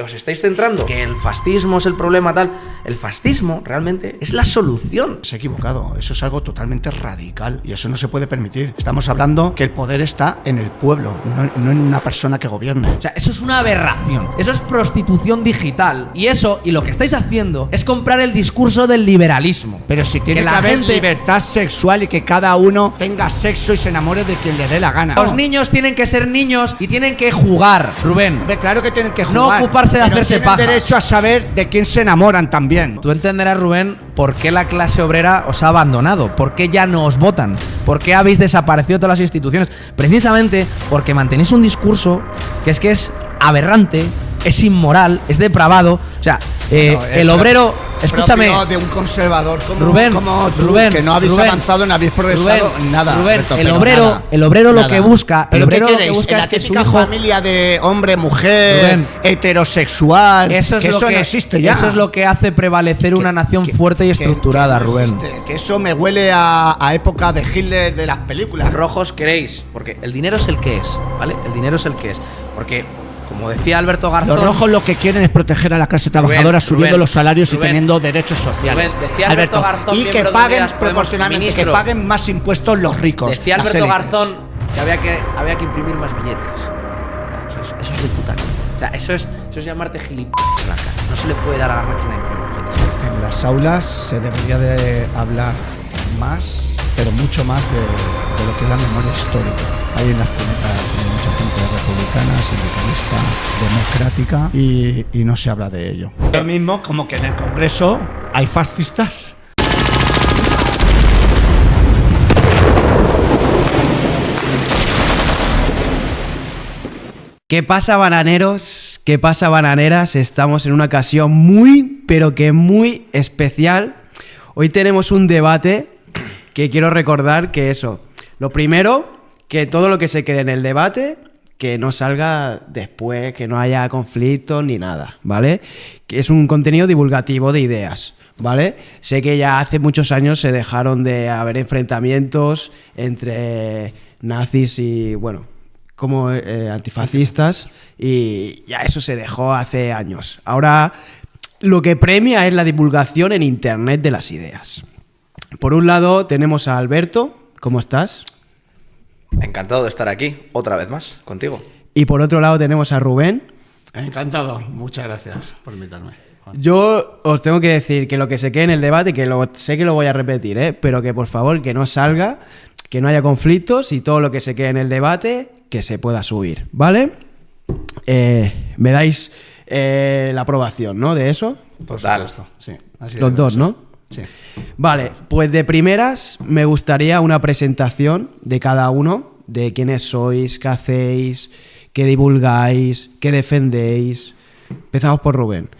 Os estáis centrando que el fascismo es el problema tal. El fascismo realmente es la solución. Se ha equivocado, eso es algo totalmente radical y eso no se puede permitir. Estamos hablando que el poder está en el pueblo, no en una persona que gobierne. O sea, eso es una aberración, eso es prostitución digital. Y lo que estáis haciendo es comprar el discurso del liberalismo. Pero si tiene que haber libertad sexual y que cada uno tenga sexo y se enamore de quien le dé la gana. Los niños tienen que ser niños y tienen que jugar, Rubén. Hombre, claro que tienen que jugar. No ocuparse de hacerse paja. Tienen derecho a saber de quién se enamoran también. Tú entenderás, Rubén, por qué la clase obrera os ha abandonado, por qué ya no os votan, por qué habéis desaparecido todas las instituciones. Precisamente porque mantenéis un discurso que es aberrante, es inmoral, es depravado. O sea, el obrero, escúchame, de un conservador como Rubén, tú, que no habéis avanzado, no habéis progresado nada. Rubén, Alberto, el obrero nada. lo que busca, ¿Pero qué queréis? Lo que busca la es que su típica hijo, familia de hombre, mujer, Rubén, heterosexual, eso no existe ya. Eso es lo que hace prevalecer una nación fuerte y estructurada, que no Rubén. Existe, que eso me huele a época de Hitler de las películas. Rojos queréis, porque el dinero es el que es, ¿vale? El dinero es el que es, porque como decía Alberto Garzón, los rojos lo que quieren es proteger a la clase trabajadora, subiendo los salarios y teniendo derechos sociales. Decía Alberto Garzón, y que paguen proporcionalmente, que paguen más impuestos los ricos. Decía Alberto Garzón que había que imprimir más billetes. Eso es de puta. O sea, eso es llamarte gilipollas en la cara. No se le puede dar a la máquina de imprimir billetes. En las aulas se debería de hablar más, pero mucho más de lo que es la memoria histórica. Hay en las planetas mucha gente republicana, sindicalista, democrática y no se habla de ello. Lo mismo como que en el Congreso hay fascistas. ¿Qué pasa, bananeros? ¿Qué pasa, bananeras? Estamos en una ocasión muy, pero que muy especial. Hoy tenemos un debate que quiero recordar que eso. Lo primero, que todo lo que se quede en el debate, que no salga después, que no haya conflictos ni nada, ¿vale? Que es un contenido divulgativo de ideas, ¿vale? Sé que ya hace muchos años se dejaron de haber enfrentamientos entre nazis y, bueno, como antifascistas, y ya eso se dejó hace años. Ahora lo que premia es la divulgación en internet de las ideas. Por un lado tenemos a Alberto. ¿Cómo estás? Encantado de estar aquí, otra vez más, contigo. Y por otro lado tenemos a Rubén. Encantado, muchas gracias por invitarme, Juan. Yo os tengo que decir que lo que se quede en el debate, sé que lo voy a repetir, pero que por favor que no salga, que no haya conflictos y todo lo que se quede en el debate, que se pueda subir, ¿vale? Me dais la aprobación, ¿no? De eso. Total. Sí, los dos, ¿no? Sí. Vale, pues de primeras me gustaría una presentación de cada uno, de quiénes sois, qué hacéis, qué divulgáis, qué defendéis. Empezamos por Rubén.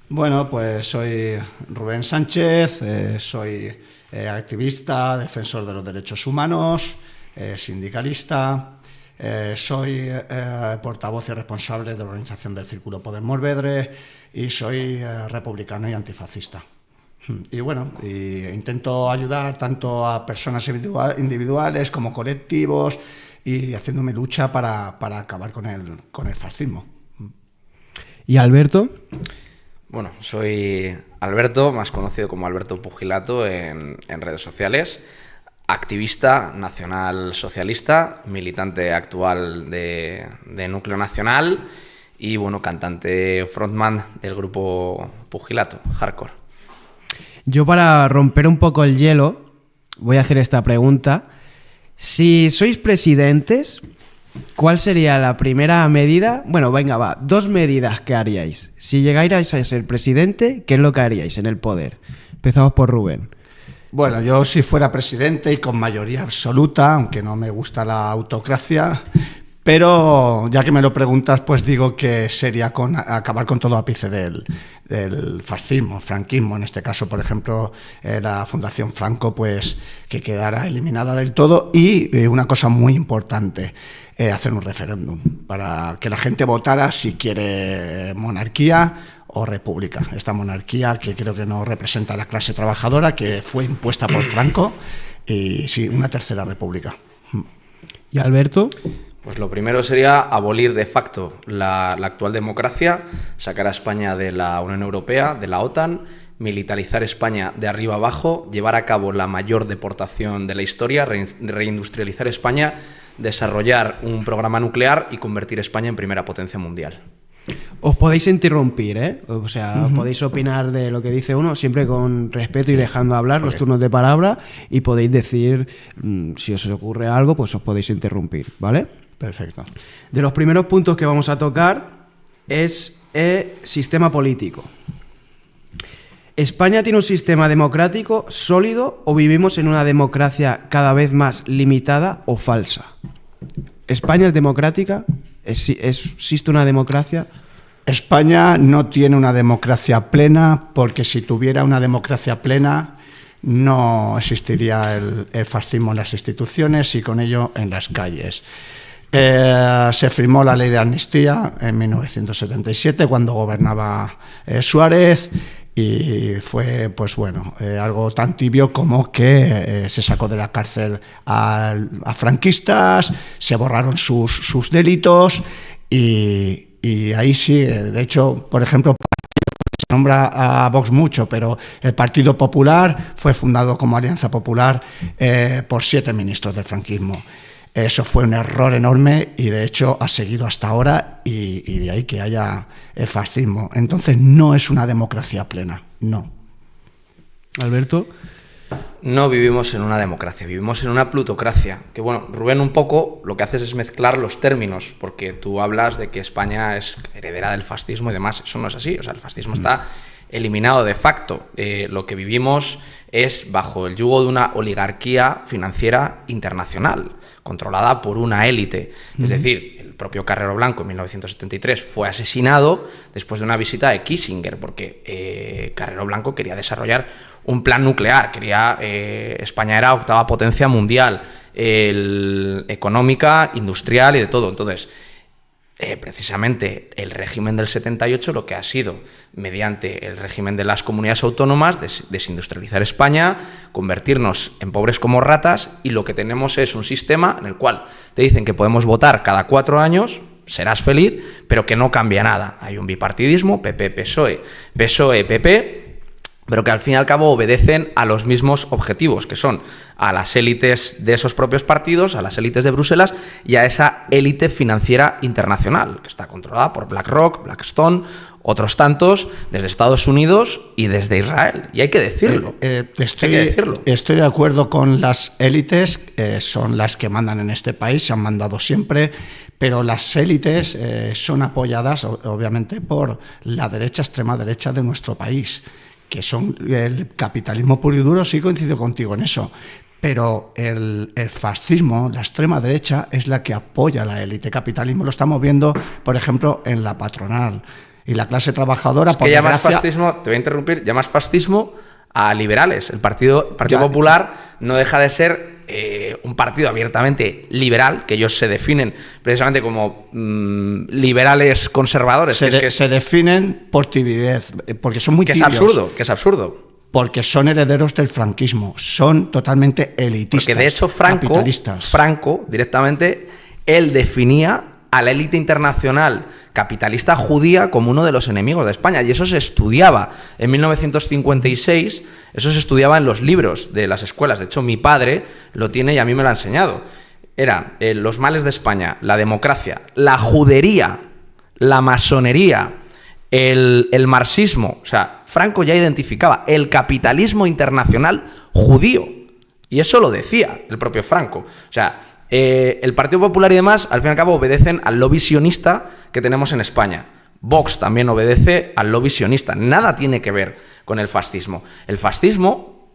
Bueno, pues soy Rubén Sánchez, soy activista, defensor de los derechos humanos, sindicalista, soy portavoz y responsable de la organización del Círculo Poder Morvedre y soy republicano y antifascista. Y bueno, intento ayudar tanto a personas individuales como colectivos y haciendo mi lucha para acabar con el fascismo. ¿Y Alberto? Bueno, soy Alberto, más conocido como Alberto Pugilato en redes sociales, activista nacional socialista, militante actual de Núcleo Nacional y bueno, cantante frontman del grupo Pugilato, hardcore. Yo, para romper un poco el hielo, voy a hacer esta pregunta. Si sois presidentes, ¿cuál sería la primera medida? Bueno, venga, va, 2 medidas que haríais. Si llegáis a ser presidente, ¿qué es lo que haríais en el poder? Empezamos por Rubén. Bueno, yo si fuera presidente y con mayoría absoluta, aunque no me gusta la autocracia, pero ya que me lo preguntas, pues digo que sería acabar con todo ápice del fascismo, franquismo. En este caso, por ejemplo, la Fundación Franco, pues que quedara eliminada del todo. Y una cosa muy importante, hacer un referéndum para que la gente votara si quiere monarquía o república. Esta monarquía que creo que no representa a la clase trabajadora, que fue impuesta por Franco, y sí, una tercera república. ¿Y Alberto? Pues lo primero sería abolir de facto la actual democracia, sacar a España de la Unión Europea, de la OTAN, militarizar España de arriba abajo, llevar a cabo la mayor deportación de la historia, reindustrializar España, desarrollar un programa nuclear y convertir España en primera potencia mundial. Os podéis interrumpir, ¿eh? O sea, podéis opinar de lo que dice uno, siempre con respeto y dejando hablar los turnos de palabra, y podéis decir, si os ocurre algo, pues os podéis interrumpir, ¿vale? Perfecto. De los primeros puntos que vamos a tocar es el sistema político. ¿España tiene un sistema democrático sólido o vivimos en una democracia cada vez más limitada o falsa? ¿España es democrática? ¿Existe una democracia? España no tiene una democracia plena, porque si tuviera una democracia plena no existiría el fascismo en las instituciones y con ello en las calles. Se firmó la ley de amnistía en 1977 cuando gobernaba Suárez. Y fue, pues bueno, algo tan tibio como que se sacó de la cárcel a franquistas, se borraron sus delitos y ahí sí, de hecho, por ejemplo, se nombra a Vox mucho, pero el Partido Popular fue fundado como Alianza Popular por 7 ministros del franquismo. Eso fue un error enorme y de hecho ha seguido hasta ahora y de ahí que haya el fascismo. Entonces no es una democracia plena, no. Alberto. No vivimos en una democracia, vivimos en una plutocracia. Que bueno, Rubén, un poco lo que haces es mezclar los términos, porque tú hablas de que España es heredera del fascismo y demás. Eso no es así, o sea, el fascismo está eliminado de facto. Lo que vivimos es bajo el yugo de una oligarquía financiera internacional, controlada por una élite. Es decir, el propio Carrero Blanco en 1973 fue asesinado después de una visita de Kissinger, porque Carrero Blanco quería desarrollar un plan nuclear, España era 8ª potencia mundial, económica, industrial y de todo. Entonces, precisamente el régimen del 78 lo que ha sido, mediante el régimen de las comunidades autónomas, desindustrializar España, convertirnos en pobres como ratas, y lo que tenemos es un sistema en el cual te dicen que podemos votar cada 4 años, serás feliz, pero que no cambia nada. Hay un bipartidismo, PP-PSOE, PSOE-PP, pero que al fin y al cabo obedecen a los mismos objetivos, que son a las élites de esos propios partidos, a las élites de Bruselas y a esa élite financiera internacional, que está controlada por BlackRock, Blackstone, otros tantos, desde Estados Unidos y desde Israel. Y hay que decirlo. Estoy de acuerdo con las élites, son las que mandan en este país, se han mandado siempre, pero las élites son apoyadas, obviamente, por la derecha, extrema derecha de nuestro país, que son el capitalismo puro y duro. Sí, coincido contigo en eso, pero el fascismo, la extrema derecha, es la que apoya a la élite. Capitalismo lo estamos viendo, por ejemplo, en la patronal y la clase trabajadora. Es que llamas fascismo, te voy a interrumpir, llamas fascismo a liberales. El Partido Popular no deja de ser un partido abiertamente liberal, que ellos se definen precisamente como liberales conservadores. Se definen por tibiedad, porque son muy tibios. Que es absurdo. Porque son herederos del franquismo, son totalmente elitistas. Porque de hecho Franco directamente, él definía a la élite internacional capitalista judía como uno de los enemigos de España, y eso se estudiaba en 1956, eso se estudiaba en los libros de las escuelas. De hecho, mi padre lo tiene y a mí me lo ha enseñado. Era los males de España, la democracia, la judería, la masonería, el marxismo. O sea, Franco ya identificaba el capitalismo internacional judío, y eso lo decía el propio Franco. O sea, el Partido Popular y demás, al fin y al cabo, obedecen al lobby sionista que tenemos en España. Vox también obedece al lobby sionista. Nada tiene que ver con el fascismo. El fascismo,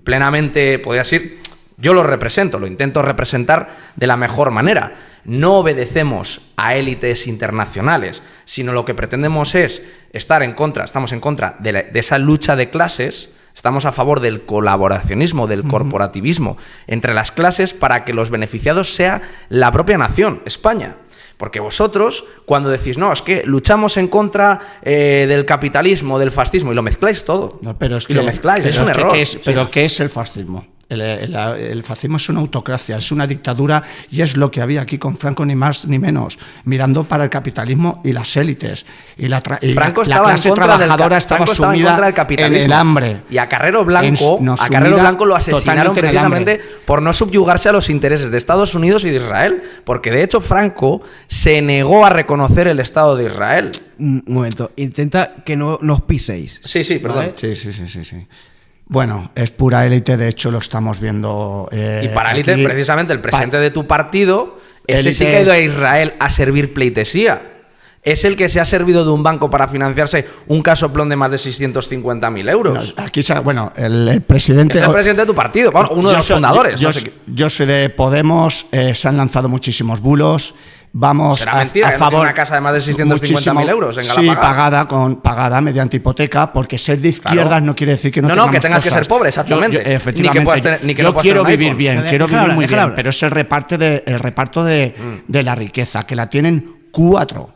plenamente, podría decir, yo lo represento, lo intento representar de la mejor manera. No obedecemos a élites internacionales, sino lo que pretendemos es estamos en contra de esa lucha de clases. Estamos a favor del colaboracionismo, del corporativismo entre las clases, para que los beneficiados sea la propia nación, España. Porque vosotros, cuando decís, no, es que luchamos en contra del capitalismo, del fascismo, y lo mezcláis todo. No, pero es que, y lo mezcláis, es un error. ¿Pero qué es el fascismo? El fascismo es una autocracia, es una dictadura y es lo que había aquí con Franco, ni más ni menos, mirando para el capitalismo y las élites. Y la clase trabajadora estaba sumida en el hambre. Y a Carrero Blanco lo asesinaron precisamente por no subyugarse a los intereses de Estados Unidos y de Israel. Porque de hecho Franco se negó a reconocer el Estado de Israel. Un momento, intenta que no nos piséis. Sí, perdón. ¿Vale? Sí. Bueno, es pura élite, de hecho lo estamos viendo. Y para élite, precisamente el presidente de tu partido, ese sí que ha ido a Israel a servir pleitesía. Es el que se ha servido de un banco para financiarse un casoplón de más de 650.000 euros. No, aquí, bueno, el presidente... Es el presidente de tu partido, bueno, uno de los fundadores. Yo soy de Podemos, se han lanzado muchísimos bulos. Vamos Será mentira, a favor, una casa de más de 650.000 euros en Galapagar. Sí, pagada mediante hipoteca, porque ser de izquierdas no quiere decir que no que tengas que ser pobre, exactamente. Efectivamente. Yo quiero vivir bien, quiero vivir muy bien, pero es el reparto de la riqueza, que la tienen cuatro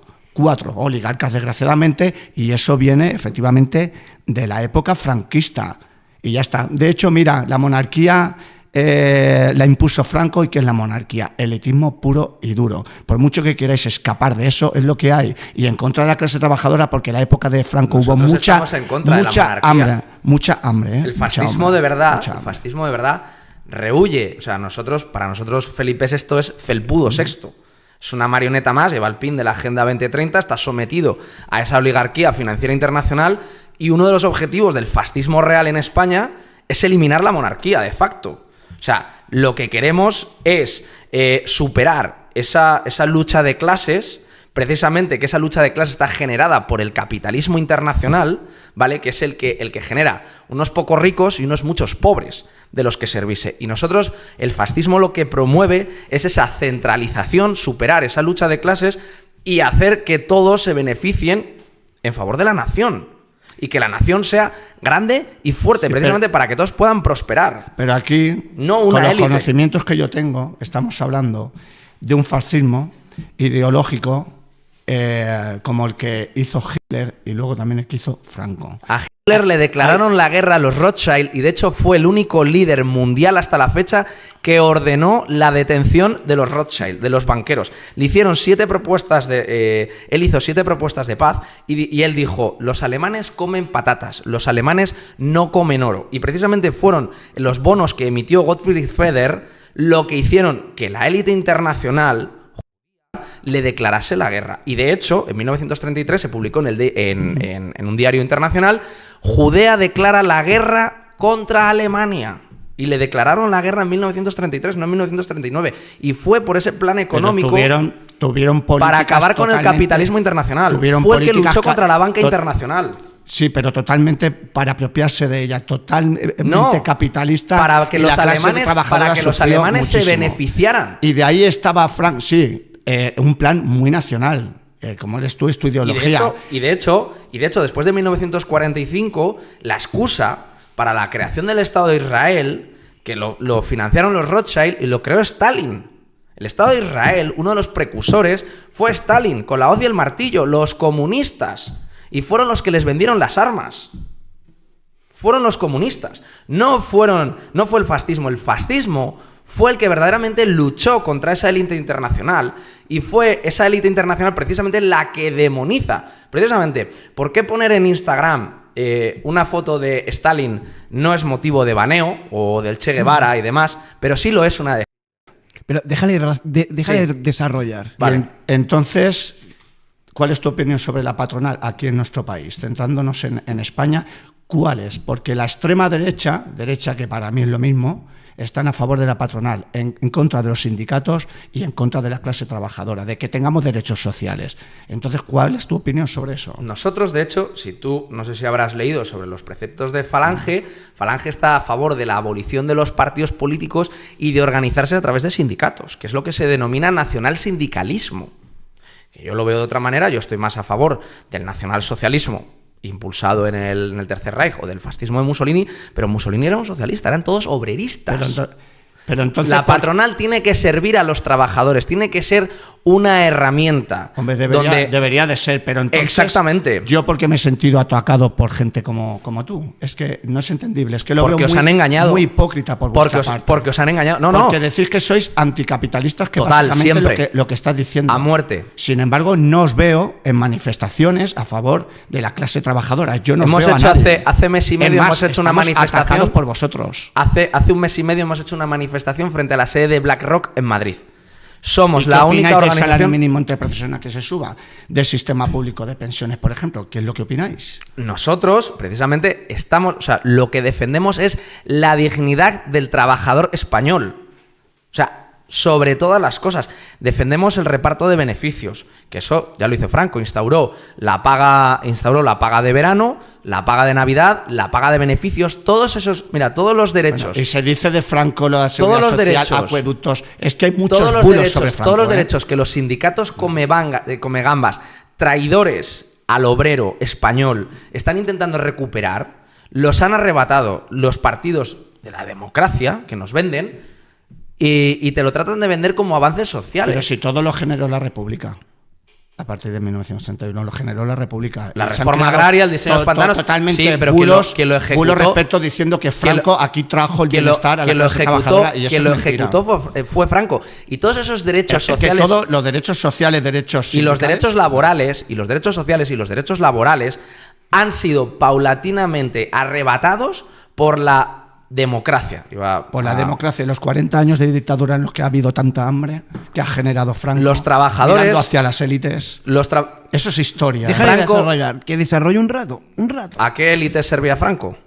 oligarcas, desgraciadamente, y eso viene efectivamente de la época franquista. Y ya está. De hecho, mira, la monarquía la impuso Franco. ¿Y qué es la monarquía? Elitismo puro y duro. Por mucho que queráis escapar de eso, es lo que hay. Y en contra de la clase trabajadora, porque en la época de Franco hubo mucha hambre. El fascismo de verdad, rehúye. O sea, para nosotros Felipe VI es Felpudo VI. Es una marioneta más, lleva el pin de la Agenda 2030, está sometido a esa oligarquía financiera internacional, y uno de los objetivos del fascismo real en España es eliminar la monarquía, de facto. O sea, lo que queremos es superar esa lucha de clases, precisamente que esa lucha de clases está generada por el capitalismo internacional, ¿vale? Que es el que genera unos pocos ricos y unos muchos pobres de los que servirse. Y nosotros, el fascismo lo que promueve es esa centralización, superar esa lucha de clases y hacer que todos se beneficien en favor de la nación. Y que la nación sea grande y fuerte, precisamente para que todos puedan prosperar. Pero aquí, con los conocimientos que yo tengo, estamos hablando de un fascismo ideológico como el que hizo Hitler y luego también el que hizo Franco. A Hitler le declararon la guerra a los Rothschild, y de hecho fue el único líder mundial hasta la fecha que ordenó la detención de los Rothschild, de los banqueros. Le hicieron 7 propuestas él hizo 7 propuestas de paz y él dijo: los alemanes comen patatas, los alemanes no comen oro. Y precisamente fueron los bonos que emitió Gottfried Feder lo que hicieron que la élite internacional le declarase la guerra. Y de hecho, en 1933 se publicó en un diario internacional: Judea declara la guerra contra Alemania. Y le declararon la guerra en 1933, no en 1939. Y fue por ese plan económico tuvieron para acabar con el capitalismo internacional. Fue el que luchó contra la banca internacional. Sí, pero totalmente para apropiarse de ella, totalmente capitalista. Para que los alemanes se beneficiaran. Y de ahí estaba Frank, un plan muy nacional. Como eres tú, es tu ideología. Y de hecho, después de 1945, la excusa para la creación del Estado de Israel, que lo financiaron los Rothschild y lo creó Stalin. El Estado de Israel, uno de los precursores, fue Stalin, con la hoz y el martillo, los comunistas. Y fueron los que les vendieron las armas. Fueron los comunistas. No fue el fascismo. El fascismo fue el que verdaderamente luchó contra esa élite internacional, y fue esa élite internacional precisamente la que demoniza. Precisamente, ¿por qué poner en Instagram una foto de Stalin no es motivo de baneo, o del Che Guevara y demás, pero sí lo es una de... Pero déjale desarrollar. Vale. Entonces, ¿cuál es tu opinión sobre la patronal aquí en nuestro país? Centrándonos en España, ¿cuál es? Porque la extrema derecha, que para mí es lo mismo, están a favor de la patronal, en contra de los sindicatos y en contra de la clase trabajadora, de que tengamos derechos sociales. Entonces, ¿cuál es tu opinión sobre eso? Nosotros, de hecho, no sé si habrás leído sobre los preceptos de Falange, Falange está a favor de la abolición de los partidos políticos y de organizarse a través de sindicatos, que es lo que se denomina nacionalsindicalismo. Que yo lo veo de otra manera, yo estoy más a favor del nacionalsocialismo impulsado en el Tercer Reich, o del fascismo de Mussolini, pero Mussolini era un socialista, eran todos obreristas. Pero entonces, la patronal tiene que servir a los trabajadores, tiene que ser una herramienta. Hombre, donde debería de ser, pero entonces... Exactamente. Yo porque me he sentido atacado por gente como tú. Es que no es entendible, es que lo Porque veo os han engañado. muy hipócrita por vuestra parte. Porque os han engañado. No, porque no. decís que sois anticapitalistas, que Total, básicamente siempre. lo que estás diciendo. A muerte. Sin embargo, no os veo en manifestaciones a favor de la clase trabajadora. Yo no os Hemos veo a hecho nadie. hace mes y medio Es más, hemos hecho una estamos manifestación. atacados por vosotros. Hace un mes y medio hemos hecho una manifestación frente a la sede de BlackRock en Madrid. Somos ¿Y qué la opináis única del salario organización. mínimo interprofesional que se suba? Del sistema público de pensiones, por ejemplo. ¿Qué es lo que opináis? Nosotros, precisamente, o sea, lo que defendemos es la dignidad del trabajador español. O sea, sobre todas las cosas. Defendemos el reparto de beneficios, que eso ya lo hizo Franco, instauró la paga de verano, la paga de Navidad, la paga de beneficios, todos esos, mira, todos los derechos. Bueno, y se dice de Franco lo de la seguridad Todos los social, derechos. Acueductos. Es que hay muchos todos los bulos derechos, sobre Franco. todos los derechos que los sindicatos comegambas, traidores al obrero español, están intentando recuperar, los han arrebatado los partidos de la democracia que nos venden y te lo tratan de vender como avances sociales. Pero si todo lo generó la República. A partir de 1961 lo generó la República. La Y se han reforma creado agraria, el diseño de los pantanos. Totalmente Sí, pero bulos, que lo ejecutó, bulos respecto diciendo que Franco aquí trajo el que bienestar a la clase trabajadora. Y eso que lo es mentira. ejecutó fue Franco. Y todos esos derechos Es que sociales. todos los derechos sociales, derechos Y los sindicales, derechos laborales, y los derechos sociales y los derechos laborales han sido paulatinamente arrebatados por la democracia. por la democracia y los 40 años de dictadura en los que ha habido tanta hambre que ha generado Franco. Los trabajadores- mirando hacia las élites. Eso es historia. Déjale Franco- desarrollar, que desarrolle un rato. ¿A qué élites servía Franco?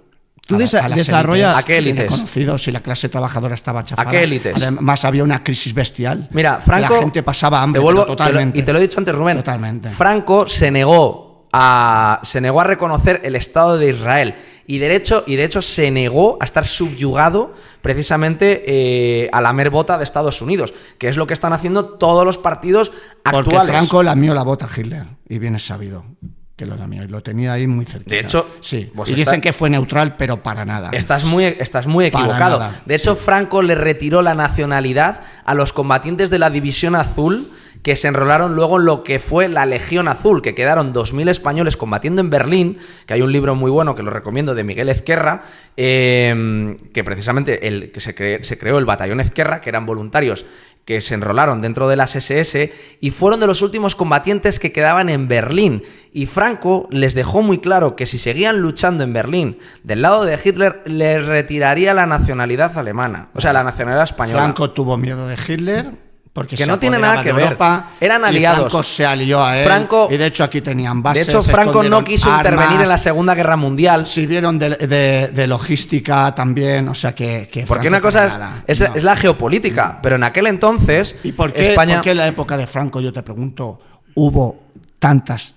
Tú A las desarrolla. élites, ¿A qué élites? conocido si la clase trabajadora estaba chafada. ¿A qué élites? Además había una crisis bestial. Mira, Franco. La gente pasaba hambre, pero totalmente. Y te lo he dicho antes, Rubén. Totalmente. Franco se negó a reconocer el Estado de Israel. Y de hecho se negó a estar subyugado precisamente a la merbota de Estados Unidos, que es lo que están haciendo todos los partidos actuales. Porque Franco lamió la bota a Hitler, y bien es sabido que lo lamió, y lo tenía ahí muy cerquita. De hecho, sí. pues Y dicen que fue neutral, pero para nada. Estás muy equivocado. nada, De hecho, Franco le retiró la nacionalidad a los combatientes de la División Azul que se enrolaron luego en lo que fue la Legión Azul, que quedaron 2.000 españoles combatiendo en Berlín, que hay un libro muy bueno que lo recomiendo de Miguel Ezquerra, que precisamente se creó el Batallón Ezquerra, que eran voluntarios que se enrolaron dentro de las SS y fueron de los últimos combatientes que quedaban en Berlín. Y Franco les dejó muy claro que si seguían luchando en Berlín del lado de Hitler, les retiraría la nacionalidad alemana, o sea, la nacionalidad española. Franco tuvo miedo de Hitler. Porque Que se no tiene nada apoderaba que de ver. Europa, Eran y aliados. Franco se alió a él. Y de hecho aquí tenían bases. De hecho, se Franco no escondieron quiso intervenir armas, en la Segunda Guerra Mundial. sirvieron de logística también, o sea que Porque Franco una cosa nada, es no. la geopolítica, pero en aquel entonces ¿Y por qué, España... por qué en la época de Franco, yo te pregunto, hubo tantas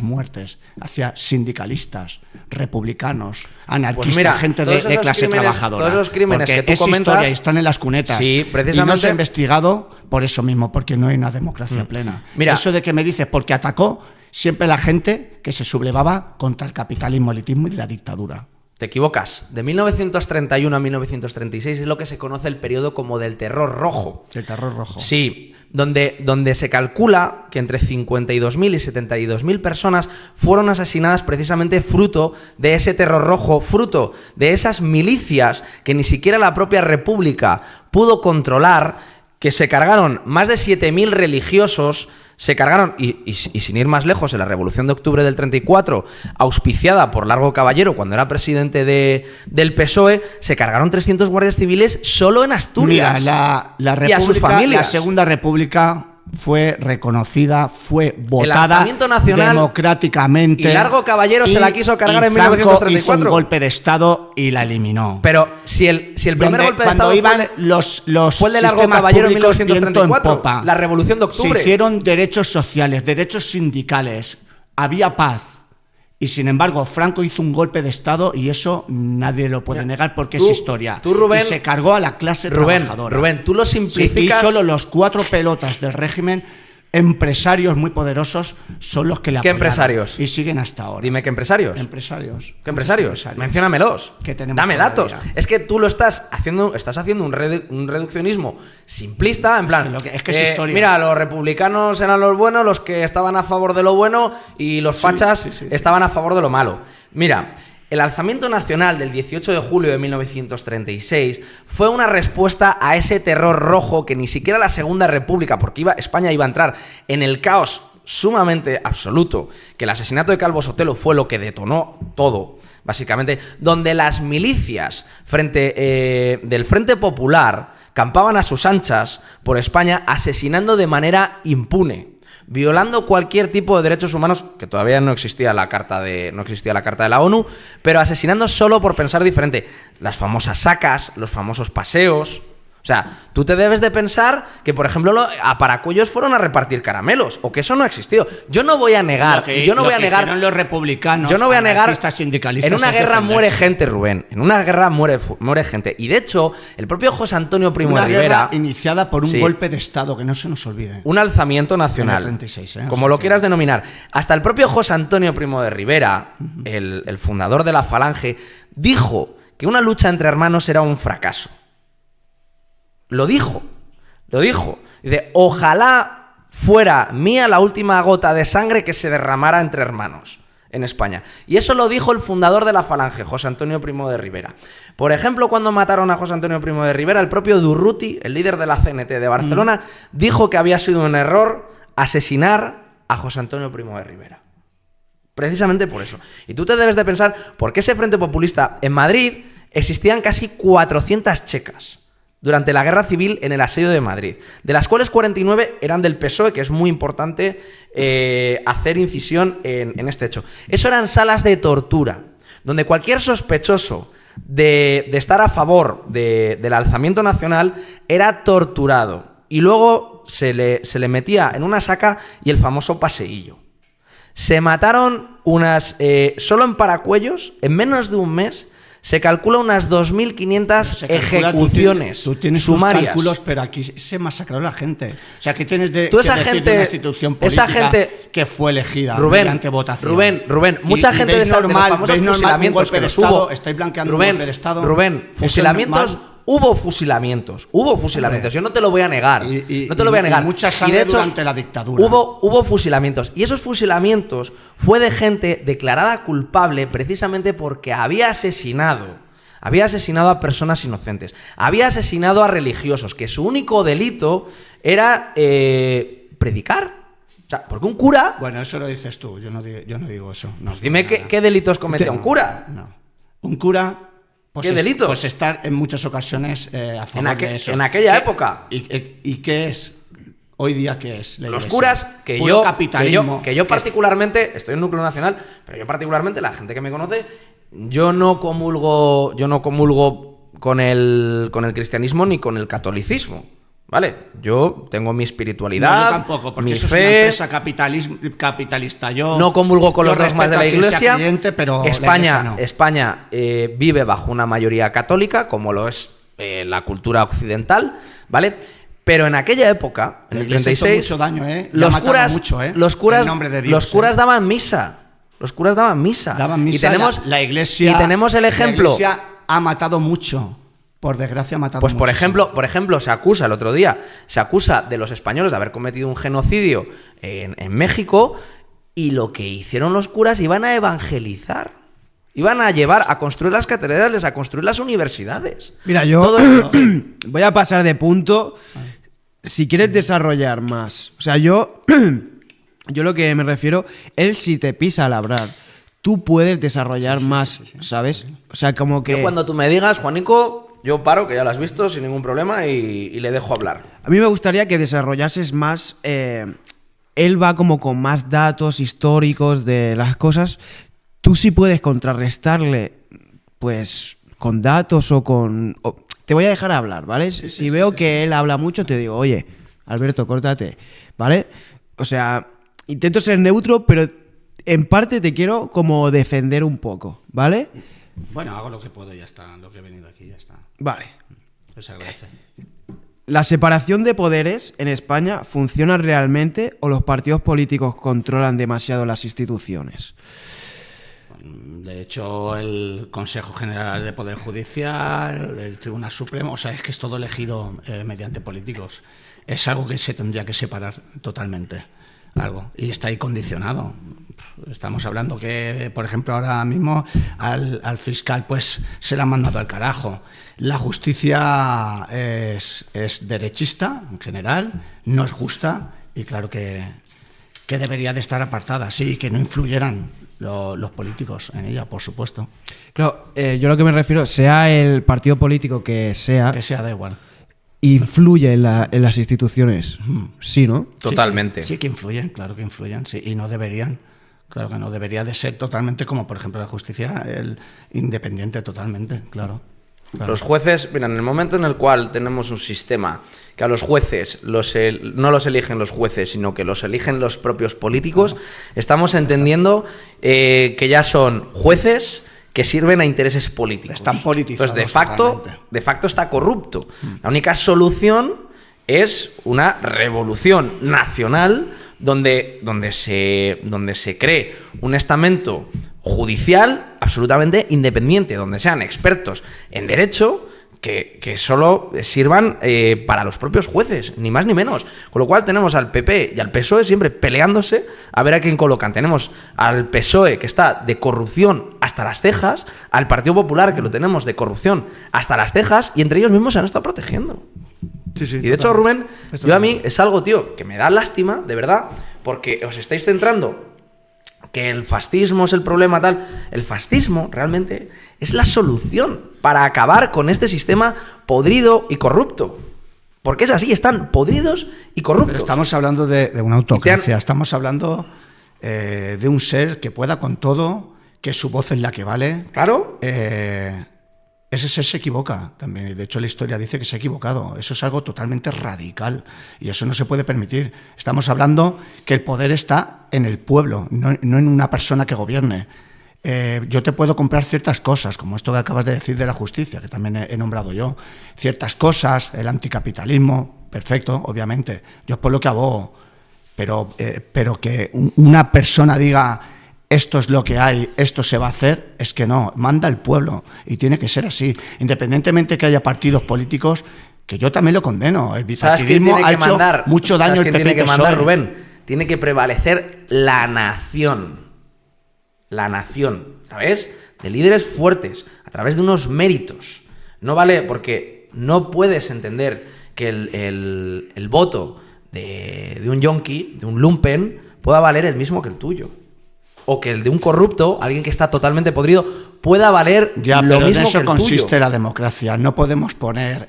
muertes hacia sindicalistas, republicanos, anarquistas, Pues mira, gente todos de esos clase crímenes- trabajadora? todos esos crímenes Porque que tú es comentas- historia y están en las cunetas. Sí, precisamente- Y no se ha investigado por eso mismo, porque no hay una democracia plena. Mira- Eso de que me dices, porque atacó siempre la gente que se sublevaba contra el capitalismo, elitismo y la dictadura. Te equivocas. De 1931 a 1936 es lo que se conoce el periodo como del terror rojo. El terror rojo. Sí, donde se calcula que entre 52.000 y 72.000 personas fueron asesinadas precisamente fruto de ese terror rojo, fruto de esas milicias que ni siquiera la propia República pudo controlar, que se cargaron más de 7.000 religiosos, se cargaron, y sin ir más lejos, en la Revolución de Octubre del 34, auspiciada por Largo Caballero cuando era presidente del PSOE, se cargaron 300 guardias civiles solo en Asturias. Mira, la y a sus República, familias. la Segunda República fue reconocida, fue votada alzamiento nacional democráticamente. y Largo Caballero se la quiso cargar y en Franco 1934. hizo un golpe de Estado y la eliminó. Pero si el primer golpe de cuando Estado iban los fue el de Largo sistemas Caballero en públicos viento en 1934, popa. la Revolución de Se Octubre. hicieron derechos sociales, derechos sindicales, había paz. Y sin embargo, Franco hizo un golpe de Estado y eso nadie lo puede negar porque es historia. Tú, Rubén, y se cargó a la clase trabajadora. Rubén, tú lo Sí, y simplificas. solo los 4 pelotas del régimen empresarios muy poderosos son los que le ¿Qué apoyaron. empresarios? Y siguen hasta ahora. Dime qué empresarios. Empresarios. ¿Qué empresarios? Menciónamelos. Que tenemos Dame todavía. datos. Es que tú lo estás haciendo un reduccionismo simplista, en plan. Es que es historia. Mira, los republicanos eran los buenos, los que estaban a favor de lo bueno, y los fachas estaban a favor de lo malo. Mira. El alzamiento nacional del 18 de julio de 1936 fue una respuesta a ese terror rojo que ni siquiera la Segunda República, porque España iba a entrar en el caos sumamente absoluto, que el asesinato de Calvo Sotelo fue lo que detonó todo, básicamente, donde las milicias del Frente Popular campaban a sus anchas por España asesinando de manera impune, violando cualquier tipo de derechos humanos, que todavía no existía la carta de la ONU, pero asesinando solo por pensar diferente. Las famosas sacas, los famosos paseos. O sea, tú te debes de pensar que, por ejemplo, a Paracuellos fueron a repartir caramelos, o que eso no ha existido. Yo no voy a negar, los republicanos, yo no voy a negar, sindicalistas, en una guerra muere gente, Rubén, en una guerra muere gente. Y de hecho, el propio José Antonio Primo de Rivera, iniciada por un golpe de Estado, que no se nos olvide. Un alzamiento nacional, 36, como lo quieras denominar. Hasta el propio José Antonio Primo de Rivera, el fundador de la Falange, dijo que una lucha entre hermanos era un fracaso. Lo dijo. Dice, ojalá fuera mía la última gota de sangre que se derramara entre hermanos en España. Y eso lo dijo el fundador de la Falange, José Antonio Primo de Rivera. Por ejemplo, cuando mataron a José Antonio Primo de Rivera, el propio Durruti, el líder de la CNT de Barcelona, dijo que había sido un error asesinar a José Antonio Primo de Rivera. Precisamente por eso. Y tú te debes de pensar, ¿por qué ese Frente Populista en Madrid existían casi 400 checas durante la Guerra Civil en el asedio de Madrid, de las cuales 49 eran del PSOE, que es muy importante hacer incisión en este hecho? Eso eran salas de tortura, donde cualquier sospechoso de estar a favor del alzamiento nacional era torturado, y luego se le metía en una saca y el famoso paseillo. Se mataron solo en Paracuellos, en menos de un mes, se calcula unas 2.500 ejecuciones tú tienes sumarias. Tus cálculos, pero aquí se masacró la gente. O sea, ¿qué tienes de tú esa decir gente, de una institución política esa gente, que fue elegida mediante votación? Rubén, mucha gente de los famosos fusilamientos que los hubo. Estáis blanqueando un golpe de Estado. Rubén, fusilamientos. Hubo fusilamientos. Hombre, yo no te lo voy a negar. No te lo voy a negar. Y mucha sangre durante la dictadura. Hubo fusilamientos. Y esos fusilamientos fue de gente declarada culpable precisamente porque había asesinado a personas inocentes. Había asesinado a religiosos, que su único delito era predicar. O sea, porque un cura... Bueno, eso lo dices tú. Yo no digo eso. No, pues dime qué delitos cometía un cura. No. Un cura... ¿Qué delitos? Pues estar en muchas ocasiones a favor de eso. En aquella época. ¿Y qué es? Hoy día, ¿qué es? Los curas, que yo particularmente, estoy en Núcleo Nacional, pero yo particularmente, la gente que me conoce, yo no comulgo con el cristianismo ni con el catolicismo. ¿Vale? Yo tengo mi espiritualidad, no, yo tampoco, porque mi eso fe, es una empresa capitalista. Yo no comulgo con los dogmas de la Iglesia. Cliente, pero España vive bajo una mayoría católica, como lo es la cultura occidental, ¿vale? Pero en aquella época, en el 36, mucho daño, los curas daban misa. Los curas daban misa. Y tenemos la Iglesia. Y tenemos el ejemplo. La Iglesia ha matado mucho. Por desgracia ha matado pues por muchísimo. ejemplo, se acusa de los españoles de haber cometido un genocidio en México, y lo que hicieron los curas, iban a evangelizar. Iban a llevar a construir las catedrales, a construir las universidades. Mira, yo voy a pasar de punto. Si quieres desarrollar más. O sea, yo lo que me refiero es si te pisa a labrar. Tú puedes desarrollar más, ¿sabes? O sea, como que... Yo cuando tú me digas, Juanico... Yo paro, que ya lo has visto, sin ningún problema, y le dejo hablar. A mí me gustaría que desarrollases más... él va como con más datos históricos de las cosas. Tú sí puedes contrarrestarle, pues, con datos o con... te voy a dejar hablar, ¿vale? Si veo que él habla mucho, te digo, oye, Alberto, córtate, ¿vale? O sea, intento ser neutro, pero en parte te quiero como defender un poco, ¿vale? Bueno, hago lo que puedo y ya está. Lo que he venido aquí ya está. Vale. Se agradece. ¿La separación de poderes en España funciona realmente o los partidos políticos controlan demasiado las instituciones? De hecho, el Consejo General de Poder Judicial, el Tribunal Supremo, o sea, es que es todo elegido mediante políticos. Es algo que se tendría que separar totalmente, algo, y está ahí condicionado. Estamos hablando que, por ejemplo, ahora mismo al fiscal pues se le ha mandado al carajo. La justicia es derechista en general, no es justa y claro que debería de estar apartada, sí, que no influyeran los políticos en ella, por supuesto. Claro, yo lo que me refiero, sea el partido político que sea da igual. ¿Influye en las instituciones? Sí, ¿no? Totalmente. Sí, que influyen, claro que influyen, sí, y no deberían. Claro que no, debería de ser totalmente como, por ejemplo, la justicia independiente totalmente, claro. Los jueces, mira, en el momento en el cual tenemos un sistema que a los jueces no los eligen los jueces, sino que los eligen los propios políticos, estamos entendiendo que ya son jueces que sirven a intereses políticos. Están politizados. Entonces, de facto está corrupto. La única solución es una revolución nacional donde se cree un estamento judicial absolutamente independiente, donde sean expertos en derecho que solo sirvan para los propios jueces, ni más ni menos. Con lo cual tenemos al PP y al PSOE siempre peleándose a ver a quién colocan. Tenemos al PSOE que está de corrupción hasta las cejas, al Partido Popular que lo tenemos de corrupción hasta las cejas y entre ellos mismos se han estado protegiendo. Sí, y de hecho, Rubén, yo a mí es algo, tío, que me da lástima, de verdad, porque os estáis centrando que el fascismo es el problema tal. El fascismo realmente es la solución para acabar con este sistema podrido y corrupto. Porque es así, están podridos y corruptos. Pero estamos hablando de una autocracia, estamos hablando de un ser que pueda con todo, que su voz es la que vale. Claro. Ese ser se equivoca también. De hecho, la historia dice que se ha equivocado. Eso es algo totalmente radical y eso no se puede permitir. Estamos hablando que el poder está en el pueblo, no en una persona que gobierne. Yo te puedo comprar ciertas cosas, como esto que acabas de decir de la justicia, que también he nombrado yo. Ciertas cosas, el anticapitalismo, perfecto, obviamente. Yo es por lo que abogo. Pero que una persona diga esto es lo que hay, esto se va a hacer, es que no, manda el pueblo y tiene que ser así, independientemente que haya partidos políticos, que yo también lo condeno. El bipartidismo ha hecho mucho daño al PP. Tiene que mandar, Rubén, tiene que prevalecer la nación, a través de líderes fuertes, a través de unos méritos. No vale, porque no puedes entender que el voto de un yonki, de un lumpen, pueda valer el mismo que el tuyo. O que el de un corrupto, alguien que está totalmente podrido, pueda valer ya, lo mismo que el tuyo. En eso consiste la democracia. No podemos poner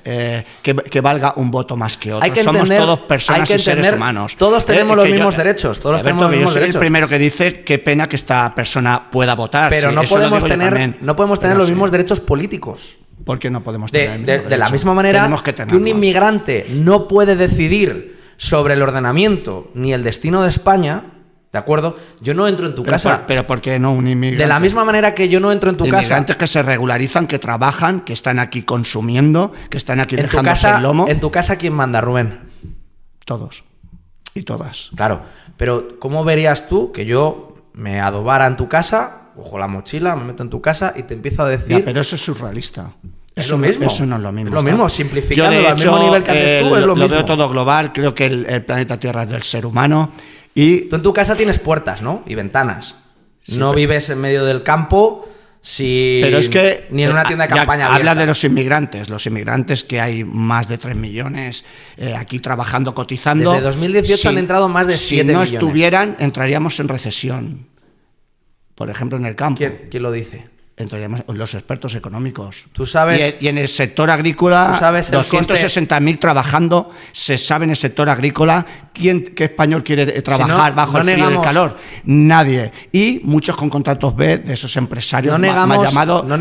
que valga un voto más que otro. Somos todos personas y seres humanos. Todos tenemos los mismos derechos. Todos tenemos los mismos derechos. Yo soy el primero que dice qué pena que esta persona pueda votar. Pero no podemos tener los mismos derechos políticos. ¿Por qué no podemos tener de la misma manera que un inmigrante no puede decidir sobre el ordenamiento ni el destino de España, ¿de acuerdo? Yo no entro en tu casa. Pero ¿por qué no un inmigrante? De la misma manera que yo no entro en tu casa. Inmigrantes que se regularizan, que trabajan, que están aquí consumiendo, que están aquí dejándose el lomo. ¿En tu casa quién manda, Rubén? Todos. Y todas. Claro. Pero ¿cómo verías tú que yo me adobara en tu casa, cojo la mochila, me meto en tu casa y te empiezo a decir... Ya, pero eso es surrealista. Es lo mismo. Eso no es lo mismo. Es lo mismo, simplificando yo, de hecho, al mismo nivel que haces tú, es lo mismo. Lo veo todo global, creo que el planeta Tierra es del ser humano. Y tú en tu casa tienes puertas, ¿no? Y ventanas. Sí, no vives en medio del campo pero es que, ni en una tienda de campaña abierta. Habla de los inmigrantes que hay más de 3 millones aquí trabajando, cotizando. Desde 2018 han entrado más de 7 millones. Si no estuvieran, entraríamos en recesión. Por ejemplo, en el campo. ¿Quién lo dice? Entraríamos los expertos económicos. Tú sabes. Y en el sector agrícola, 260.000 trabajando. Se sabe en el sector agrícola qué español quiere trabajar bajo el frío y el calor. Nadie. Y muchos con contratos B de esos empresarios mal llamados. No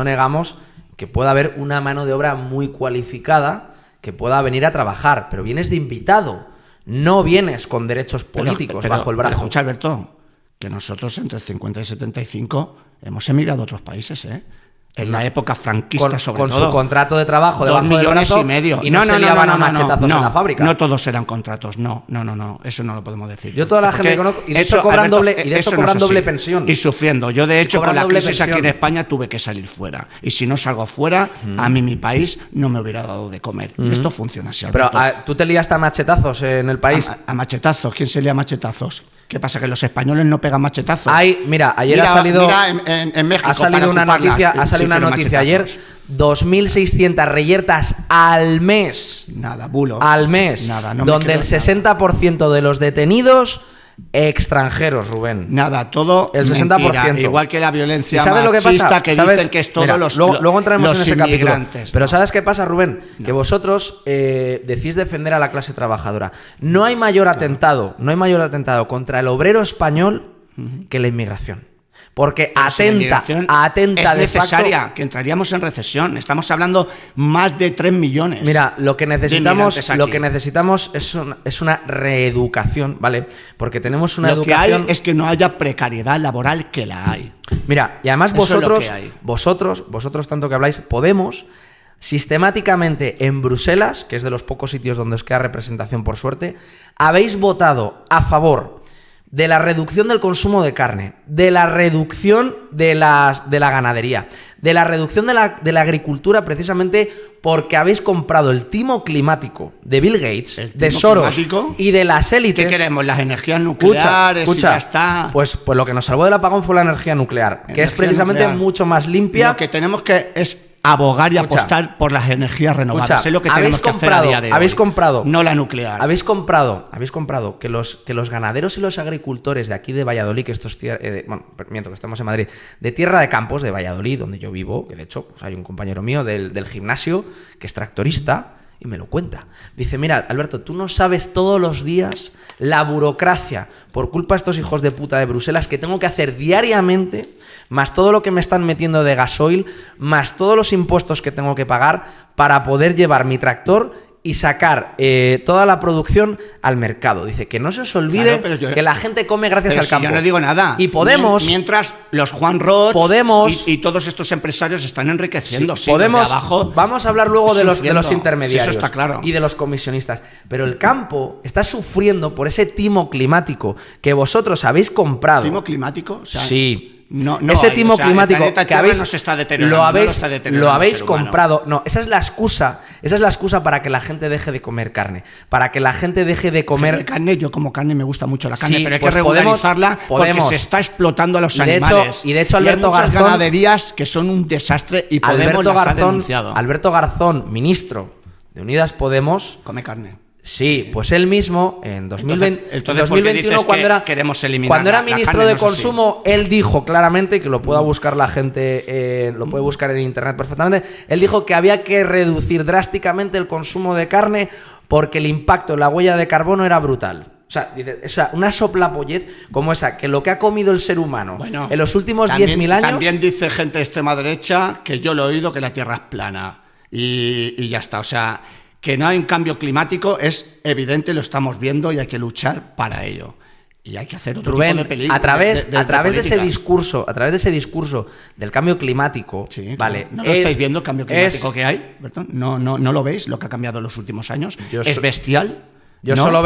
negamos que pueda haber una mano de obra muy cualificada que pueda venir a trabajar, pero vienes de invitado. No vienes con derechos políticos bajo el brazo. Pero escucha, Alberto, que nosotros entre el 50 y 75 hemos emigrado a otros países, ¿eh? En la época franquista, sobre con todo. su contrato de trabajo 2 debajo del millones brazo y medio. y no se liaban a machetazos en la fábrica. No todos eran contratos, no, eso no lo podemos decir. Yo toda la gente que conozco, y de hecho cobran doble pensión. Y sufriendo. Yo de hecho con la doble crisis aquí en pensión. España tuve que salir fuera. Y si no salgo fuera, a mí mi país no me hubiera dado de comer. Esto funciona así, Pero Alberto. tú te liaste a machetazos en el país. A machetazos. ¿Quién se lía a machetazos? ¿Qué pasa? ¿Que los españoles no pegan machetazos? Mira, ayer ha salido. Mira en México. Ha salido una para noticia, ocuparlas, ha salido una hicieron noticia ayer. machetazos. 2.600 reyertas al mes. Nada, bulos. Al mes. Nada, no me donde creo el nada. 60% de los detenidos extranjeros, Rubén. Nada, todo El 60%. mentira. Igual que la violencia ¿Y sabes lo que machista pasa? que ¿Sabes? dicen que es todo Mira, los luego entraremos los en ese capítulo. inmigrantes. Pero No. ¿sabes qué pasa, Rubén? Que vosotros decís defender a la clase trabajadora. No hay mayor atentado contra el obrero español que la inmigración. Porque Pero si la inmigración atenta es de necesaria, facto. que entraríamos en recesión. Estamos hablando más de 3 millones. Mira, lo que inmigrantes aquí. necesitamos es una reeducación, ¿vale? Porque tenemos una lo que educación. hay es que no haya precariedad laboral, que la hay. Mira, y además Eso es lo vosotros, que hay. vosotros tanto que habláis, Podemos, sistemáticamente en Bruselas, que es de los pocos sitios donde os queda representación por suerte, habéis votado a favor de la reducción del consumo de carne, de la reducción de la ganadería, de la reducción de la agricultura, precisamente porque habéis comprado el timo climático de Bill Gates, ¿El de timo Soros climático? y de las élites. ¿Qué queremos? ¿Las energías nucleares? Escucha, Y ya está. Pues lo que nos salvó del apagón fue la energía nuclear, que es Energía precisamente nuclear. mucho más limpia. Lo que tenemos que es abogar y Escucha. apostar por las energías renovables. Escucha, Es lo que habéis tenemos que hacer a comprado, día de habéis hoy. comprado. No la nuclear. Habéis comprado que los ganaderos y los agricultores de aquí de Valladolid, que esto es miento que estamos en Madrid, de Tierra de Campos, de Valladolid, donde yo vivo, que de hecho pues hay un compañero mío del gimnasio que es tractorista y me lo cuenta. Dice, mira, Alberto, tú no sabes todos los días la burocracia por culpa de estos hijos de puta de Bruselas que tengo que hacer diariamente, más todo lo que me están metiendo de gasoil, más todos los impuestos que tengo que pagar para poder llevar mi tractor y sacar toda la producción al mercado. Dice que no se os olvide que la gente come gracias Pero al si campo. yo no digo nada. Y Podemos... Mientras los Juan Roch Podemos... y todos estos empresarios están enriqueciendo. Sí, Sí, los de Podemos, abajo vamos a hablar luego de los sufriendo. intermediarios, Sí, eso está claro. y de los comisionistas. Pero el campo está sufriendo por ese timo climático que vosotros habéis comprado. ¿Timo climático? O sea, Sí. No Ese hay, timo o sea, climático el planeta que Tierra habéis, no se está deteriorando, lo no habéis, está deteriorando lo el habéis ser humano. comprado. No, esa es la excusa para que la gente deje de comer carne, para que la gente deje de comer carne. Yo como carne, me gusta mucho la carne, Sí, pero hay pues que regularizarla podemos. porque se está explotando a los Y de hecho- animales. y de hecho, hay Alberto muchas Garzón- ganaderías que son un desastre y Podemos las ha denunciado. Alberto Garzón, ministro de Unidas Podemos, Come carne. sí, pues él mismo en 2020, Entonces, en ¿por qué 2021 dices cuando que era queremos eliminar cuando era la ministro carne? de No es así. consumo, él dijo claramente, que lo pueda buscar la gente, lo puede buscar en internet perfectamente, él dijo que había que reducir drásticamente el consumo de carne porque el impacto en la huella de carbono era brutal. O sea, una soplapollez como esa, que lo que ha comido el ser humano Bueno, en los últimos también- 10.000 años... También dice gente de extrema derecha que yo lo he oído, que la Tierra es plana. Y ya está. O sea, que no hay un cambio climático es evidente, lo estamos viendo y hay que luchar para ello. Y hay que hacer otro Rubén, tipo de película. a través de ese políticas. discurso del cambio climático, Sí, vale. ¿No lo estáis viendo el cambio climático que hay? ¿Verdad? ¿No lo veis lo que ha cambiado en los últimos años? ¿Es bestial? Yo ¿No? solo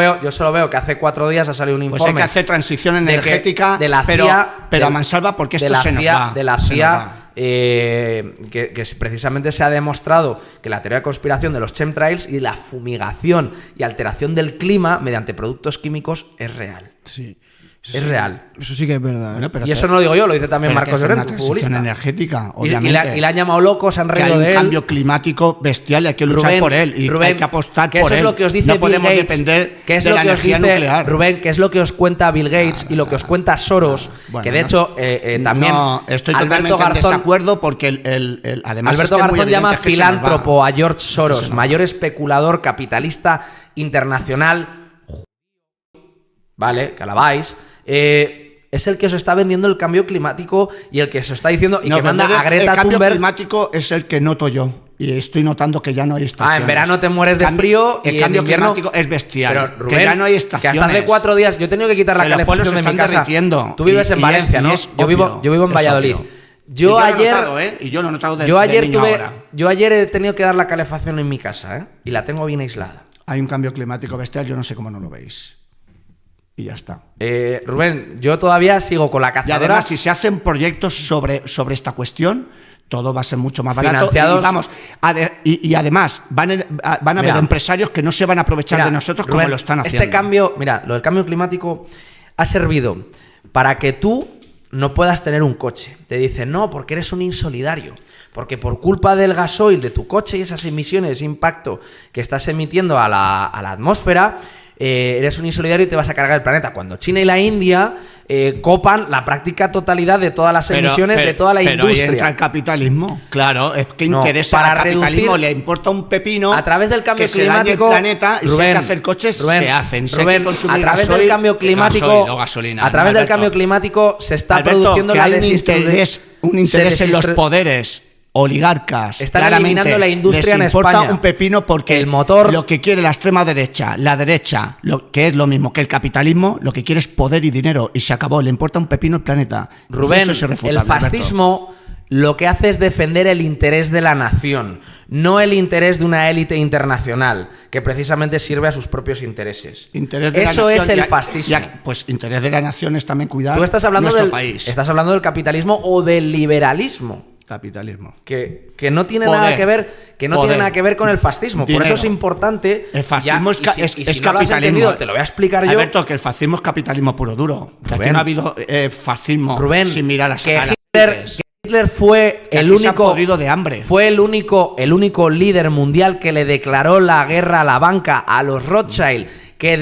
veo que hace 4 días ha salido un Pues informe. hay que hacer transición de que- energética, de la pero CIA, a del- mansalva, porque de esto la se nos CIA, va. de la se nos CIA, va. que precisamente se ha demostrado que la teoría de conspiración de los chemtrails y la fumigación y alteración del clima mediante productos químicos es real. Sí. Es real. Eso sí que es verdad. Bueno, pero Y eso no lo digo yo, lo dice también pero hay que Marcos hacer Llorente, una un futbolista. transición energética, Y obviamente. le han llamado loco, se han Que reído hay un de él. cambio climático bestial y hay que luchar Rubén, por él y Rubén, hay que apostar que por eso él. es lo que os dice no Bill podemos Gates, depender que es de lo la que os energía dice, nuclear. Rubén, que es lo que os cuenta Bill Gates y lo que os cuenta Soros, Bueno, que de hecho también no, estoy Alberto totalmente en Garzón, desacuerdo porque además Alberto es que es muy Garzón llama evidente que se nos va. filántropo a George Soros, Eso no. mayor especulador capitalista internacional, vale, que alabáis, es el que os está vendiendo el cambio climático y el que se está diciendo y No, que manda pero a Greta el cambio Thunberg. climático es el que noto yo y estoy notando que ya no hay estaciones. En verano te mueres de frío y el en cambio invierno... climático es bestial. Pero, Rubén, que ya no hay que estaciones. hasta hace 4 días yo he tenido que quitar la Que los pueblos calefacción de se mi están casa. derritiendo. Tú vives Y en es- Valencia, y ¿no? es Yo vivo en obvio, es Valladolid. obvio. Yo Y ayer, lo he notado, ¿eh? Y yo lo he notado de, yo de ayer niño ahora. yo ayer he tenido que dar la calefacción en mi casa, ¿eh? Y la tengo bien aislada. Hay un cambio climático bestial, yo no sé cómo no lo veis. Y ya está. Rubén, yo todavía sigo con la Y cazadora. además, si se hacen proyectos sobre esta cuestión, todo va a ser mucho más barato. Financiados. Y vamos, y además, van a haber Mira, empresarios que no se van a aprovechar Mira, de nosotros como Rubén, lo están haciendo. Este cambio, mira, lo del cambio climático ha servido para que tú no puedas tener un coche. Te dicen, no, porque eres un insolidario. Porque por culpa del gasoil de tu coche y esas emisiones, ese impacto que estás emitiendo a la atmósfera, eres un insolidario y te vas a cargar el planeta. Cuando China y la India copan la práctica totalidad de todas las emisiones de toda la Pero industria. ahí entra el capitalismo. Claro, es que No, interesa para al capitalismo, reducir- le importa un pepino A través del cambio que se dañe climático, el planeta y si hay Rubén, que hacer coches, Rubén, se hacen. Si hay Rubén, que consumir a través gasoil, del cambio climático, gasoil o gasolina. a través No, del Alberto. cambio climático se está Alberto, produciendo que la hay un interés en los poderes oligarcas. Están claramente, eliminando la industria les en importa España. un pepino porque El motor- lo que quiere la extrema derecha, la derecha, lo que es lo mismo que el capitalismo, lo que quiere es poder y dinero y se acabó. Le importa un pepino el planeta. Y Rubén, eso es irrefutable, el fascismo lo que hace es defender el interés de la nación, no el interés de una élite internacional que precisamente sirve a sus propios intereses. Interés de la Eso es nación, el fascismo. pues interés de la nación es también cuidar Tú estás hablando nuestro del país. estás hablando del capitalismo o del liberalismo. Capitalismo. Que no tiene Poder. nada que ver, que no Poder. tiene nada que ver con el fascismo. Por Dinero. eso es importante. El fascismo ya, es si no lo has capitalismo. entendido, te lo voy a explicar yo. Alberto, que el fascismo es capitalismo puro duro. Que aquí Rubén. no ha habido fascismo Rubén, sin mirar a las que a las Hitler, élites. que Hitler fue Que el aquí se han único podrido de hambre. Fue el único líder mundial que le declaró la guerra a la banca, a los Rothschild, que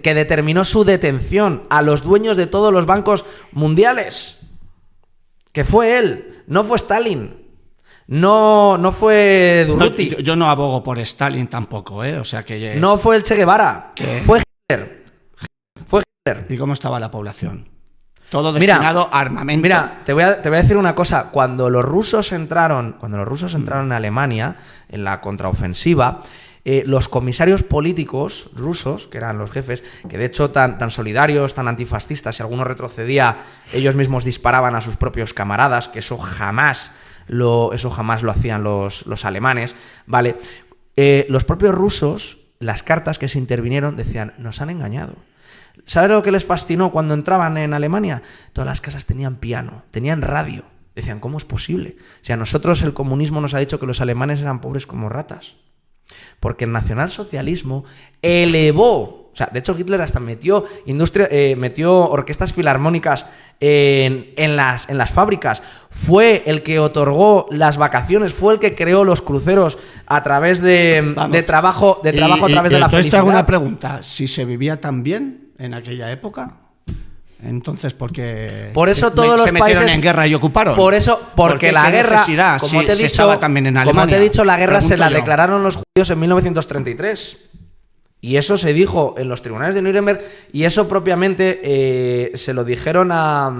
determinó su detención, a los dueños de todos los bancos mundiales. Que fue él, no fue Stalin. No fue Durruti. Yo no abogo por Stalin tampoco, ¿eh? O sea que... No fue el Che Guevara. ¿Qué? Fue Hitler. Fue Hitler. ¿Y cómo estaba la población? Todo Mira, destinado a armamento. Mira, te voy a decir una cosa. Cuando los rusos entraron en Alemania, en la contraofensiva, los comisarios políticos rusos, que eran los jefes, que de hecho tan solidarios, tan antifascistas, si alguno retrocedía, ellos mismos disparaban a sus propios camaradas, que eso jamás lo hacían los alemanes, ¿vale? Los propios rusos, las cartas que se intervinieron decían, nos han engañado. ¿Sabes lo que les fascinó cuando entraban en Alemania? Todas las casas tenían piano, tenían radio. Decían, ¿cómo es posible? Si a nosotros el comunismo nos ha dicho que los alemanes eran pobres como ratas. Porque el nacionalsocialismo elevó, o sea, de hecho Hitler hasta metió orquestas filarmónicas en las fábricas, fue el que otorgó las vacaciones, fue el que creó los cruceros a través de trabajo a través de la entonces te hago felicidad. una pregunta. Si se vivía tan bien en aquella época, entonces ¿por qué Por eso todos los se metieron países en guerra y ocuparon? Porque ¿Por qué? la ¿Qué guerra, necesidad? como Si te he se dicho, estaba también en como te Alemania. he dicho, la guerra se Pregunto la yo. declararon los judíos en 1933. Y eso se dijo en los tribunales de Nuremberg y eso propiamente se lo dijeron a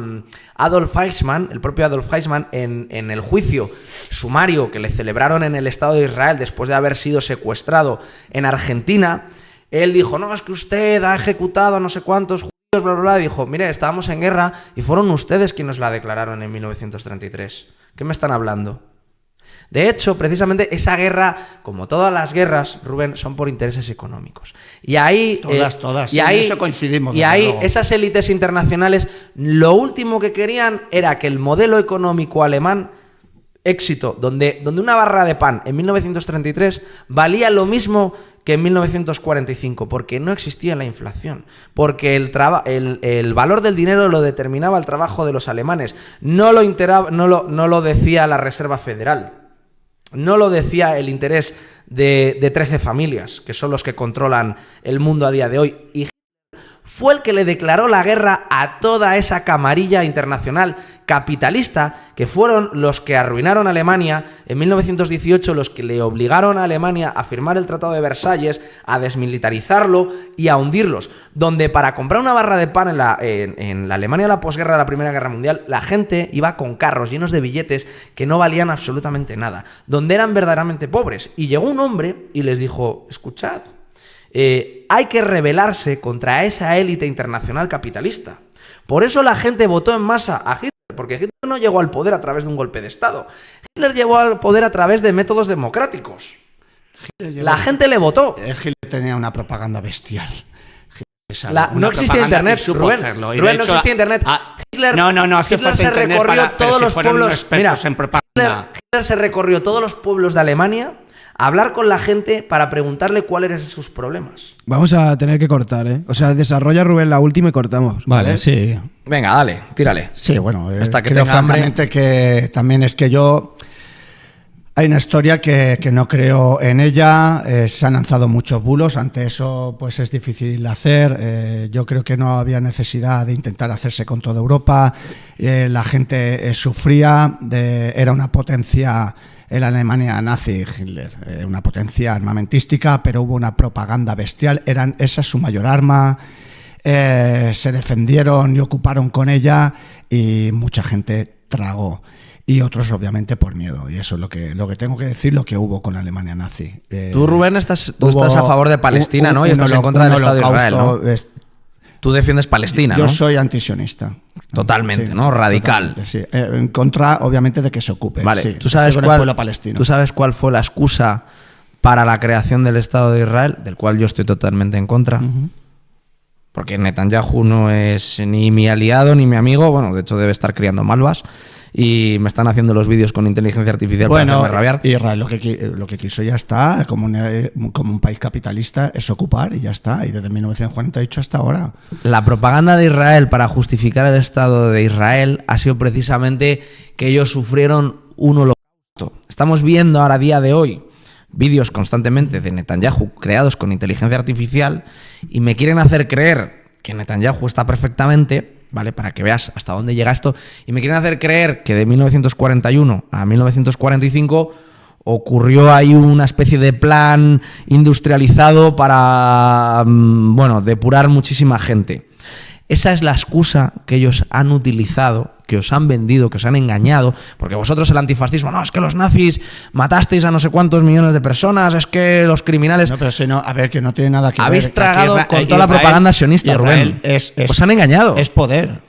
Adolf Eichmann, el propio Adolf Eichmann, en el juicio sumario que le celebraron en el Estado de Israel después de haber sido secuestrado en Argentina. Él dijo, no, es que usted ha ejecutado a no sé cuántos judíos, bla, bla, bla. Y dijo, mire, estábamos en guerra y fueron ustedes quienes la declararon en 1933. ¿Qué me están hablando? De hecho, precisamente esa guerra, como todas las guerras, Rubén, son por intereses económicos. Y ahí... Todas. Y En ahí, eso coincidimos. Y desde ahí luego. esas élites internacionales, lo último que querían era que el modelo económico alemán, éxito, donde una barra de pan en 1933 valía lo mismo que en 1945, porque no existía la inflación, porque el valor del dinero lo determinaba el trabajo de los alemanes, no lo decía la Reserva Federal. No lo decía el interés de 13 familias, que son los que controlan el mundo a día de hoy. Y fue el que le declaró la guerra a toda esa camarilla internacional capitalista, que fueron los que arruinaron a Alemania en 1918, los que le obligaron a Alemania a firmar el Tratado de Versalles, a desmilitarizarlo y a hundirlos. Donde para comprar una barra de pan en la Alemania de la posguerra de la Primera Guerra Mundial, la gente iba con carros llenos de billetes que no valían absolutamente nada, donde eran verdaderamente pobres. Y llegó un hombre y les dijo, escuchad, hay que rebelarse contra esa élite internacional capitalista. Por eso la gente votó en masa a Hitler, porque Hitler no llegó al poder a través de un golpe de Estado. Hitler llegó al poder a través de métodos democráticos. La gente le votó. Hitler tenía una propaganda bestial. No existía internet, Rubén, no existía internet. Hitler, Hitler se recorrió todos los pueblos. Mira, Hitler se recorrió todos los pueblos de Alemania a hablar con la gente para preguntarle cuáles eran sus problemas. Vamos a tener que cortar, ¿eh? O sea, desarrolla Rubén la última y cortamos. Vale, sí. Venga, dale, tírale. Sí, bueno, hasta que creo tenga hambre. francamente que también es que yo... Hay una historia que no creo en ella, se han lanzado muchos bulos, ante eso pues es difícil hacer, yo creo que no había necesidad de intentar hacerse con toda Europa, la gente sufría, era una potencia en la Alemania nazi, Hitler, una potencia armamentística, pero hubo una propaganda bestial, esa es su mayor arma, se defendieron y ocuparon con ella y mucha gente tragó. Y otros, obviamente, por miedo. Y eso es lo que tengo que decir, lo que hubo con la Alemania nazi. Tú, Rubén, estás a favor de Palestina, ¿no? Y estás en contra del Estado de Israel, ¿no? Tú defiendes Palestina, ¿no? Yo soy antisionista. Totalmente, sí, ¿no? Radical. Totalmente, sí. En contra, obviamente, de que se ocupe. Vale, sí. ¿Tú sabes cuál fue la excusa para la creación del Estado de Israel? Del cual yo estoy totalmente en contra. Porque Netanyahu no es ni mi aliado ni mi amigo. Bueno, de hecho, debe estar criando malvas. Y me están haciendo los vídeos con inteligencia artificial para hacerme rabiar. Israel lo que quiso ya está, como un país capitalista, es ocupar y ya está. Y desde 1948 hasta ahora. La propaganda de Israel para justificar el Estado de Israel ha sido precisamente que ellos sufrieron un holocausto. Estamos viendo ahora, a día de hoy, vídeos constantemente de Netanyahu creados con inteligencia artificial y me quieren hacer creer que Netanyahu está perfectamente... ¿Vale? Para que veas hasta dónde llega esto. Y me quieren hacer creer que de 1941 a 1945 ocurrió ahí una especie de plan industrializado para, depurar muchísima gente. Esa es la excusa que ellos han utilizado, que os han vendido, que os han engañado, porque vosotros el antifascismo, no, es que los nazis matasteis a no sé cuántos millones de personas, es que los criminales... No, pero si no, a ver, que no tiene nada que ver. Habéis tragado con toda la propaganda sionista, Rubén. Os han engañado. Es poder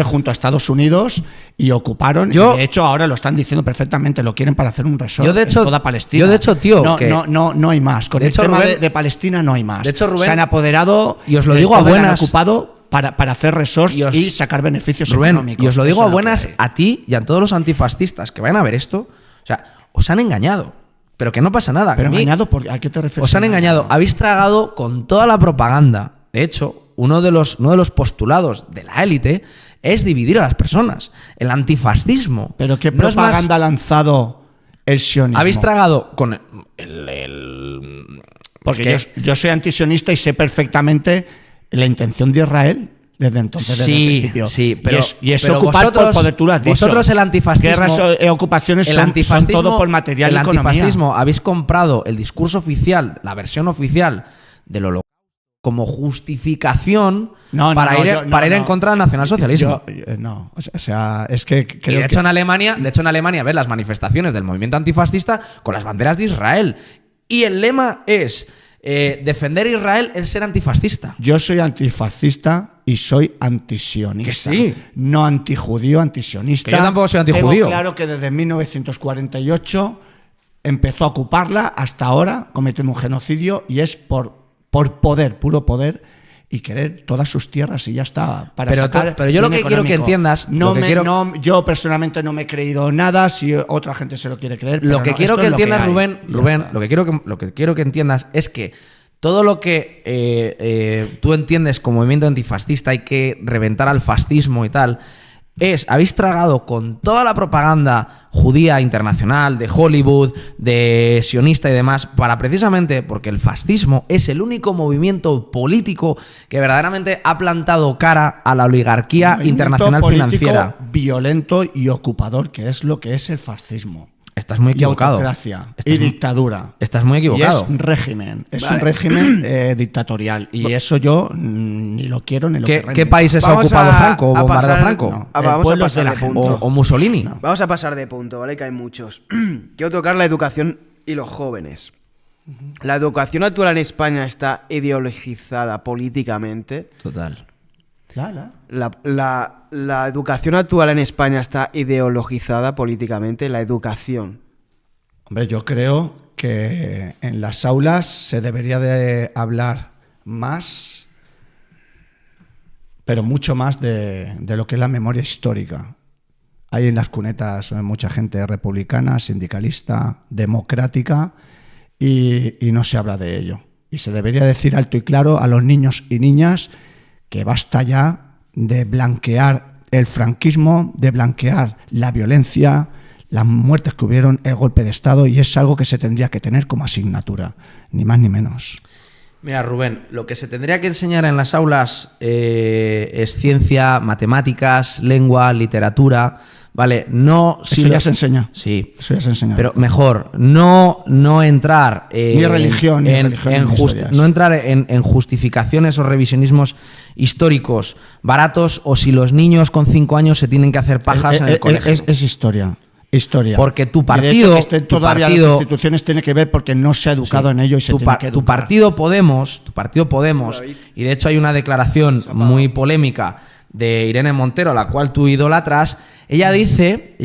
junto a Estados Unidos y ocuparon, y de hecho ahora lo están diciendo perfectamente, lo quieren para hacer un resort en toda Palestina. Yo de hecho, tío... No hay más, con el tema de Palestina no hay más. De hecho, Rubén... Se han apoderado, y os lo digo a buenas... Han ocupado para hacer resorts y sacar beneficios económicos. Y os lo digo a buenas a ti y a todos los antifascistas que vayan a ver esto. O sea, os han engañado. Pero que no pasa nada. ¿Pero engañado? ¿A qué te refieres? Os han engañado. Habéis tragado con toda la propaganda. De hecho, uno de los postulados de la élite es dividir a las personas. El antifascismo. ¿Pero qué propaganda ha lanzado el sionismo? Habéis tragado con Porque yo soy antisionista y sé perfectamente la intención de Israel desde entonces, desde el principio. Sí, pero y es ocupar por poder, tú lo has dicho. Vosotros el antifascismo... Guerras ocupaciones son todo por material y economía. El antifascismo, habéis comprado el discurso oficial, la versión oficial del holocausto como justificación para ir en contra del nacionalsocialismo. O sea, es que creo y de hecho en Alemania ves las manifestaciones del movimiento antifascista con las banderas de Israel. Y el lema es... defender Israel es ser antifascista. Yo soy antifascista y soy antisionista. Que sí. No antijudío, antisionista. Que yo tampoco soy antijudío. Tengo claro que desde 1948 empezó a ocuparla hasta ahora, cometiendo un genocidio, y es por poder, puro poder, y querer todas sus tierras y ya está. Pero yo lo que quiero que entiendas... yo personalmente no me he creído nada, si otra gente se lo quiere creer. Lo que quiero que entiendas, Rubén, lo que quiero que entiendas es que todo lo que tú entiendes como movimiento antifascista, hay que reventar al fascismo y tal... habéis tragado con toda la propaganda judía internacional, de Hollywood, de sionista y demás, para precisamente, porque el fascismo es el único movimiento político que verdaderamente ha plantado cara a la oligarquía internacional financiera. Violento y ocupador, que es lo que es el fascismo. Estás muy equivocado. Y autocracia y dictadura. Estás muy equivocado. Y es un régimen dictatorial. Y eso yo ni lo quiero ni lo quiero. ¿Qué países ha ocupado Franco o bombardeado Franco? No, vamos a pasar de punto. O Mussolini. No. Vamos a pasar de punto, ¿vale? Que hay muchos. Quiero tocar la educación y los jóvenes. La educación actual en España está ideologizada políticamente. Total. La la educación actual en España está ideologizada políticamente, la educación. Hombre, yo creo que en las aulas se debería de hablar más, pero mucho más de lo que es la memoria histórica. Hay en las cunetas mucha gente republicana, sindicalista, democrática, y no se habla de ello. Y se debería decir alto y claro a los niños y niñas que basta ya de blanquear el franquismo, de blanquear la violencia, las muertes que hubieron, el golpe de Estado, y es algo que se tendría que tener como asignatura, ni más ni menos. Mira, Rubén, lo que se tendría que enseñar en las aulas es ciencia, matemáticas, lengua, literatura, ¿vale? No, Eso ya se enseña. Sí. Eso ya se enseña. Pero mejor, no entrar Ni religión, ni historias. no entrar en justificaciones o revisionismos históricos baratos, o si los niños con 5 años se tienen que hacer pajas en el colegio. Es historia. Porque tu Y de partido, hecho, que estén todavía las instituciones tiene que ver porque no se ha educado en ello y se tiene que educar. Tu partido Podemos, y de hecho hay una declaración muy polémica de Irene Montero, a la cual tú idolatras. Ella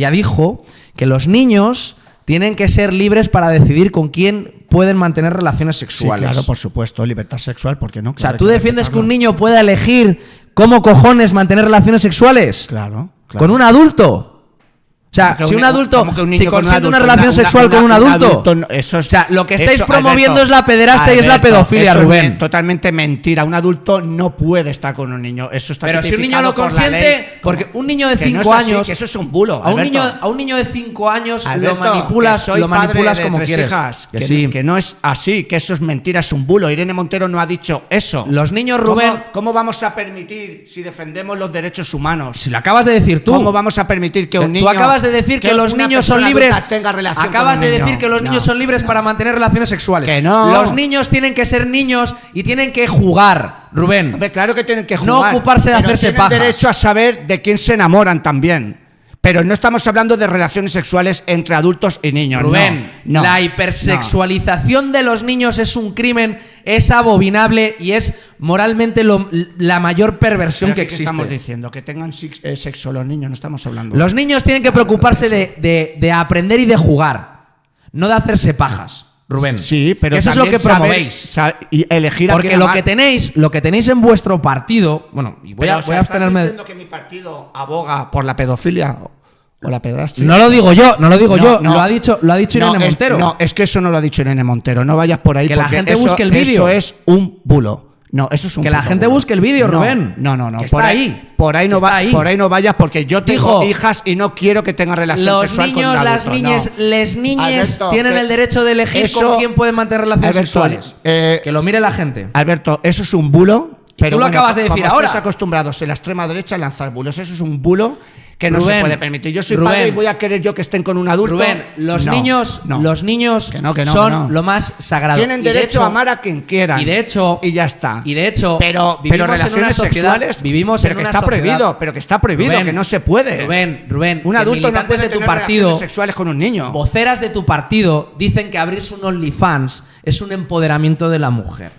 dijo que los niños tienen que ser libres para decidir con quién pueden mantener relaciones sexuales. Sí, claro, por supuesto, libertad sexual, ¿por qué no? O Claro, sea, ¿tú defiendes que un niño pueda elegir cómo cojones mantener relaciones sexuales? Claro. ¿Con un adulto? O sea, si un adulto, si consiente una relación sexual con un adulto, eso es, o sea, lo que estáis eso, promoviendo Alberto, es la pederastia y es la pedofilia, eso Rubén. Es totalmente mentira. Un adulto no puede estar con un niño. Eso está Pero si un niño lo tipificado por la ley. consiente, porque un niño de Que no 5 es así, años, que eso es un bulo, a Alberto. un niño de 5 años Alberto, lo manipulas, que soy lo manipulas padre de como 3 quieres. hijas, Que que, sí. que no es así, que eso es mentira, es un bulo. Irene Montero no ha dicho eso. Los niños, Rubén, ¿Cómo vamos a permitir, si defendemos los derechos humanos? si lo acabas de decir tú. ¿Cómo vamos a permitir que un niño... Tú acabas de decir que los una niños son persona libres. adulta tenga relación Acabas con de un niño? decir que los niños No, son libres no. para mantener relaciones sexuales. Que no. Los niños tienen que ser niños y tienen que jugar, Rubén. Hombre, claro que tienen que No jugar. ocuparse de pero hacerse tienen pajas. derecho a saber de quién se enamoran también. Pero no estamos hablando de relaciones sexuales entre adultos y niños. Rubén, no, la hipersexualización de los niños es un crimen, es abominable y es moralmente la mayor perversión que ¿Qué existe. estamos diciendo? Que tengan sexo los niños, no estamos hablando. Los niños tienen que preocuparse de aprender y de jugar, no de hacerse pajas, Rubén. Sí, pero que eso es lo que promovéis. Y elegir a Porque quién lo amar. que tenéis en vuestro partido, bueno, y voy Pero, a o sea, abstenerme. ¿estás diciendo que mi partido aboga por la pedofilia o la pedrastia? No lo digo yo, No, lo ha dicho Irene Montero. No, es que eso no lo ha dicho Irene Montero. No vayas por ahí Que la porque gente eso, busque el vídeo. Eso es un bulo. No, eso es un Que la puto gente bulo. busque el vídeo, Rubén. No. Que Por está ahí. ahí. Por ahí no Que está ahí. Por ahí no vayas porque yo tengo Dijo, hijas y no quiero que tengan relación Los sexual con niños, un las adulto. niñas, No. les niñes Alberto, tienen que el derecho de elegir eso- con quién pueden mantener relaciones Alberto, sexuales. Que lo mire la gente. Alberto, eso es un bulo. Y tú lo acabas de decir como ahora. Estás acostumbrados en la extrema derecha a lanzar bulos. Eso es un bulo que no Rubén, se puede permitir. Yo soy Rubén, padre y voy a querer yo que estén con un adulto. Rubén, los No, niños Que no, son que no. lo más sagrado. Tienen Y de derecho hecho- a amar a quien quieran. Y de hecho, y ya está. Y de hecho, pero vivimos en una relaciones sociedad- sexuales, vivimos pero en que una está sociedad- prohibido, pero que está prohibido, Rubén, que no se puede. Rubén, Un que adulto no militantes puede de tu tener partido, relaciones sexuales con un niño. voceras de tu partido dicen que abrirse un OnlyFans es un empoderamiento de la mujer.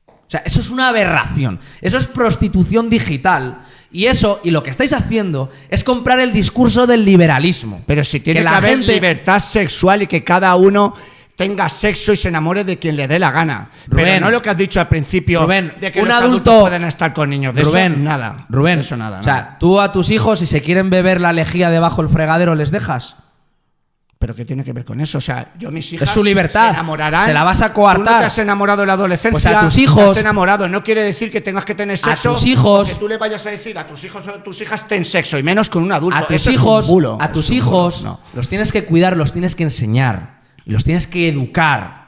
O sea, eso es una aberración. Eso es prostitución digital. Y lo que estáis haciendo es comprar el discurso del liberalismo. Pero si tiene que la haber gente- libertad sexual y que cada uno tenga sexo y se enamore de quien le dé la gana. Rubén, pero no lo que has dicho al principio Rubén, de que un los adulto adultos pueden estar con niños. De Rubén, eso nada. Rubén, De eso nada. o sea, tú a tus hijos, si se quieren beber la lejía debajo del fregadero, ¿les dejas? ¿Pero qué tiene que ver con eso? O sea, yo mis hijas Es su libertad. se enamorarán. Se la vas a Tú coartar. no te has enamorado en la adolescencia. Pues a tus hijos- Te has enamorado. No quiere decir que tengas que tener sexo. tus hijos- o que tú le vayas a decir a tus hijos o tus hijas ten sexo y menos con un adulto. A tus Eso hijos, es un bulo. a tus Es un hijos bulo. No. los tienes que cuidar, los tienes que enseñar y los tienes que educar.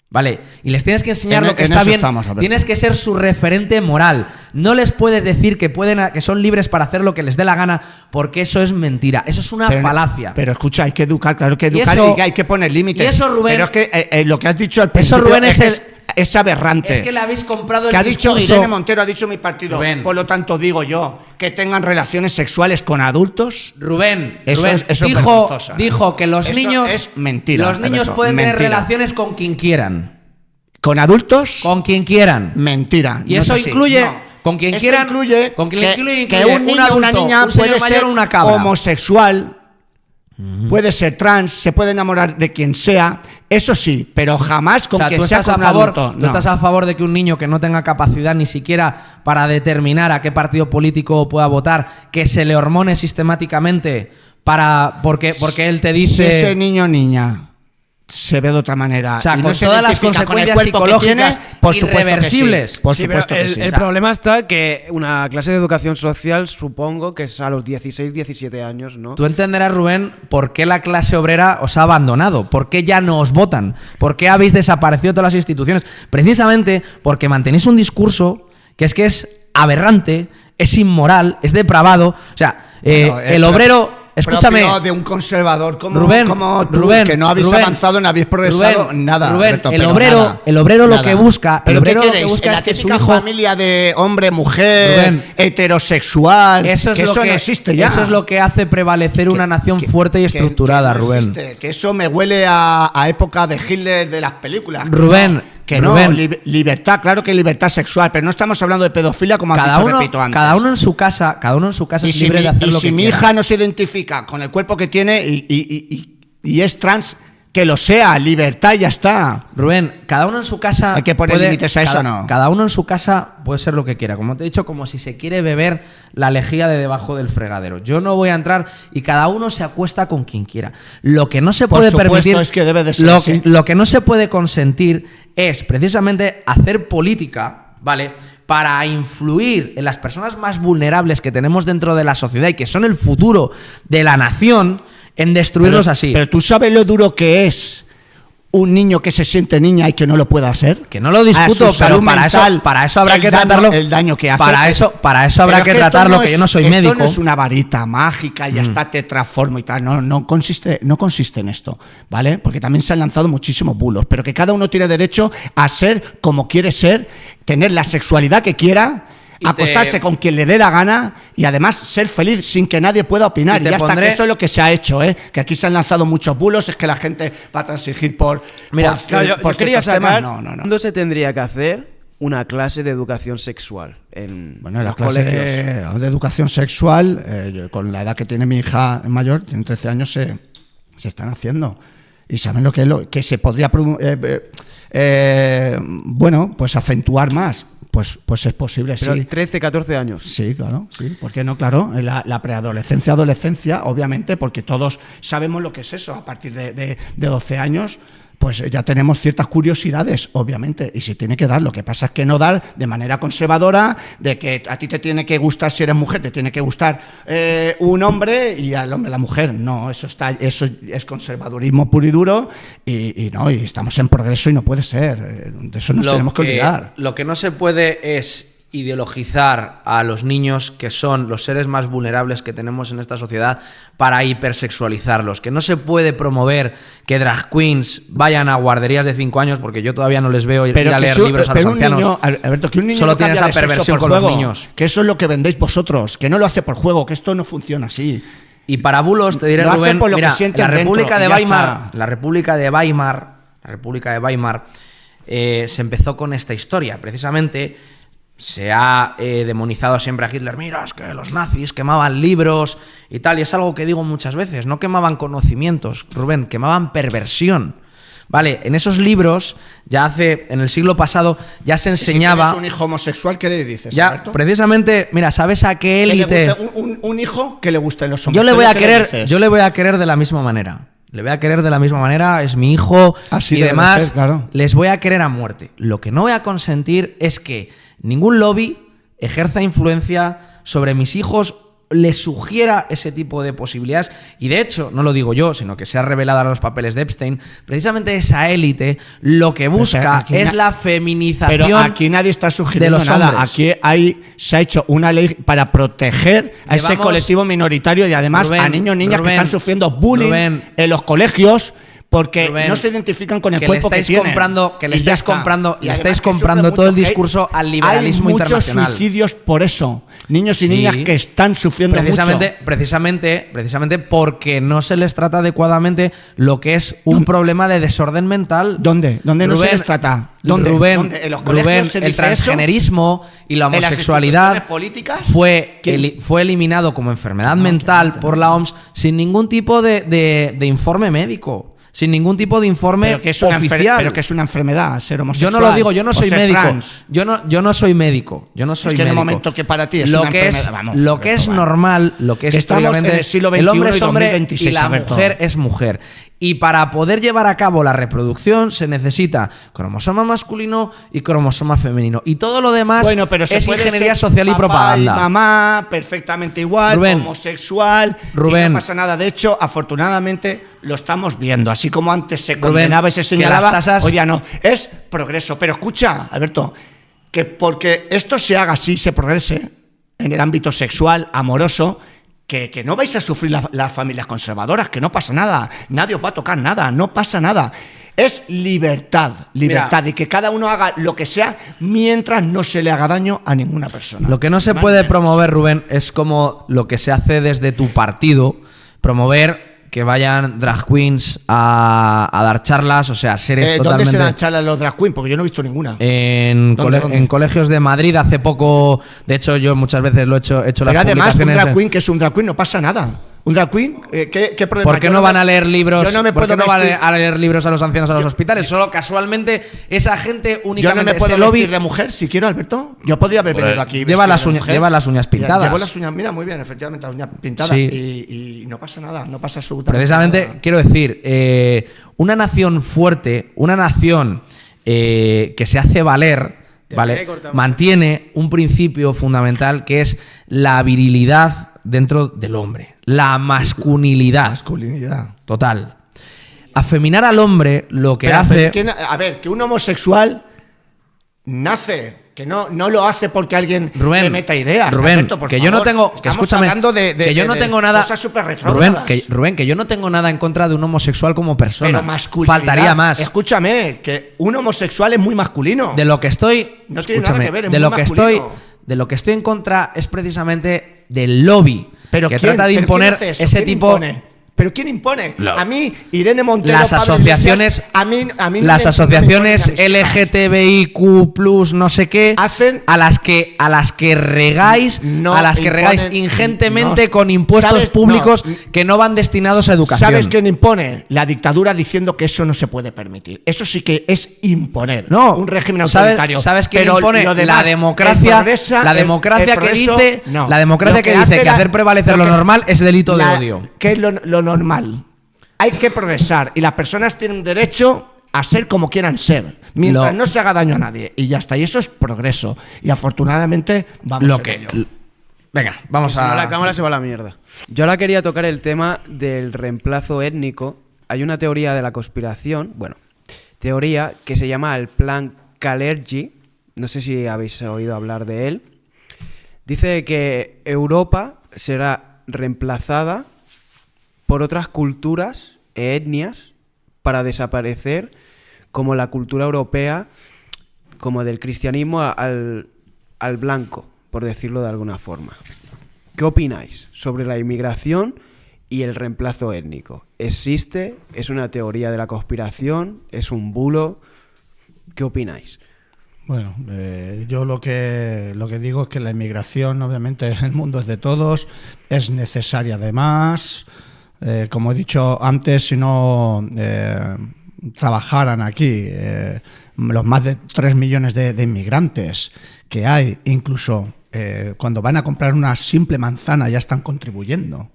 ¿Vale? Y les tienes que enseñar En- lo que en está eso bien. estamos, Alberto. Tienes que ser su referente moral. No les puedes decir que que son libres para hacer lo que les dé la gana, porque eso es mentira. Eso es una falacia. Pero escucha, hay que educar, claro que educar eso- y hay que poner límites. y eso, Rubén- Pero es que lo que has dicho al principio Rubén, es aberrante. es que le habéis comprado el que ha dicho discurso. Irene Montero, ha dicho mi partido. Rubén. Por lo tanto, digo yo, que tengan relaciones sexuales con adultos. Rubén, Eso Rubén, es- eso es dijo, vergonzoso, ¿eh? dijo que los Eso niños es mentira, los niños Alberto, pueden tener mentira. relaciones con quien quieran. ¿Con adultos? Con quien quieran. Mentira. Y no eso es así. incluye No. con quien Esto quieran, incluye con quien que incluye un niño o una adulto, niña un señor puede mayor ser o una cabra. homosexual, puede ser trans, se puede enamorar de quien sea, eso sí, pero jamás con O sea, quien tú sea estás con a un favor, adulto. tú No. estás a favor de que un niño que no tenga capacidad ni siquiera para determinar a qué partido político pueda votar, que se le hormone sistemáticamente porque él te dice... Si ese niño o niña se ve de otra manera, O sea, y con no se todas las identifica con el consecuencias cuerpo que tiene, psicológicas por supuesto que irreversibles. sí, por Sí, pero supuesto que sí. el problema está que una clase de educación social supongo que es a los 16, 17 años, ¿no? Tú entenderás, Rubén, por qué la clase obrera os ha abandonado, por qué ya no os votan, por qué habéis desaparecido todas las instituciones. Precisamente porque mantenéis un discurso que es aberrante, es inmoral, es depravado. O sea, Bueno, el obrero... Escúchame, propio de un conservador como, Rubén, como tú, Rubén, que no habéis Rubén, avanzado, no habéis progresado, Rubén, nada. Rubén, Alberto, el pero obrero- nada, el obrero lo nada. que busca- ¿Pero el qué obrero lo que queréis? busca ¿En la es que su típica hijo- familia de hombre, mujer, Rubén, heterosexual? eso es que lo eso que no existe ya. Eso es lo que hace prevalecer una nación fuerte y estructurada, que no Rubén. existe, que eso me huele a época de Hitler de las películas. Rubén, Que no, Rubén. libertad, claro que libertad sexual, pero no estamos hablando de pedofilia como has dicho, repito antes. Cada uno en su casa Y es si libre de hacer lo que mi quiera. hija no se identifica con el cuerpo que tiene y es trans, que lo sea, libertad y ya está. Rubén, cada uno en su casa. Hay que poner límites a eso, ¿no? Cada uno en su casa puede ser lo que quiera. Como te he dicho, como si se quiere beber la lejía de debajo del fregadero. Yo no voy a entrar y cada uno se acuesta con quien quiera. Lo que no se Por puede supuesto, permitir. es que debe de ser lo, así. lo que no se puede consentir es precisamente hacer política, ¿vale? Para influir en las personas más vulnerables que tenemos dentro de la sociedad y que son el futuro de la nación, en destruirlos así. Pero tú sabes lo duro que es un niño que se siente niña y que no lo pueda ser. Que no lo discuto, A su pero salud mental, para eso habrá el que daño- tratarlo. El daño que hace. Para eso habrá Pero que es esto tratarlo, no que es- yo no soy esto médico. no es una varita mágica y ya está, te transformo y tal. No consiste en esto, ¿vale? Porque también se han lanzado muchísimos bulos, pero que cada uno tiene derecho a ser como quiere ser, tener la sexualidad que quiera, Y acostarse con quien le dé la gana y además ser feliz sin que nadie pueda opinar. Y Y te ya está, pondré- que eso es lo que se ha hecho, ¿eh? Que aquí se han lanzado muchos bulos, es que la gente va a transigir por. Mira, por, Claro, yo por quería ciertos sacar temas. No. ¿cuándo se tendría que hacer una clase de educación sexual en Bueno, en la los clase colegios? de educación sexual, yo, con la edad que tiene mi hija mayor, tiene 13 años, se están haciendo. Y saben lo que es lo que se podría, bueno, pues acentuar más. Pues es posible, Pero sí. 13, 14 años. Sí, claro, sí. ¿Por qué no? Claro, la preadolescencia, adolescencia, obviamente, porque todos sabemos lo que es eso. A partir de 12 años, pues ya tenemos ciertas curiosidades, obviamente, y se tiene que dar. Lo que pasa es que no dar de manera conservadora, de que a ti te tiene que gustar, si eres mujer, te tiene que gustar un hombre y al hombre la mujer. No, eso es conservadurismo puro y duro y no, y estamos en progreso y no puede ser. De eso nos tenemos que olvidar. Lo que no se puede es ideologizar a los niños, que son los seres más vulnerables que tenemos en esta sociedad, para hipersexualizarlos. Que no se puede promover que drag queens vayan a guarderías de 5 años, porque yo todavía no les veo ir a leer libros a los ancianos. Niño, Alberto, que un niño solo no tiene cambia esa de sexo perversión por con los juego, niños. que eso es lo que vendéis vosotros, que no lo hace por juego, que esto no funciona así. Y para bulos, te diré, Lo hace Rubén, por lo que mira, sienten la República dentro, de y ya Weimar, está. la República de Weimar se empezó con esta historia. Precisamente se ha demonizado siempre a Hitler. Mira, es que los nazis quemaban libros y tal, y es algo que digo muchas veces. No quemaban conocimientos, Rubén, quemaban perversión. Vale, en esos libros, en el siglo pasado, ya se enseñaba. Si tienes un hijo homosexual, ¿qué le dices, Ya, Alberto? precisamente, mira, ¿sabes a qué Que le élite? guste un hijo que le gusten los hombres. Yo le voy ¿Qué a le querer, dices? yo le voy a querer de la misma manera. Le voy a querer de la misma manera, es mi hijo Así y debe de demás. ser, claro. Les voy a querer a muerte. Lo que no voy a consentir es que ningún lobby ejerza influencia sobre mis hijos, les sugiera ese tipo de posibilidades. Y de hecho, no lo digo yo, sino que se ha revelado en los papeles de Epstein, precisamente esa élite lo que busca aquí es la feminización. Pero aquí nadie está sugiriendo de los nada. hombres. Aquí se ha hecho una ley para proteger a ese Llevamos- colectivo minoritario y además Rubén, a niños y niñas Rubén, que están sufriendo bullying Rubén. en los colegios porque Rubén, no se identifican con el que cuerpo le que estáis tienen. comprando, que le Y ya estáis está. comprando, Y le además estáis que comprando sufren todo el mucho, que discurso al liberalismo hay muchos internacional. suicidios por eso. Niños y Sí. niñas que están sufriendo Precisamente porque no se les trata adecuadamente lo que es un problema de desorden mental. ¿Dónde? ¿Dónde no se les trata? ¿Dónde? Rubén, ¿Dónde? ¿En los colegios Rubén, se el dice transgenerismo y la ¿En las homosexualidad instituciones políticas? fue eliminado como enfermedad mental por la OMS sin ningún tipo de informe médico. Sin ningún tipo de informe Pero que es una oficial. pero que es una enfermedad ser homosexual. Yo no lo digo, yo no o soy ser médico. trans. Yo no soy médico. Yo no soy Es que en el médico. momento que para ti es lo una que enfermedad, vamos, lo que es Alberto, va. normal, lo que es Que estamos históricamente, en el siglo el hombre XXI es y hombre 2026, y la Alberto. mujer es mujer. Y para poder llevar a cabo la reproducción se necesita cromosoma masculino y cromosoma femenino. Y todo lo demás Bueno, pero se es puede ingeniería ser social y papá propaganda. Y mamá, perfectamente igual, Rubén, homosexual, Rubén. y no pasa nada. De hecho, afortunadamente lo estamos viendo. Así como antes se Rubén, condenaba y se que señalaba, las tasas- hoy ya no. Es progreso. Pero escucha, Alberto, que porque esto se haga así, se progrese en el ámbito sexual, amoroso, que no vais a sufrir las familias conservadoras, que no pasa nada, nadie os va a tocar nada, no pasa nada. Es libertad, Mira, y que cada uno haga lo que sea mientras no se le haga daño a ninguna persona. Lo que no se Más puede o menos. promover, Rubén, es como lo que se hace desde tu partido, promover que vayan drag queens a dar charlas, o sea, seres ¿Dónde totalmente... se dan charlas los drag queens? Porque yo no he visto ninguna. En, ¿Dónde? en colegios de Madrid hace poco, de hecho yo muchas veces lo he hecho las Pero además, un publicaciones drag en- queen que es un drag queen no pasa nada. Un drag queen, ¿qué problema? ¿Por qué Yo no me- van a leer libros? Yo no me ¿Por puedo qué no van vestir- a leer libros a los ancianos a los hospitales? Solo casualmente esa gente Yo no únicamente me puedo ese lobby vestir de mujer si quiero, Alberto. Yo podría haber venido aquí. Lleva vestido de mujer. lleva las uñas pintadas. Llevo las uñas, mira, muy bien, efectivamente, las uñas pintadas. Sí. Y no pasa nada, no pasa absolutamente Precisamente, nada. quiero decir, una nación fuerte, una nación que se hace valer, ¿vale? Mantiene un principio fundamental que es la virilidad dentro del hombre, la masculinidad Masculinidad. total. Afeminar al hombre lo que Pero, hace... a ver, que un homosexual nace, que no lo hace porque alguien Rubén, le meta ideas. Rubén, Alberto, por que yo no favor. tengo, que Estamos escúchame, hablando de que yo no tengo nada, cosas súper Rubén, retrógradas. Rubén, que yo no tengo nada en contra de un homosexual como persona. Pero masculinidad. Faltaría más. Escúchame, que un homosexual es muy masculino. De lo que estoy, No tiene nada que ver, es de muy lo que masculino. de lo que estoy en contra es precisamente del lobby Pero que ¿quién? trata de ¿Pero imponer quién hace eso? ese ¿Quién tipo. impone? ¿Pero quién impone? A mí, Irene Montero, Las Pablo asociaciones, Iglesias, a mí no las me imponen asociaciones a mis hijas. LGTBIQ+, no sé qué, Hacen- a las que regáis, No a las que regáis imponen- ingentemente no- con impuestos ¿sabes? públicos No. que no van destinados a educación. ¿Sabes quién impone? La dictadura diciendo que eso no se puede permitir. Eso sí que es imponer. No, un régimen ¿sabes- autoritario. ¿sabes quién Pero impone? lo demás, La democracia, el progresa- la democracia el que progreso, dice, no. la democracia Lo que hace dice que la- hacer prevalecer lo que- normal es delito de odio. ¿Qué es lo normal? Hay que progresar y las personas tienen derecho a ser como quieran ser, mientras Lo- no se haga daño a nadie. Y ya está. Y eso es progreso. Y afortunadamente vamos Lo en que ello. venga, vamos Si no, a la cámara se va a la mierda. Yo ahora quería tocar el tema del reemplazo étnico. Hay una teoría de la conspiración, teoría que se llama el plan Kalergi. No sé si habéis oído hablar de él. Dice que Europa será reemplazada por otras culturas e etnias para desaparecer, como la cultura europea, como del cristianismo al blanco, por decirlo de alguna forma. ¿Qué opináis sobre la inmigración y el reemplazo étnico? ¿Existe? ¿Es una teoría de la conspiración? ¿Es un bulo? ¿Qué opináis? Bueno, yo lo que digo es que la inmigración, obviamente, el mundo es de todos, es necesaria además. Como he dicho antes, si no trabajaran aquí los más de 3 millones de inmigrantes que hay, incluso cuando van a comprar una simple manzana ya están contribuyendo,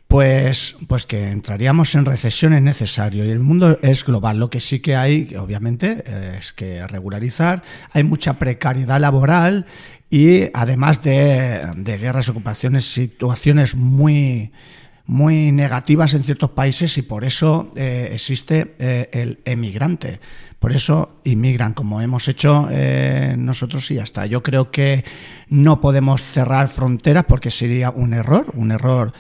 pues que entraríamos en recesión es necesario y el mundo es global. Lo que sí que hay, obviamente, es que regularizar. Hay mucha precariedad laboral y además de guerras, ocupaciones, situaciones muy muy negativas en ciertos países y por eso existe el emigrante. Por eso inmigran, como hemos hecho nosotros y ya está. Yo creo que no podemos cerrar fronteras porque sería un error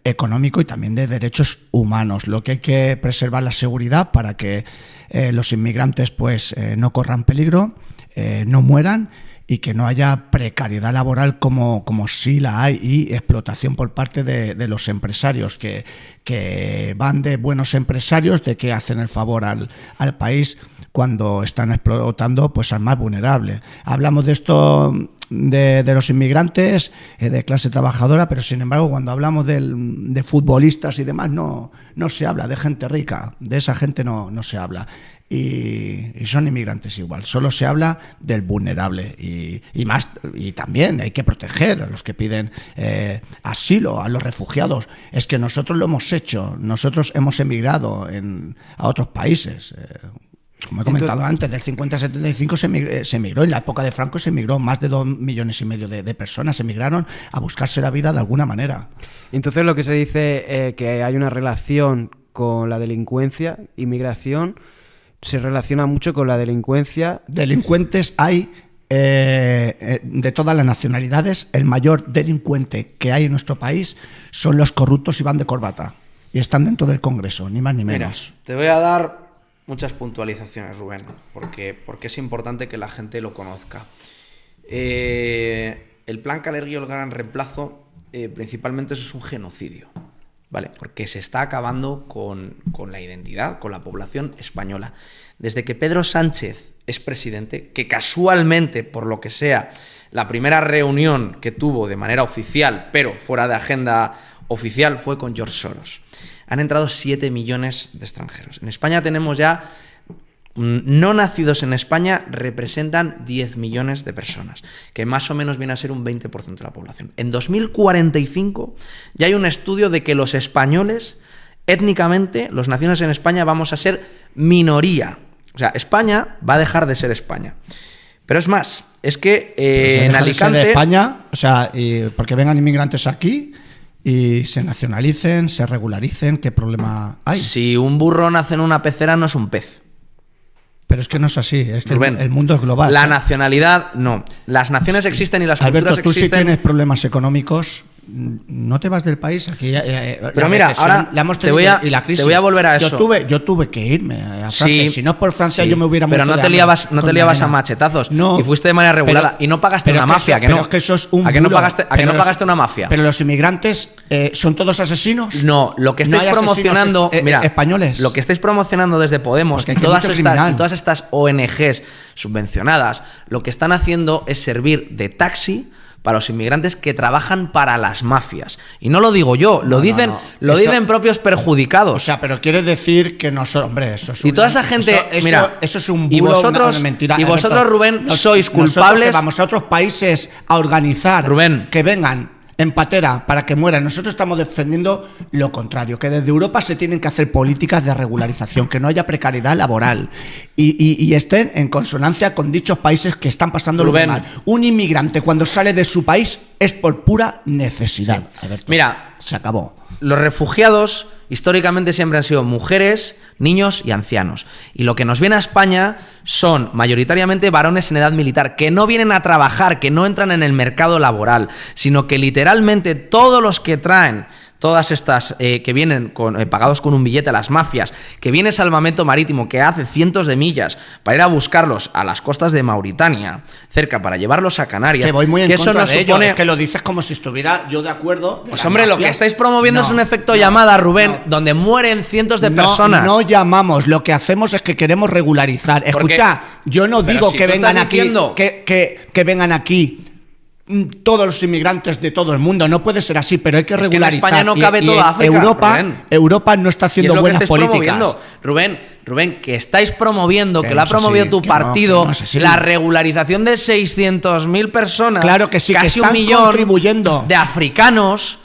económico y también de derechos humanos. Lo que hay que preservar la seguridad para que los inmigrantes pues no corran peligro, no mueran y que no haya precariedad laboral como sí la hay y explotación por parte de los empresarios que van de buenos empresarios, de que hacen el favor al país cuando están explotando pues al más vulnerable. Hablamos de esto de los inmigrantes de clase trabajadora, pero sin embargo cuando hablamos de futbolistas y demás no se habla, de gente rica, de esa gente no se habla. Y son inmigrantes igual, solo se habla del vulnerable y también hay que proteger a los que piden asilo, a los refugiados. Es que nosotros lo hemos hecho, nosotros hemos emigrado a otros países. Como he comentado antes, del 50 al 75 se emigró, en la época de Franco se emigró, más de 2,5 millones de personas emigraron a buscarse la vida de alguna manera. Entonces lo que se dice que hay una relación con la delincuencia, inmigración, se relaciona mucho con la delincuencia. Delincuentes hay de todas las nacionalidades. El mayor delincuente que hay en nuestro país son los corruptos y van de corbata. Y están dentro del Congreso, ni más ni menos. Mira, te voy a dar muchas puntualizaciones, Rubén, porque es importante que la gente lo conozca. El plan Kalergi o el Gran Reemplazo principalmente eso es un genocidio, ¿vale? Porque se está acabando con la identidad, con la población española. Desde que Pedro Sánchez es presidente, que casualmente, por lo que sea, la primera reunión que tuvo de manera oficial, pero fuera de agenda oficial, fue con George Soros. Han entrado 7 millones de extranjeros. En España tenemos ya, no nacidos en España, representan 10 millones de personas, que más o menos viene a ser un 20% de la población. En 2045 ya hay un estudio de que los españoles, étnicamente, los nacidos en España, vamos a ser minoría. O sea, España va a dejar de ser España. Pero es más, es que en Alicante... De España, o sea, porque vengan inmigrantes aquí y se nacionalicen, se regularicen, ¿qué problema hay? Si un burro nace en una pecera, no es un pez. Pero es que no es así, es que Rubén, el mundo es global. La nacionalidad, no. Las naciones existen y las Alberto, culturas existen. tú si tienes problemas económicos, no te vas del país. Aquí, pero mira, ahora te voy a volver a eso. Yo tuve que irme a Francia. Sí, si no es por Francia, sí, yo me hubiera muerto. Pero no te liabas a machetazos. No, y fuiste de manera regulada. Y no pagaste una mafia, ¿que no? Pero es que eso es un ¿A que no pagaste una mafia? Pero los inmigrantes son todos asesinos. No, lo que estáis promocionando, mira, españoles. Lo que estáis promocionando desde Podemos y todas estas ONGs subvencionadas, lo que están haciendo es servir de taxi para los inmigrantes que trabajan para las mafias. Y no lo digo yo, lo dicen propios perjudicados. O sea, pero quiere decir que no son... Hombre, eso es y toda esa gente... mira, eso es un bulo, una mentira. Y vosotros, Rubén, sois culpables... Nosotros que vamos a otros países a organizar... Rubén, que vengan en patera para que mueran. Nosotros estamos defendiendo lo contrario, que desde Europa se tienen que hacer políticas de regularización, que no haya precariedad laboral y estén en consonancia con dichos países que están pasando lo mal. Un inmigrante cuando sale de su país es por pura necesidad. Sí. Mira, se acabó. Los refugiados históricamente siempre han sido mujeres, niños y ancianos. Y lo que nos viene a España son mayoritariamente varones en edad militar, que no vienen a trabajar, que no entran en el mercado laboral, sino que literalmente todos los que traen, todas estas que vienen pagados con un billete a las mafias, que viene Salvamento Marítimo, que hace cientos de millas para ir a buscarlos a las costas de Mauritania, cerca, para llevarlos a Canarias. Que voy muy en que contra eso de supone... ello, es que lo dices como si estuviera yo de acuerdo. Pues hombre, lo que estáis promoviendo es un efecto llamada, Rubén, donde mueren cientos de personas. No llamamos, lo que hacemos es que queremos regularizar. Escucha, yo no digo que vengan aquí, que vengan aquí todos los inmigrantes de todo el mundo, no puede ser así, pero hay que regularizar. Que en España no cabe toda África, Europa no está haciendo buenas políticas. Rubén, que estáis promoviendo, que lo ha promovido tu partido, la regularización de 600.000 personas, claro que sí, casi que están 1 millón contribuyendo de africanos,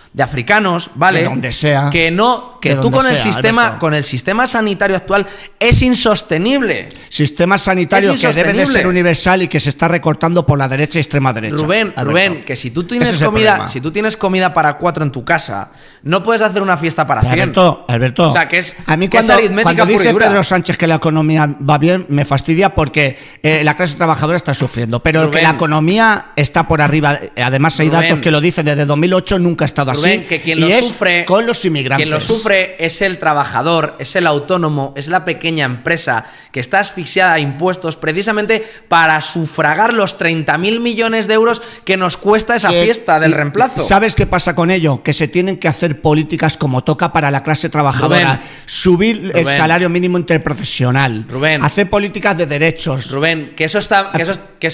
¿vale? De donde sea. Que no que de tú donde sea, Alberto. con el sistema sanitario actual es insostenible. Sistema sanitario Es que debe de insostenible. ser universal y que se está recortando por la derecha y extrema derecha. Rubén, Alberto. que si tú Ese tienes es el comida, problema. si tú tienes comida para 4 en tu casa, no puedes hacer una fiesta para 100. Alberto, O sea, que es, a mí que es cuando aritmética pura y dice dura. Pedro Sánchez que la economía va bien, me fastidia porque la clase trabajadora está sufriendo, pero Rubén. que la economía está por arriba. Además hay Rubén. datos que lo dicen desde 2008, nunca ha estado Rubén, así. que quien y lo es sufre con los inmigrantes. Quien lo sufre es el trabajador, es el autónomo, es la pequeña empresa que está asfixiada a impuestos precisamente para sufragar los 30.000 millones de euros que nos cuesta esa fiesta del reemplazo. ¿Sabes qué pasa con ello? Que se tienen que hacer políticas como toca para la clase trabajadora. Rubén. Subir el Rubén. salario mínimo interprofesional. Rubén. Hacer políticas de derechos. Rubén, que eso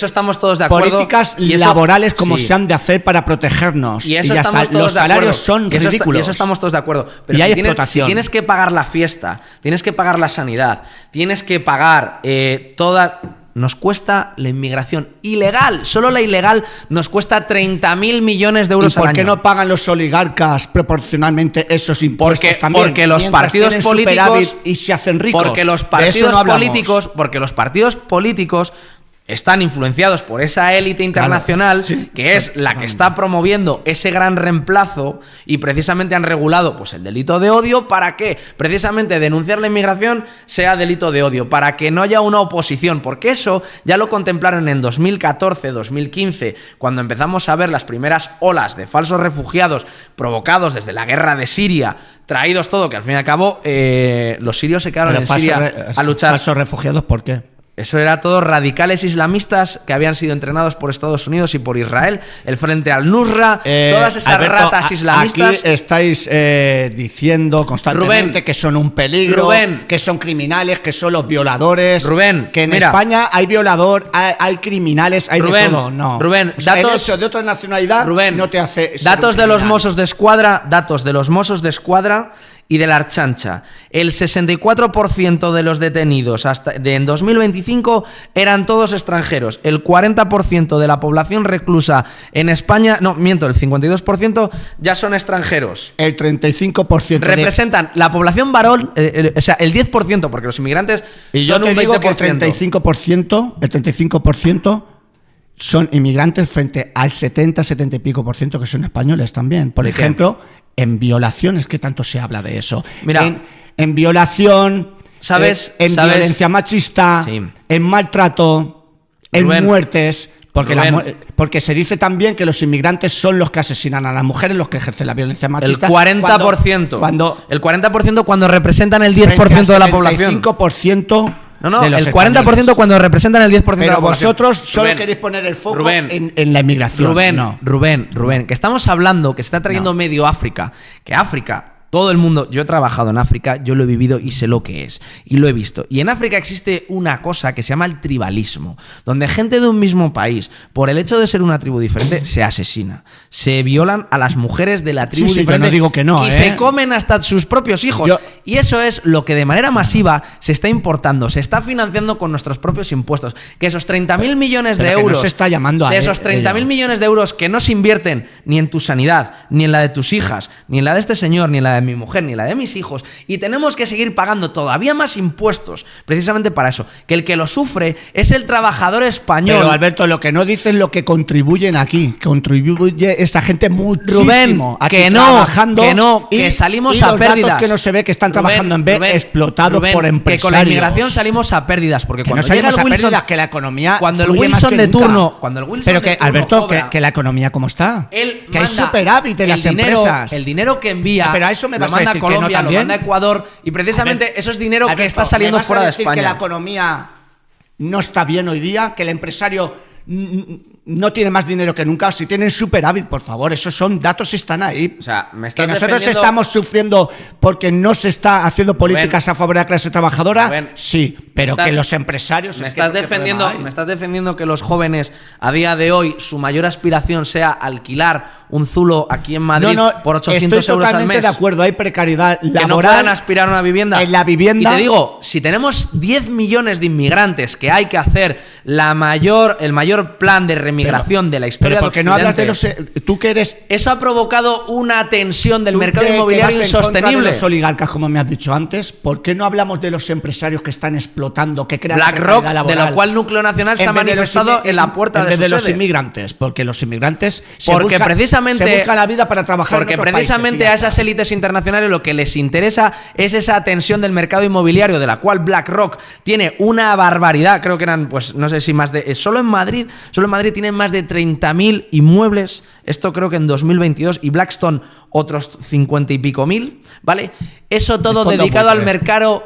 estamos todos de acuerdo. Políticas y eso- laborales como sí. se han de hacer para protegernos. Y eso ya estamos está. todos Los de acuerdo. salarios son Y eso ridículos. y eso estamos todos de acuerdo. Pero Y hay si tienes, explotación. si tienes que pagar la fiesta, tienes que pagar la sanidad, tienes que pagar toda... Nos cuesta la inmigración ilegal, solo la ilegal nos cuesta 30.000 millones de ¿Y euros al por año. qué no pagan los oligarcas proporcionalmente esos impuestos Porque- también? porque los mientras partidos tienen políticos- superávit y se hacen ricos. Porque los De eso partidos no hablamos. políticos, están influenciados por esa élite internacional sí, que es la que está promoviendo ese gran reemplazo y precisamente han regulado pues el delito de odio para que precisamente denunciar la inmigración sea delito de odio, para que no haya una oposición, porque eso ya lo contemplaron en 2014, 2015, cuando empezamos a ver las primeras olas de falsos refugiados provocados desde la guerra de Siria, traídos todo, que al fin y al cabo los sirios se quedaron Pero en Siria a luchar. falsos refugiados, ¿por qué? Eso era todo radicales islamistas que habían sido entrenados por Estados Unidos y por Israel, el Frente al-Nusra, todas esas Alberto, ratas islamistas. Aquí estáis diciendo constantemente Rubén, que son un peligro, Rubén, que son criminales, que son los violadores. Rubén, que en mira. España hay violador, hay criminales, hay Rubén, de todo. No. Rubén, O sea, datos- el hecho de otra nacionalidad Rubén, no te hace ser datos un de los criminal. Mossos de Escuadra y de la Archancha. El 64% de los detenidos en 2025 eran todos extranjeros. El 40% de la población reclusa en España, no, miento, el 52% ya son extranjeros. El 35% de... Representan la población varón, o sea, el 10%, porque los inmigrantes Y yo son te un digo que 20%. el 35% son inmigrantes frente al 70 y pico por ciento que son españoles también. Por ¿De qué? ejemplo, en violaciones, que tanto se habla de eso. Mira. En violación, ¿Sabes? en ¿Sabes? violencia machista, Sí. en maltrato, en Rubén. muertes. Porque, Rubén. porque se dice también que los inmigrantes son los que asesinan a las mujeres, los que ejercen la violencia El machista. 40%. Cuando el 40% cuando representan el 10% frente de la al población. 75% No, de los el 40% españoles. cuando representan el 10% de la Pero población. vosotros solo Rubén, queréis poner el foco Rubén, en la inmigración. No. Rubén, que estamos hablando, que se está trayendo medio África, que África, todo el mundo, yo he trabajado en África, yo lo he vivido y sé lo que es, y lo he visto. Y en África existe una cosa que se llama el tribalismo, donde gente de un mismo país, por el hecho de ser una tribu diferente, se asesina. Se violan a las mujeres de la tribu Sí, sí, yo diferente no digo que no, y ¿eh? se comen hasta sus propios hijos. Y eso es lo que de manera masiva se está importando, se está financiando con nuestros propios impuestos. Que esos 30.000 millones de Pero que no euros, se está llamando a de esos ello. 30.000 millones de euros que no se invierten ni en tu sanidad, ni en la de tus hijas, ni en la de este señor, ni en la de mi mujer, ni en la de mis hijos, y tenemos que seguir pagando todavía más impuestos, precisamente para eso. Que el que lo sufre es el trabajador español. Pero Alberto, lo que no dices es lo que contribuyen aquí. Contribuye esta gente muchísimo. Rubén, aquí que no, trabajando que no, que salimos y a los pérdidas. datos que no se ve que están trabajando en B, explotados Rubén, por que empresarios. con la inmigración salimos a pérdidas, porque Que cuando no llega salimos el a Wilson, pérdidas, que la economía cuando el fluye más Wilson que de nunca. turno, cuando el Wilson Pero de que, turno Alberto, cobra, que la economía ¿cómo está? él Que hay manda superávit en el las dinero, empresas. el dinero que envía, Pero a eso me lo vas a manda a decir que no Colombia, lo también. manda a Ecuador, y precisamente eso es dinero que Alberto, está saliendo ¿me vas fuera a de decir España. que la economía no está bien hoy día? ¿Que el empresario no tiene más dinero que nunca? Si tienen superávit, por favor, esos son datos, están ahí. O sea, me Que estás nosotros defendiendo- estamos sufriendo porque no se está haciendo políticas a favor de la clase trabajadora, Rubén. sí. Pero que los empresarios... Me es que estás ¿qué defendiendo, problema hay? me estás defendiendo que los jóvenes a día de hoy su mayor aspiración sea alquilar un zulo aquí en Madrid por 800 estoy euros al totalmente mes. de acuerdo, hay precariedad laboral. Que no puedan aspirar a una vivienda. En la vivienda... Y te digo, si tenemos 10 millones de inmigrantes, que hay que hacer el mayor plan de remigración de la historia Pero porque de no hablas de Occidente, los... Tú que eres... eso ha provocado una tensión del tú mercado que inmobiliario vas en contra insostenible. de los oligarcas, como me has dicho antes, ¿por qué no hablamos de los empresarios que están explotando, que crean BlackRock, precariedad laboral? de lo cual Núcleo Nacional se ha En vez de los manifestado en la puerta en de vez su de los sede. inmigrantes, porque los inmigrantes se Porque buscan precisamente la vida para trabajar porque en otros precisamente países, y a ya está. esas élites internacionales lo que les interesa es esa tensión del mercado inmobiliario, de la cual BlackRock tiene una barbaridad. Creo que eran, pues no sé si más de... Solo en Madrid tienen más de 30.000 inmuebles. Esto creo que en 2022. Y Blackstone otros 50 y pico mil, ¿vale? Eso todo El fondo dedicado buitre.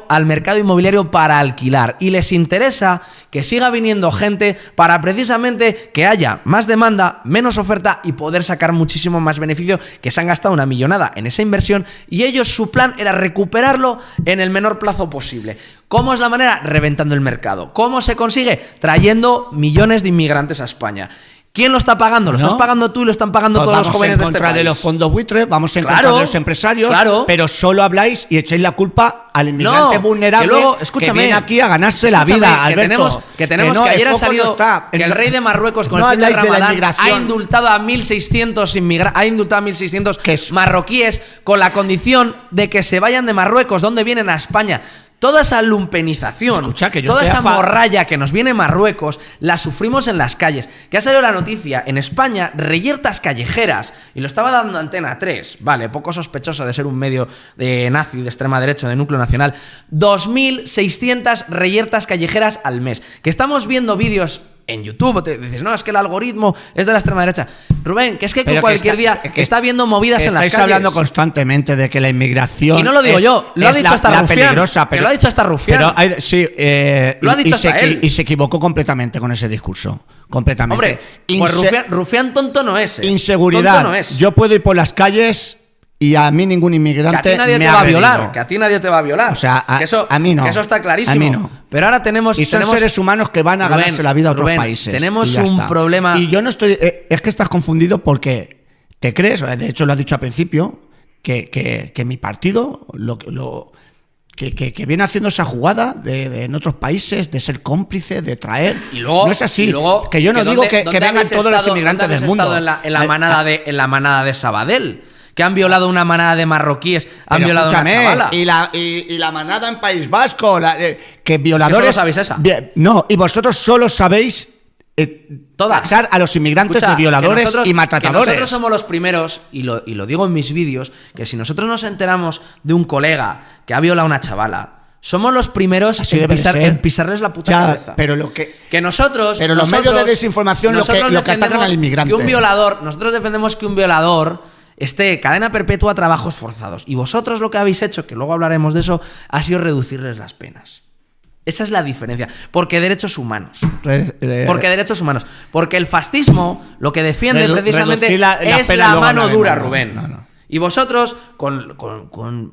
al mercado inmobiliario para alquilar. Y les interesa que siga viniendo gente para precisamente que haya más demanda, menos oferta y poder sacar muchísimo más beneficio, que se han gastado una millonada en esa inversión y ellos, su plan era recuperarlo en el menor plazo posible. ¿Cómo es la manera? Reventando el mercado. ¿Cómo se consigue? Trayendo millones de inmigrantes a España. ¿Quién lo está pagando? Lo estás pagando tú y lo están pagando Pues todos los vamos jóvenes en de este contra país. de los fondos buitres, vamos en Claro, contra de los empresarios, claro. pero solo habláis y echáis la culpa al inmigrante No, vulnerable que luego, escúchame, que viene aquí a ganarse la escúchame, vida, que Alberto. tenemos no, que ayer el ha foco salido no está. que el rey de Marruecos con no el fin del habláis de la Ramadán inmigración. ha indultado a 1.600 Que es- marroquíes con la condición de que se vayan de Marruecos, donde vienen a España. Toda esa lumpenización, Escucha, que yo toda estoy esa a fa- morralla que nos viene Marruecos, la sufrimos en las calles. Que ha salido la noticia, en España, reyertas callejeras, y lo estaba dando Antena 3, vale, poco sospechoso de ser un medio de nazi, de extrema derecha, de núcleo nacional, 2.600 reyertas callejeras al mes. Que estamos viendo vídeos en YouTube, te dices, no, es que el algoritmo es de la extrema derecha. Rubén, que es que Pero cualquier día está viendo movidas en las calles. Estáis hablando constantemente de que la inmigración Y no lo digo yo, lo ha dicho hasta la Rufián, peligrosa, que lo ha dicho hasta Rufián. Pero sí, Lo ha dicho hasta él. y se equivocó completamente con ese discurso. Completamente. Hombre, pues Rufián tonto no es. Inseguridad. Tonto no es. Yo puedo ir por las calles y a mí ningún Que a inmigrante ti nadie me te ha va a agredido. violar. Que a ti nadie te va a violar. O sea, que eso, a mí no. Que eso está clarísimo. A mí no. Pero ahora tenemos. Y son tenemos- seres humanos que van a Rubén, ganarse la vida a otros Rubén, países. tenemos y ya un está. problema. Y yo no estoy. Es que estás confundido porque te crees, de hecho lo has dicho al principio, que mi partido que viene haciendo esa jugada en otros países, de ser cómplice, de traer. Y luego, no es así. y luego, que yo no digo ¿dónde que vengan habéis todos los estado- inmigrantes dónde del habéis mundo. estado en la manada de Sabadell? Que han violado una manada de marroquíes, han Pero violado a una escúchame, chavala. y la manada en País Vasco, que violadores. solo sabéis esa. No, y vosotros solo sabéis Todas. taxar a los inmigrantes Escucha, de violadores que nosotros- y maltratadores. Que nosotros somos los primeros, y lo digo en mis vídeos, que si nosotros nos enteramos de un colega que ha violado a una chavala, somos los primeros Así en, debe ser. en pisarles la puta Ya, cabeza. pero lo que. Que nosotros. Pero los medios de desinformación lo que nosotros atacan defendemos al inmigrante. que un violador, nosotros defendemos que un violador esté cadena perpetua a trabajos forzados. Y vosotros lo que habéis hecho, que luego hablaremos de eso, ha sido reducirles las penas. Esa es la diferencia. Porque derechos humanos. Porque derechos humanos. Porque el fascismo lo que defiende precisamente reducir la es pena la luego mano no, dura, no, Rubén. no. Y vosotros,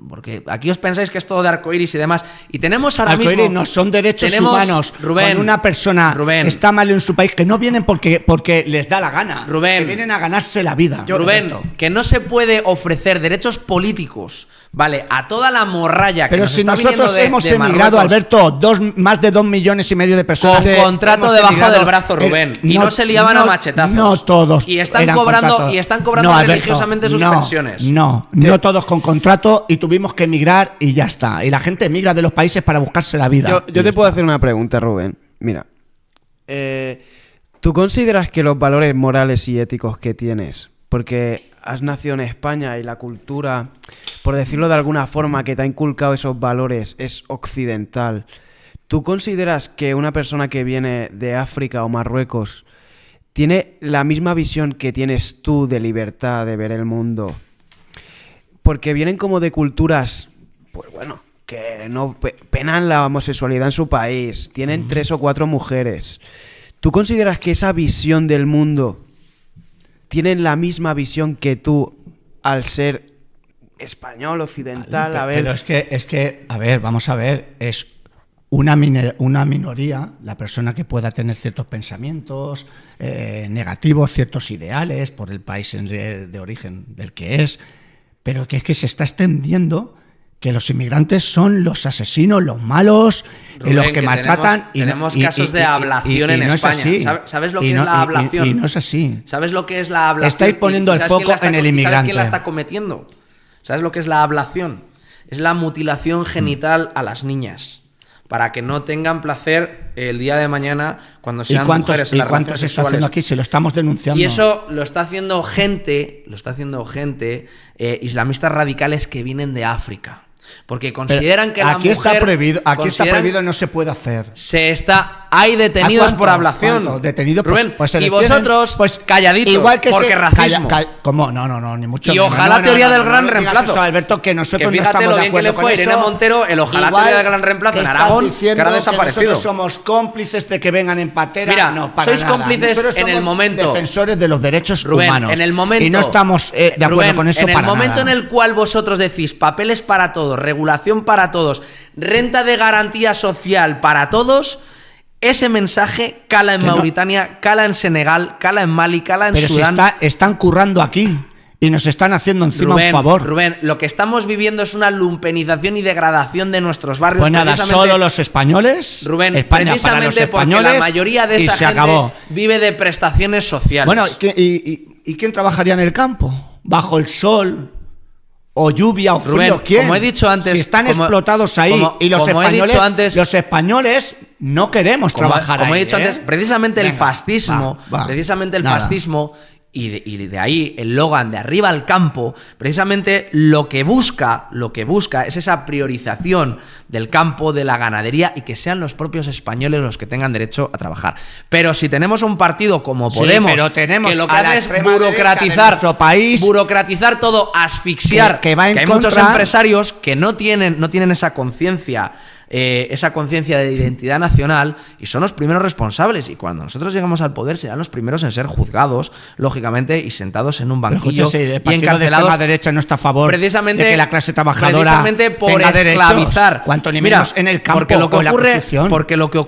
porque aquí os pensáis que es todo de arcoiris y demás, y tenemos ahora Arcoíris mismo... no son derechos tenemos- humanos. Rubén, Cuando una persona Rubén, está mal en su país, que no vienen porque les da la gana. Rubén, que vienen a ganarse la vida. Rubén, Alberto. que no se puede ofrecer derechos políticos, ¿vale? A toda la morralla que Pero nos si está nosotros viniendo hemos de emigrado, Marruecos, Alberto, más de 2,5 millones de personas. con contrato hemos debajo emigrado. del brazo, Rubén. Y no se liaban a machetazos. No todos. Y están eran cobrando, contratos. y están cobrando No, Alberto, religiosamente sus no, pensiones. No todos con contrato y tuvimos que emigrar y ya está. Y la gente emigra de los países para buscarse la vida. Yo te puedo hacer una pregunta, Rubén. Mira, ¿tú consideras que los valores morales y éticos que tienes, porque has nacido en España y la cultura, por decirlo de alguna forma, que te ha inculcado esos valores es occidental, ¿tú consideras que una persona que viene de África o Marruecos tiene la misma visión que tienes tú de libertad, de ver el mundo? Porque vienen como de culturas, pues bueno, que no penan la homosexualidad en su país, tienen 3 o 4 mujeres. ¿Tú consideras que esa visión del mundo tienen la misma visión que tú al ser español, occidental? Vale, A ver, pero es que, a ver, vamos a ver, una minoría, la persona que pueda tener ciertos pensamientos negativos, ciertos ideales por el país de origen del que es, pero que es que se está extendiendo que los inmigrantes son los asesinos, los malos, Rubén, los que maltratan. Tenemos casos de ablación en no es España. así. ¿Sabes lo que es la ablación? Y no es así. ¿Sabes lo que es la ablación? Estáis poniendo el foco en el inmigrante. ¿Sabes quién la está cometiendo? ¿Sabes lo que es la ablación? Es la mutilación genital a las niñas, para que no tengan placer el día de mañana cuando sean mujeres en las relaciones cuántos se está sexuales. haciendo aquí? Se lo estamos denunciando. Y eso lo está haciendo gente, islamistas radicales que vienen de África. Porque consideran que la aquí mujer... Aquí está prohibido, no se puede hacer. Hay detenidos por ablación. ¿Cuánto? Detenido, Rubén, pues se y detienen, vosotros, pues, calladitos, igual que porque racismo. ¿Cómo? No, ni mucho Y menos. ojalá teoría del gran no digas reemplazo. eso, Alberto, que nosotros Que no fíjate estamos lo de bien que acuerdo le con fue a Irene eso. Montero el ojalá Igual teoría del gran reemplazo en que estás Aragón, que diciendo ahora ha desaparecido. nosotros somos cómplices de que vengan en patera. Mira, no, para sois nada. cómplices Nosotros en el somos momento. defensores de los derechos Rubén, humanos. en el momento, y no estamos de acuerdo Rubén, con eso en el para momento nada. en el cual vosotros decís papeles para todos, regulación para todos, renta de garantía social para todos, ese mensaje cala en Mauritania, cala en Senegal, cala en Mali, cala en Pero Sudán. si están currando aquí y nos están haciendo encima Rubén, un favor. Rubén, lo que estamos viviendo es una lumpenización y degradación de nuestros barrios. Pues nada, solo los españoles. Rubén, España para los precisamente porque españoles. la mayoría de y esa se gente acabó. vive de prestaciones sociales. Bueno, ¿y quién trabajaría en el campo? Bajo el sol, o lluvia, o Rubén, frío. ¿Quién? como he dicho antes, si están como- explotados ahí y los como he españoles, dicho antes- los españoles no queremos trabajar como ahí. he dicho antes, precisamente el Venga, fascismo, Nada. y de ahí el Logan de arriba al campo, precisamente lo que busca es esa priorización del campo, de la ganadería, y que sean los propios españoles los que tengan derecho a trabajar. Pero si tenemos un partido como Sí, Podemos, pero tenemos que lo que a la hace es extrema derecha de burocratizar nuestro país, burocratizar todo, asfixiar, que va en hay muchos contra- empresarios que no tienen esa conciencia de identidad nacional, y son los primeros responsables, y cuando nosotros llegamos al poder serán los primeros en ser juzgados, lógicamente, y sentados en un Pero banquillo escucha, si el y partido de encarcelados extrema derecha no está a favor precisamente, de que la clase trabajadora precisamente por tenga derechos, esclavizar. cuanto ni Mira, menos en el campo porque lo que o en la ocurre, construcción. porque lo que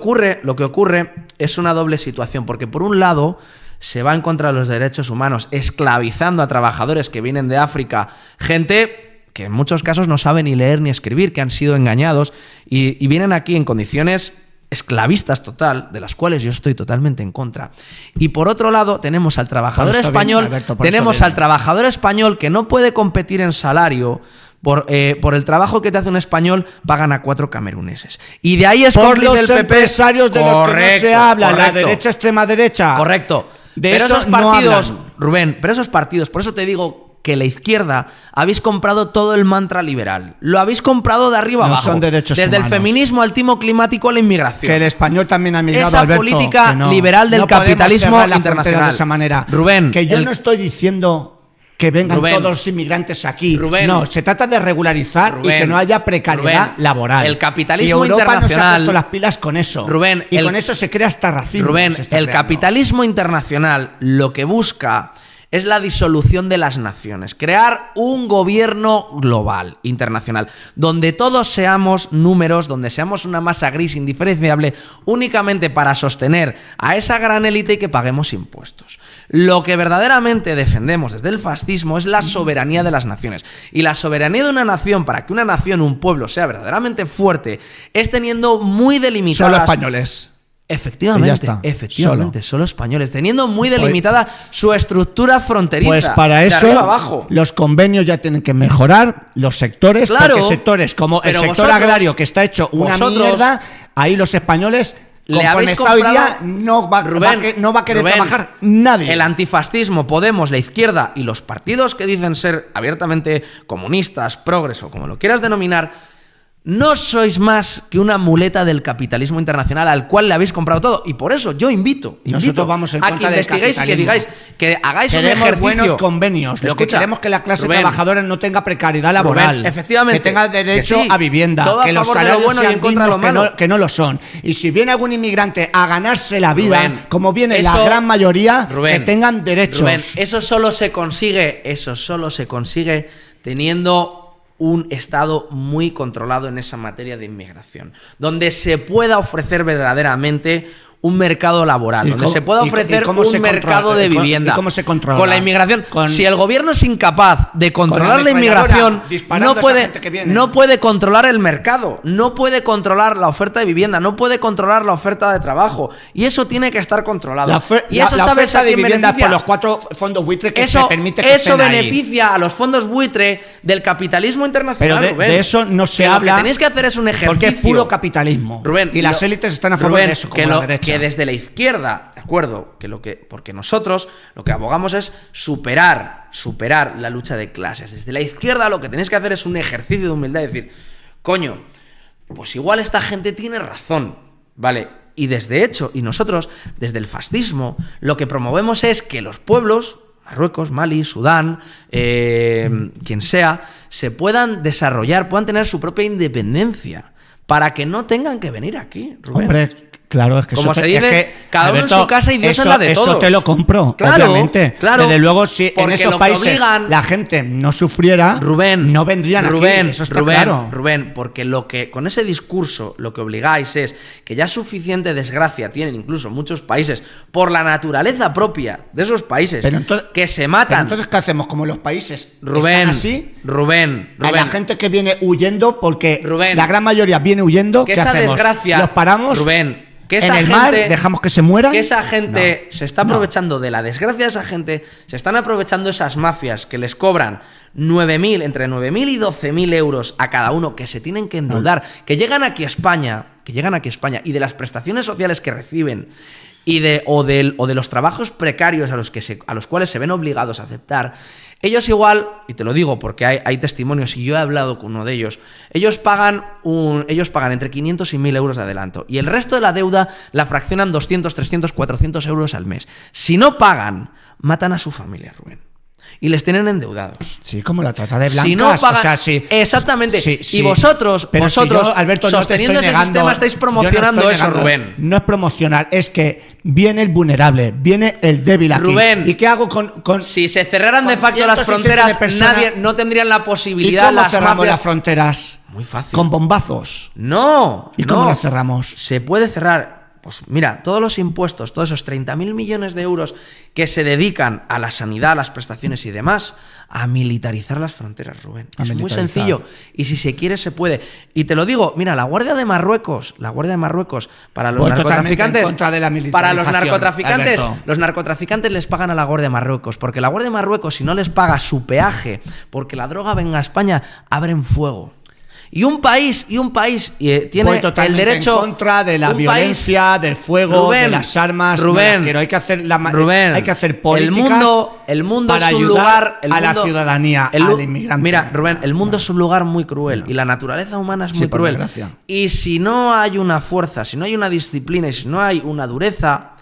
ocurre es una doble situación, porque por un lado se va en contra de los derechos humanos, esclavizando a trabajadores que vienen de África, gente que en muchos casos no sabe ni leer ni escribir, que han sido engañados y vienen aquí en condiciones esclavistas total, de las cuales yo estoy totalmente en contra. Y por otro lado tenemos al trabajador Por eso español, viene, Alberto, por eso tenemos viene. al trabajador español que no puede competir en salario. Por el trabajo que te hace un español, pagan a 4 cameruneses. Y de ahí es por cómplice los el PP. empresarios de los que no se Correcto, habla, la correcto. derecha, extrema derecha. Correcto. De Pero eso esos no partidos, hablan. Rubén, por eso te digo que la izquierda habéis comprado todo el mantra liberal. Lo habéis comprado de arriba No abajo. son derechos Desde humanos. el feminismo al timo climático a la inmigración. Que el español también ha migrado, Esa Alberto, política que no. liberal del No podemos capitalismo cerrar las internacional. fronteras de esa manera. Rubén, que yo no estoy diciendo que vengan Rubén, todos los inmigrantes aquí. Rubén, no, se trata de regularizar Rubén, y que no haya precariedad Rubén, laboral. el capitalismo y Europa no se ha internacional- puesto las pilas con eso. Rubén, y con eso se crea hasta racismo. Rubén, se está el creando. capitalismo internacional lo que busca es la disolución de las naciones, crear un gobierno global, internacional, donde todos seamos números, donde seamos una masa gris indiferenciable, únicamente para sostener a esa gran élite y que paguemos impuestos. Lo que verdaderamente defendemos desde el fascismo es la soberanía de las naciones. Y la soberanía de una nación, para que una nación, un pueblo, sea verdaderamente fuerte, es teniendo muy delimitadas... Solo españoles. Efectivamente, solo españoles, teniendo muy delimitada su estructura fronteriza. Pues para de eso arriba abajo. los convenios ya tienen que mejorar, los sectores, Claro, porque sectores como el pero sector vosotros- agrario, que está hecho una vosotros- mierda, ahí los españoles, Le conforme habéis está hoy día, comprado- no va a querer Rubén, trabajar nadie. El antifascismo, Podemos, la izquierda y los partidos que dicen ser abiertamente comunistas, progreso, como lo quieras denominar, no sois más que una muleta del capitalismo internacional al cual le habéis comprado todo. Y por eso yo invito Nosotros vamos en a que contra del investiguéis y que capitalismo. digáis, que hagáis un Queremos ejercicio. buenos convenios. Lo que Escucha, queremos es que la clase Rubén, trabajadora no tenga precariedad laboral. Rubén, efectivamente, que tenga derecho que sí, a vivienda. todo a Que los favor de lo salarios bueno y sean en contra de lo dignos, malo. que no lo son. Y si viene algún inmigrante a ganarse la vida, Rubén, como viene la eso- gran mayoría, Rubén, que tengan derechos. Rubén, eso solo se consigue teniendo un Estado muy controlado en esa materia de inmigración, donde se pueda ofrecer verdaderamente un mercado laboral, donde se pueda ofrecer un mercado de vivienda. ¿Y cómo se controla? Con la inmigración. Si el gobierno es incapaz de controlar la inmigración, no puede controlar el mercado, no puede controlar la oferta de vivienda, no puede controlar la oferta de trabajo. Y eso tiene que estar controlado. Y eso la ¿sabes oferta de vivienda beneficia? por los 4 fondos buitre que Eso, se permite que eso estén ahí. beneficia a los fondos buitre del capitalismo internacional. Pero Rubén. de eso no se Que habla. Lo que tenéis que hacer es un ejercicio. Porque es puro capitalismo. Rubén, y las élites están a favor Rubén, de eso, como la derecha. que desde la izquierda, ¿de acuerdo? Porque nosotros lo que abogamos es superar la lucha de clases. Desde la izquierda lo que tenéis que hacer es un ejercicio de humildad y decir, coño, pues igual esta gente tiene razón, ¿vale? Y nosotros, desde el fascismo, lo que promovemos es que los pueblos, Marruecos, Mali, Sudán, quien sea, se puedan desarrollar, puedan tener su propia independencia, para que no tengan que venir aquí, Rubén. Hombre, claro, es que como eso se dice, es que, cada uno en su casa y Dios eso, en la de todos. Eso te lo compro, claro, obviamente. Claro, desde luego, si en esos países la gente no sufriera, Rubén, no vendrían aquí, eso está claro. Rubén, porque con ese discurso lo que obligáis es que ya suficiente desgracia tienen incluso muchos países por la naturaleza propia de esos países que se matan. Pero entonces, ¿qué hacemos? Como los países Rubén, están así, Rubén, a la gente que viene huyendo, porque Rubén, la gran mayoría viene huyendo, que ¿qué esa hacemos? Desgracia, ¿Los paramos? Rubén, que en esa el gente, mar, dejamos que se mueran. Que esa gente se está aprovechando de la desgracia de esa gente, se están aprovechando esas mafias que les cobran entre 9.000 y 12.000 euros a cada uno, que se tienen que endeudar, que llegan aquí a España, y de las prestaciones sociales que reciben o de los trabajos precarios a los cuales se ven obligados a aceptar. Ellos igual, y te lo digo porque hay testimonios y yo he hablado con uno de ellos, ellos pagan entre 500 y 1.000 euros de adelanto y el resto de la deuda la fraccionan 200, 300, 400 euros al mes. Si no pagan, matan a su familia, Rubén. Y les tienen endeudados. Sí, como la trata de blancas. Si no pagan, o sea, sí, exactamente. Sí, y vosotros, si yo, Alberto, sosteniendo no te estoy ese negando, sistema, estáis promocionando eso, Rubén. No es promocionar, es que viene el vulnerable, viene el débil aquí. Rubén, ¿y qué hago con si se cerraran de facto las fronteras, nadie no tendrían la posibilidad. ¿Y cómo las cerramos mafias? las fronteras? Muy fácil. Con bombazos. No. ¿Y cómo las cerramos? Se puede cerrar. Pues mira, todos los impuestos, todos esos 30.000 millones de euros que se dedican a la sanidad, a las prestaciones y demás, a militarizar las fronteras, Rubén. Es muy sencillo. Y si se quiere, se puede. Y te lo digo, mira, la Guardia de Marruecos, para los narcotraficantes, los narcotraficantes les pagan a la Guardia de Marruecos, porque la Guardia de Marruecos, si no les paga su peaje, porque la droga venga a España, abren fuego. Y un país tiene el derecho en contra de la violencia, del fuego, Rubén, de las armas. Rubén, hay que hacer Rubén, hay que hacer políticas el mundo para es un ayudar lugar, a la ciudadanía, al inmigrante. Mira, Rubén, el mundo es un lugar muy cruel y la naturaleza humana es muy por cruel. desgracia. Y si no hay una fuerza, si no hay una disciplina y si no hay una dureza,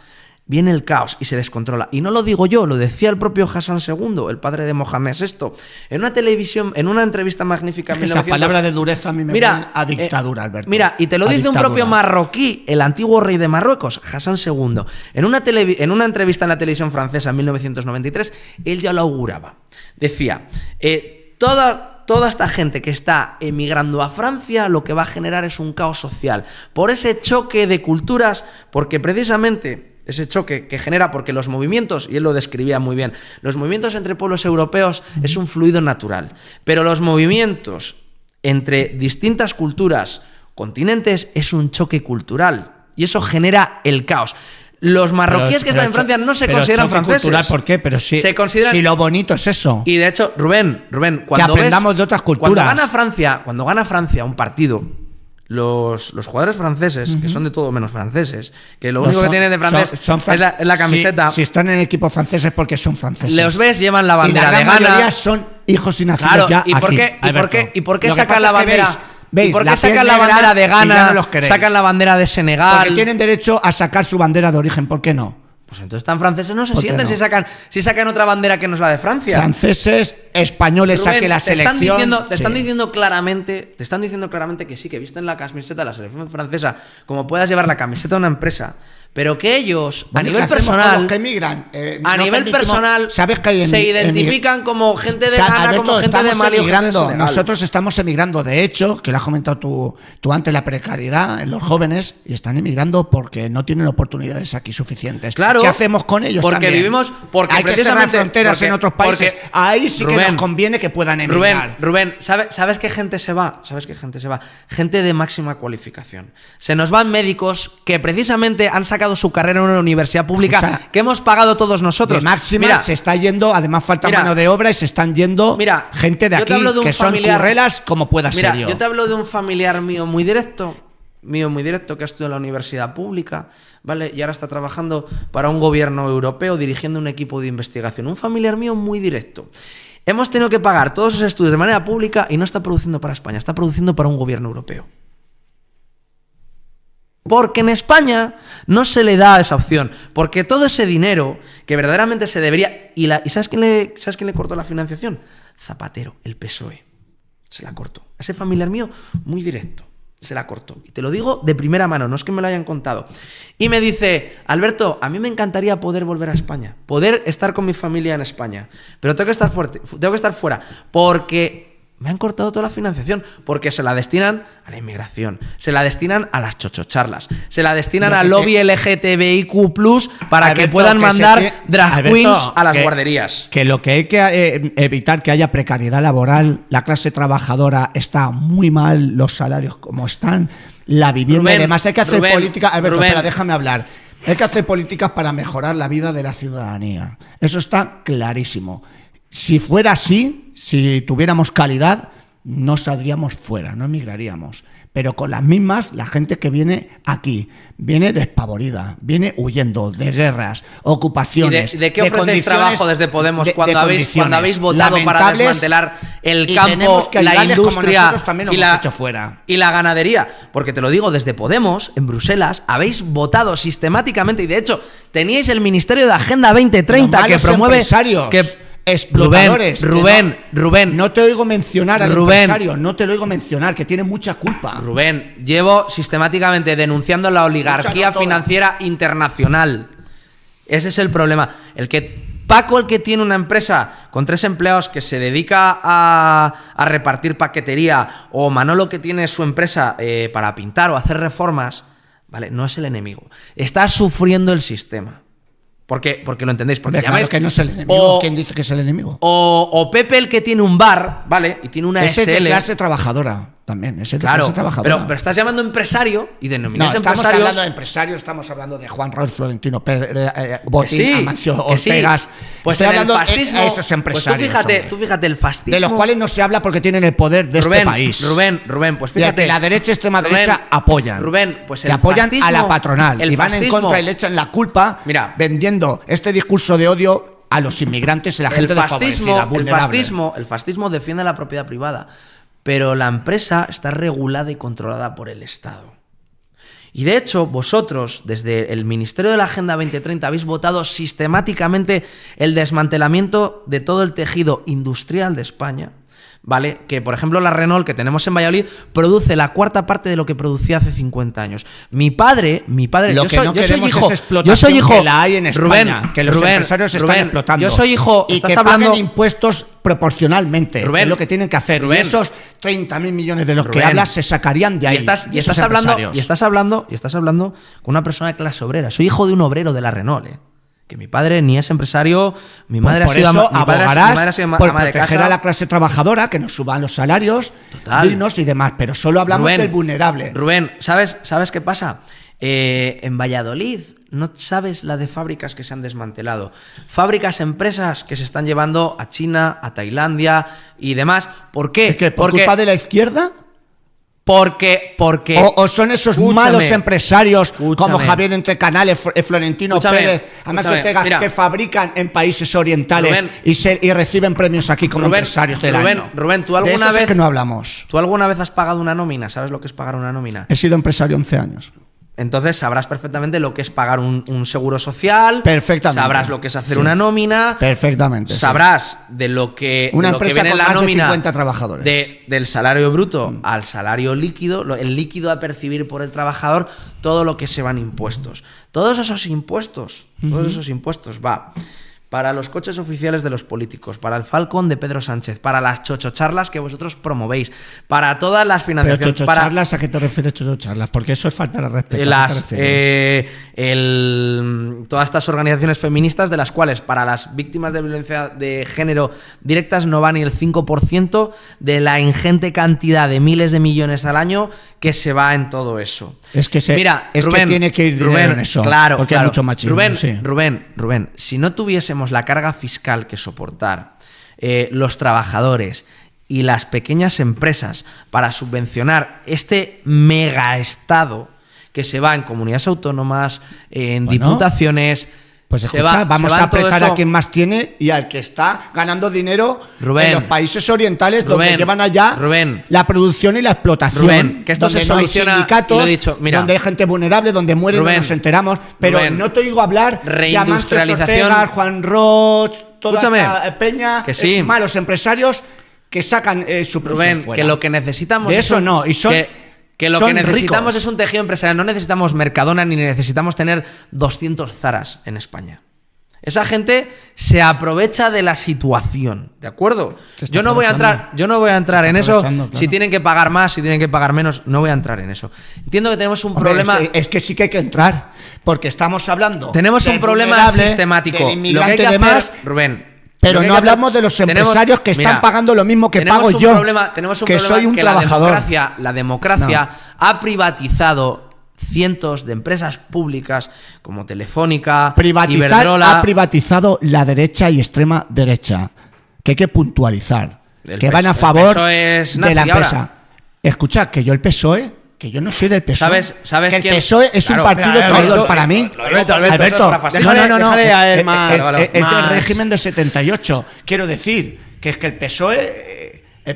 viene el caos y se descontrola. Y no lo digo yo, lo decía el propio Hassan II, el padre de Mohamed VI, en una entrevista magnífica en 1900. Esa palabra de dureza a mí me viene a dictadura, Alberto. Mira, y te lo dice un propio marroquí, el antiguo rey de Marruecos, Hassan II. En una entrevista en la televisión francesa en 1993, él ya lo auguraba. Decía, toda esta gente que está emigrando a Francia lo que va a generar es un caos social. Por ese choque de culturas, porque precisamente ese choque que genera, porque los movimientos, y él lo describía muy bien, los movimientos entre pueblos europeos es un fluido natural, pero los movimientos entre distintas culturas, continentes, es un choque cultural, y eso genera el caos. Los marroquíes que están en Francia no se consideran franceses. Cultural, ¿por qué? Pero sí, se consideran... si lo bonito es eso. Y de hecho, Rubén, cuando que aprendamos de otras culturas. Cuando gana Francia un partido, los jugadores franceses, que son de todo menos franceses, que lo único que tienen de francés es la camiseta. Si están en el equipo francés es porque son franceses. Los ves, llevan la bandera de Ghana. Y la gran mayoría son hijos y nacidos ya ¿y por aquí, ¿Y por qué sacan la bandera? ¿Veis? ¿Y por qué sacan la bandera de Ghana? Sacan la bandera de Senegal. Porque tienen derecho a sacar su bandera de origen, ¿por qué no? Pues entonces tan franceses no se ¿Por qué sienten no? si sacan otra bandera que no es la de Francia. Franceses, españoles, Rubén, saque la selección. Te están Sí. diciendo claramente que sí, que visten la camiseta de la selección francesa, como puedas llevar la camiseta de una empresa, pero que ellos, Bueno, a nivel ¿qué hacemos con personal, los que emigran? a No nivel permitimos- personal, ¿sabes que hay se identifican como gente de Ghana, Alberto, como gente de estamos Mali o gente de emigrando. Senegal. Nosotros estamos emigrando. De hecho, que lo has comentado tú antes, la precariedad en los jóvenes, y están emigrando porque no tienen oportunidades aquí suficientes. Claro. ¿Qué hacemos con ellos? Porque también? vivimos- porque hay que cerrar precisamente- fronteras porque- en otros países. porque- Ahí sí que Rubén, nos conviene que puedan emigrar. Rubén, ¿sabes qué gente se va? Gente de máxima cualificación. Se nos van médicos que precisamente han sacado su carrera en una universidad pública Escucha, que hemos pagado todos nosotros. De máxima Mira, se está yendo, además falta mira, mano de obra y se están yendo mira, gente de yo te aquí hablo de un que son familiar- currelas como pueda Mira, ser yo. yo te hablo de un familiar mío muy directo, que ha estudiado en la universidad pública, ¿vale? Y ahora está trabajando para un gobierno europeo dirigiendo un equipo de investigación. Un familiar mío muy directo. Hemos tenido que pagar todos esos estudios de manera pública y no está produciendo para España, está produciendo para un gobierno europeo. Porque en España no se le da esa opción. Porque todo ese dinero que verdaderamente se debería... ¿Y sabes quién le cortó la financiación? Zapatero, el PSOE. Se la cortó. A ese familiar mío, muy directo. Se la cortó. Y te lo digo de primera mano, no es que me lo hayan contado. Y me dice, Alberto, a mí me encantaría poder volver a España. Poder estar con mi familia en España. Pero tengo que estar fuera. Porque... me han cortado toda la financiación porque se la destinan a la inmigración, se la destinan a las chochocharlas, se la destinan al lobby LGTBIQ+, para Alberto, que puedan que mandar se drag Alberto, queens a las que- guarderías. Que lo que hay que evitar que haya precariedad laboral, la clase trabajadora está muy mal, los salarios como están, la vivienda Rubén, y demás. Hay que hacer Rubén, política. Alberto, Rubén. espera, déjame hablar. Hay que hacer políticas para mejorar la vida de la ciudadanía. Eso está clarísimo. Si fuera así, si tuviéramos calidad, no saldríamos fuera, no emigraríamos. Pero con las mismas, la gente que viene aquí viene despavorida, viene huyendo de guerras, ocupaciones. ¿Y de qué ofrecéis condiciones- trabajo desde Podemos de cuando habéis condiciones votado para lamentables, desmantelar el y campo, tenemos que la ayudarles como industria nosotros también lo y hemos la, hecho fuera? y la ganadería? Porque te lo digo, desde Podemos, en Bruselas, habéis votado sistemáticamente y de hecho teníais el Ministerio de Agenda 2030 Los que malos promueve... empresarios, que explotadores. Rubén, No te oigo mencionar al Rubén. empresario, no te lo oigo mencionar, que tiene mucha culpa. Rubén, llevo sistemáticamente denunciando la oligarquía Mucha, no toda. financiera internacional. Ese es el problema. El que tiene una empresa con 3 empleados que se dedica a repartir paquetería, o Manolo que tiene su empresa para pintar o hacer reformas, ¿vale? No es el enemigo. Está sufriendo el sistema. Porque lo entendéis. Porque Hombre, claro llamáis- que no es el enemigo. ¿Quién dice que es el enemigo? O Pepe el que tiene un bar, ¿vale? Y tiene una Ese es de SL. clase trabajadora también. Ese es de Claro, clase trabajadora. pero estás llamando empresario y no, denominas estamos empresarios. hablando de empresarios, estamos hablando de Juan Roy, Florentino Pérez, Botín, sí, Amancio que sí. Ortegas. Pues Estoy en el hablando fascismo, a esos empresarios. pues hombre, tú fíjate el fascismo. de los cuales no se habla porque tienen el poder de Rubén, este país. Rubén, pues Y a fíjate. que la derecha y extrema Rubén, derecha apoyan. Rubén, pues que el apoyan fascismo, a la patronal el y van en fascismo- contra y le echan la culpa, Mira. vendiendo este discurso de odio a los inmigrantes y la gente desfavorecida, vulnerable. el fascismo defiende la propiedad privada, pero la empresa está regulada y controlada por el Estado. Y de hecho, vosotros, desde el Ministerio de la Agenda 2030, habéis votado sistemáticamente el desmantelamiento de todo el tejido industrial de España, ¿vale? Que, por ejemplo, la Renault que tenemos en Valladolid produce la 1/4 parte de lo que producía hace 50 años. Mi padre, Lo que no queremos hijo, es explotación, yo soy hijo, que la hay en España, que los empresarios están explotando. Yo soy hijo, y estás que hablando... paguen impuestos proporcionalmente, Rubén, es lo que tienen que hacer. Rubén, y esos 30.000 millones de los que Rubén, hablas se sacarían de ahí. Y estás de esos hablando empresarios. con una persona de clase obrera. Soy hijo de un obrero de la Renault, que mi padre ni es empresario, mi madre Pues ha sido por eso mi padre ha abogarás sido por ama de proteger casa. a la clase trabajadora, que nos suban los salarios Total. dignos y demás, pero solo hablamos del vulnerable. Rubén, ¿sabes qué pasa? En Valladolid, no sabes la de fábricas que se han desmantelado. Fábricas, empresas que se están llevando a China, a Tailandia y demás. ¿Por qué? ¿Es que por culpa de la izquierda? Porque O son esos Escúchame, malos empresarios como escúchame. Javier Entrecanales, Florentino Escúchame, Pérez, Amancio escúchame, Ortega, mira. que fabrican en países orientales Rubén, y reciben premios aquí como Rubén, empresarios del Rubén, año? Rubén, ¿tú De alguna esos es vez- que no hablamos. ¿Tú alguna vez has pagado una nómina? ¿Sabes lo que es pagar una nómina? He sido empresario 11 años. entonces sabrás perfectamente lo que es pagar un seguro social. Perfectamente. Sabrás lo que es hacer una nómina. Perfectamente. Sabrás de lo que, una de lo que empresa viene con en la más de nómina 50 trabajadores. del salario bruto al salario líquido, el líquido a percibir por el trabajador, todo lo que se van impuestos. Todos esos impuestos va para los coches oficiales de los políticos, para el Falcon de Pedro Sánchez, para las chochocharlas que vosotros promovéis, para todas las financiaciones. Pero chochocharlas, ¿a qué te refieres chochocharlas? Porque eso es falta de respeto. Todas estas organizaciones feministas, de las cuales para las víctimas de violencia de género directas no va ni el 5% de la ingente cantidad de miles de millones al año que se va en todo eso. Es que Mira, es Rubén, que tiene que ir dinero en eso. Claro, porque hay mucho machismo. Rubén, si no tuviésemos la carga fiscal que soportar los trabajadores y las pequeñas empresas para subvencionar este mega estado que se va en comunidades autónomas, en diputaciones. Pues se escucha, va, vamos se va a apretar todo eso. a quien más tiene y al que está ganando dinero Rubén, en los países orientales, donde Rubén, llevan allá Rubén, la producción y la explotación. Rubén, que esto donde se no hay soluciona, sindicatos, y lo he dicho, mira, donde hay gente vulnerable, donde mueren, Rubén, no nos enteramos. Pero Rubén, no te oigo hablar de Amancio reindustrialización. Ortega, Juan Roch, toda Escúchame, esta peña, que sí. malos empresarios que sacan su producción Rubén, fuera. que lo que necesitamos de es eso un- no, y son que lo son que necesitamos ricos. es un tejido empresarial. No necesitamos Mercadona ni necesitamos tener 200 Zaras en España. Esa gente se aprovecha de la situación, ¿de acuerdo? Se está Yo no voy a entrar en eso. aprovechando, claro. Si tienen que pagar más, si tienen que pagar menos, no voy a entrar en eso. Entiendo que tenemos un Hombre, problema. es que sí que hay que entrar, porque estamos hablando. Tenemos un del problema vulnerable, sistemático. del Lo que hay inmigrante que de hacer, más, Rubén. pero lo que hay no que hacer- hablamos de los empresarios que están pagando lo mismo que tenemos pago un yo, problema, tenemos un que problema soy un que trabajador. La democracia ha privatizado cientos de empresas públicas como Telefónica, Privatizar Iberdrola. ha privatizado la derecha y extrema derecha, que hay que puntualizar, El que van a PSOE favor es de nazi la empresa. ahora. Escucha, que yo el PSOE, que yo no soy del PSOE. ¿Sabes que el quién? PSOE es Claro, un partido pero, traidor Alberto, para mí. lo digo por Alberto, eso, para fastidiar. no. déjale a él más- Es del más- régimen del 78. Quiero decir que es que el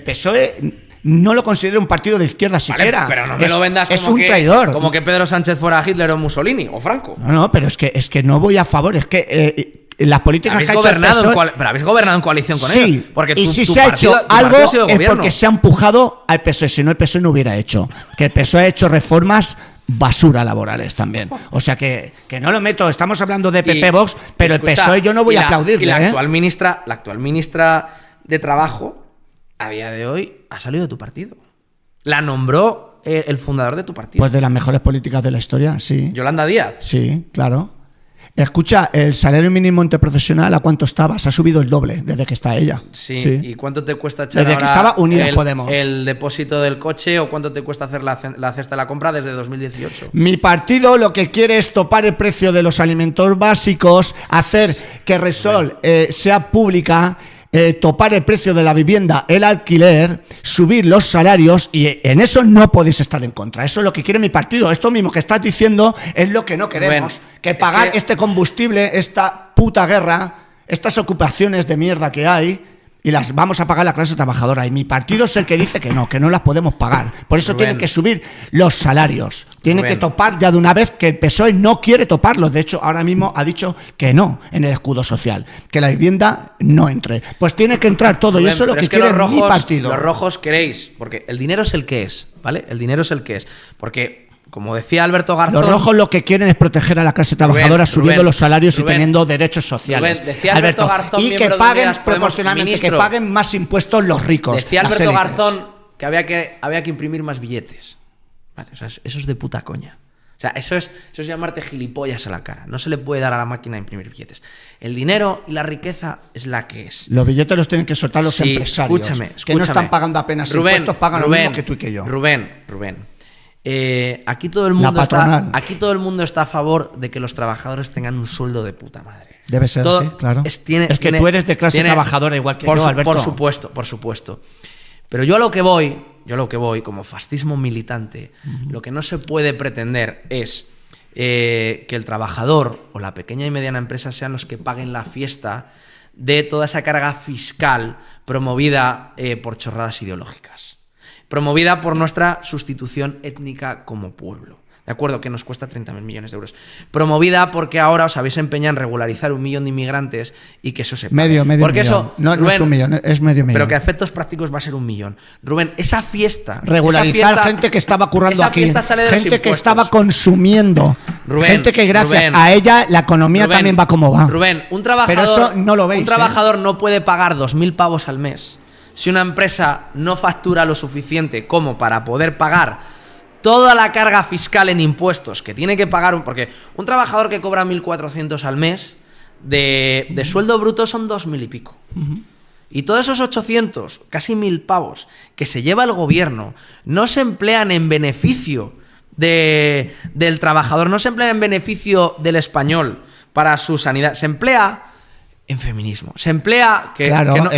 PSOE no lo considero un partido de izquierda Vale, siquiera. pero no me es, lo vendas es como un que, traidor. como que Pedro Sánchez fuera Hitler o Mussolini o Franco. No, pero es que no voy a favor. Es que las políticas Habéis que ha hecho el gobernado, PSOE, pero habéis gobernado en coalición con sí, ellos. Porque y tu- si tu se ha partido- hecho tu partido algo ha sido es gobierno. porque se ha empujado al PSOE, si no el PSOE no hubiera hecho. Que el PSOE ha hecho reformas basura laborales también. O sea que no lo meto, estamos hablando de PP Vox, pero escucha, el PSOE yo no voy y a la- aplaudirle. Y la ¿eh? actual ministra de Trabajo, a día de hoy, ha salido de tu partido. La nombró el fundador de tu partido, Pues de las mejores políticas de la historia, sí. Yolanda Díaz. Sí, claro. Escucha, el salario mínimo interprofesional, ¿a cuánto estaba? Se ha subido el doble desde que está ella. Sí. ¿Y cuánto te cuesta echar Desde que ahora estaba Unidas Podemos. el depósito del coche o cuánto te cuesta hacer la cesta de la compra desde 2018? Mi partido lo que quiere es topar el precio de los alimentos básicos, hacer que Resol sea pública, topar el precio de la vivienda, el alquiler, subir los salarios, y en eso no podéis estar en contra. Eso es lo que quiere mi partido. Esto mismo que estás diciendo es lo que no queremos. Rubén, que es pagar que- este combustible, esta puta guerra, estas ocupaciones de mierda que hay, y las vamos a pagar la clase trabajadora. Y mi partido es el que dice que no las podemos pagar. Por eso Rubén. tienen que subir los salarios. Tienen Rubén. que topar ya de una vez, que el PSOE no quiere toparlos. De hecho, ahora mismo ha dicho que no en el escudo social, que la vivienda no entre. Pues tiene que entrar todo, y Rubén, eso es lo pero que quiere los mi partido. Los rojos queréis, porque el dinero es el que es, ¿vale? El dinero es el que es. Porque, como decía Alberto Garzón... Los rojos lo que quieren es proteger a la clase trabajadora, subiendo Rubén, los salarios y Rubén, teniendo derechos sociales. Rubén, decía Alberto Garzón, y que miembro de paguen Unidas Podemos, proporcionalmente, ministro. que paguen más impuestos los ricos. Decía las Alberto élites. Garzón que había que imprimir más billetes. Vale, o sea, eso es de puta coña. O sea, eso es llamarte gilipollas a la cara. No se le puede dar a la máquina a imprimir billetes. El dinero y la riqueza es la que es. Los billetes los tienen que soltar los Sí, empresarios, escúchame. que no están pagando apenas impuestos, pagan lo mismo que tú y que yo. Rubén. Aquí todo el mundo patronal. aquí todo el mundo está a favor de que los trabajadores tengan un sueldo de puta madre. Debe ser así, claro. Es que tú eres de clase trabajadora igual que yo, Alberto. Por supuesto. Pero yo a lo que voy, como fascismo militante, lo que no se puede pretender es que el trabajador o la pequeña y mediana empresa sean los que paguen la fiesta de toda esa carga fiscal promovida por chorradas ideológicas, promovida por nuestra sustitución étnica como pueblo. ¿de acuerdo? Que nos cuesta 30.000 millones de euros. Promovida porque ahora os habéis empeñado en regularizar 1 millón de inmigrantes y que eso se pague. Medio porque millón. eso, No, Rubén, no es 1 millón, es medio millón. pero que a efectos prácticos va a ser 1 millón. Rubén, esa fiesta... Regularizar gente que estaba currando esa aquí, fiesta sale de los gente que impuestos. estaba consumiendo, Rubén, gente que gracias Rubén, a ella la economía Rubén, también va como va. Rubén, un trabajador, Pero eso no lo veis, un trabajador no puede pagar 2.000 pavos al mes si una empresa no factura lo suficiente como para poder pagar toda la carga fiscal en impuestos que tiene que pagar, porque un trabajador que cobra 1.400 al mes de sueldo bruto son 2.000 y pico. Y todos esos 800, casi 1.000 pavos que se lleva el gobierno no se emplean en beneficio del trabajador, no se emplea en beneficio del español para su sanidad, se emplea en feminismo, se emplea que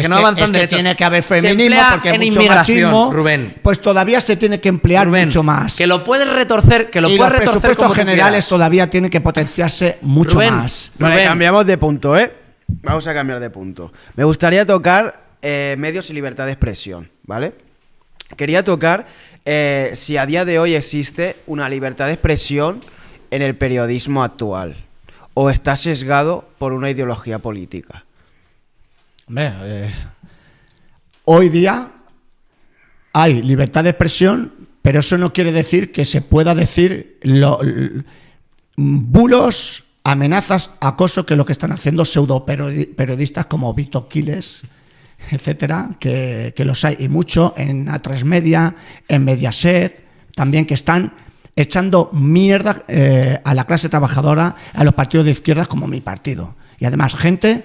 no avanzan derechos. Tiene que haber Se feminismo emplea porque hay en mucho inmigración, machismo, Rubén. pues todavía se tiene que emplear Rubén, mucho más. que lo puedes retorcer, que lo y puedes los retorcer presupuestos como tú generales quieras. todavía tienen que potenciarse mucho Rubén, más. Vale, Rubén. cambiamos de punto, ¿eh? Vamos a cambiar de punto. Me gustaría tocar medios y libertad de expresión, ¿vale? Quería tocar si a día de hoy existe una libertad de expresión en el periodismo actual o está sesgado por una ideología política. Hombre, hoy día hay libertad de expresión, pero eso no quiere decir que se pueda decir bulos, amenazas, acoso, que es lo que están haciendo pseudo periodistas como Vito Quiles, etcétera, que los hay y mucho en A3 Media, en Mediaset, también, que están echando mierda a la clase trabajadora, a los partidos de izquierdas como mi partido. Y además gente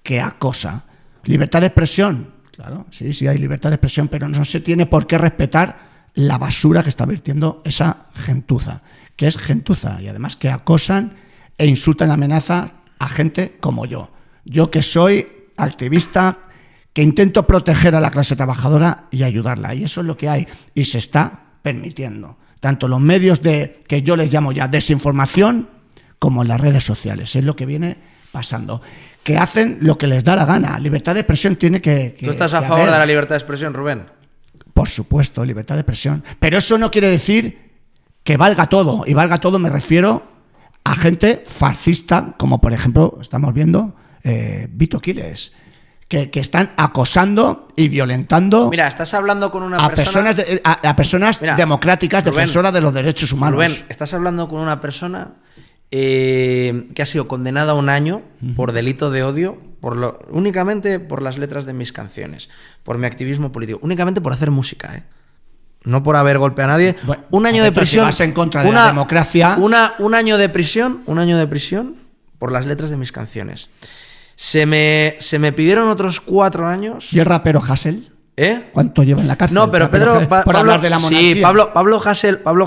que acosa. Libertad de expresión, claro, sí hay libertad de expresión, pero no se tiene por qué respetar la basura que está vertiendo esa gentuza, que es gentuza, y además que acosan e insultan, amenazan a gente como yo. Yo que soy activista, que intento proteger a la clase trabajadora y ayudarla, y eso es lo que hay, y se está permitiendo. Tanto los medios que yo les llamo ya desinformación, como en las redes sociales, es lo que viene pasando. Que hacen lo que les da la gana. Libertad de expresión tiene que ¿Tú estás a que favor haber. de la libertad de expresión, Rubén? Por supuesto, libertad de expresión. Pero eso no quiere decir que valga todo. Y valga todo me refiero a gente fascista, como por ejemplo estamos viendo Vito Quiles, que están acosando y violentando Mira, estás hablando con una a persona... personas Mira, democráticas, Rubén, defensoras de los derechos humanos. Rubén, estás hablando con una persona que ha sido condenada a 1 año por delito de odio, únicamente por las letras de mis canciones, por mi activismo político, únicamente por hacer música, no por haber golpeado a nadie. Bueno, 1 año de Alberto, si prisión. vas en contra de la democracia. 1 año de prisión, 1 año de prisión por las letras de mis canciones. Se me pidieron otros 4 años. ¿Y el rapero Hassel? ¿Cuánto lleva en la cárcel? No, pero Pedro, por hablar de la monarquía. Sí, Pablo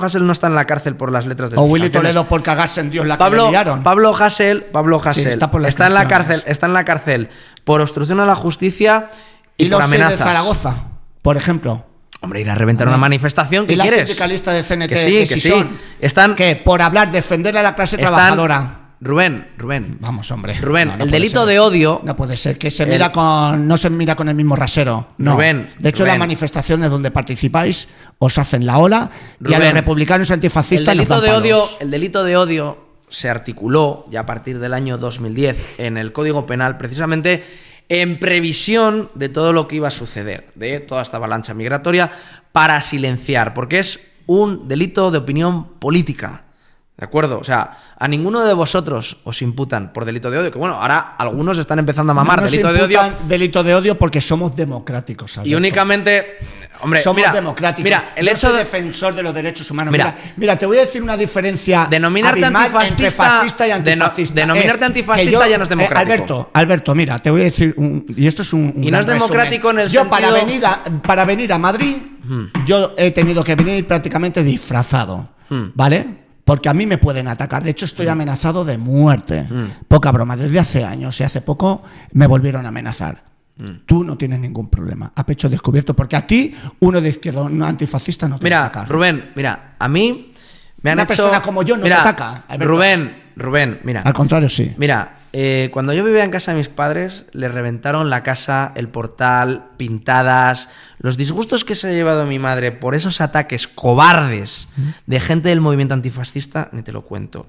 Hasél no está en la cárcel por las letras de O sus Willy canciones. Toledo por cagarse en Dios la que le liaron. Pablo Hasél Sí, está por las está en la canciones. cárcel, está en la cárcel por obstrucción a la justicia y los por seis amenazas. de Zaragoza, por ejemplo. Hombre, ir a reventar una manifestación, ¿qué Y la quieres? sindicalista de CNT, Que sí, que sí. Están que por hablar, defender a la clase trabajadora. Rubén. Vamos, hombre. Rubén, No el puede delito ser. de odio. No puede ser que no se mira con el mismo rasero. No. Rubén, de hecho, Rubén. las manifestaciones donde participáis os hacen la ola y a Rubén, los republicanos antifascistas el nos delito dan de odio, palos. el delito de odio se articuló ya a partir del año 2010 en el Código Penal, precisamente en previsión de todo lo que iba a suceder, de toda esta avalancha migratoria, para silenciar, porque es un delito de opinión política. ¿De acuerdo? O sea, a ninguno de vosotros os imputan por delito de odio, que bueno, ahora algunos están empezando a mamar No nos delito de odio. imputan delito de odio porque somos democráticos. Y Alberto. únicamente, hombre, somos mira, democráticos. Mira, el Yo hecho soy de defensor de los derechos humanos. Mira. Mira, te voy a decir una diferencia Denominarte abismal antifascista- entre fascista y antifascista. denominarte antifascista ya no es democrático. Alberto, mira, te voy a decir y esto es un Y no gran es democrático resumen. en el Yo sentido- para venir a Madrid, yo he tenido que venir prácticamente disfrazado, ¿vale? Porque a mí me pueden atacar. De hecho, estoy amenazado de muerte. Poca broma, desde hace años y hace poco me volvieron a amenazar. Tú no tienes ningún problema, a pecho descubierto, porque a ti, uno de izquierda, un antifascista no te Mira, ataca. Rubén, mira, a mí me han Una hecho... persona como yo no mira, te ataca, Alberto. Rubén, mira. Al contrario, sí. Mira, cuando yo vivía en casa de mis padres, les reventaron la casa, el portal, pintadas. Los disgustos que se ha llevado mi madre por esos ataques cobardes de gente del movimiento antifascista, ni te lo cuento.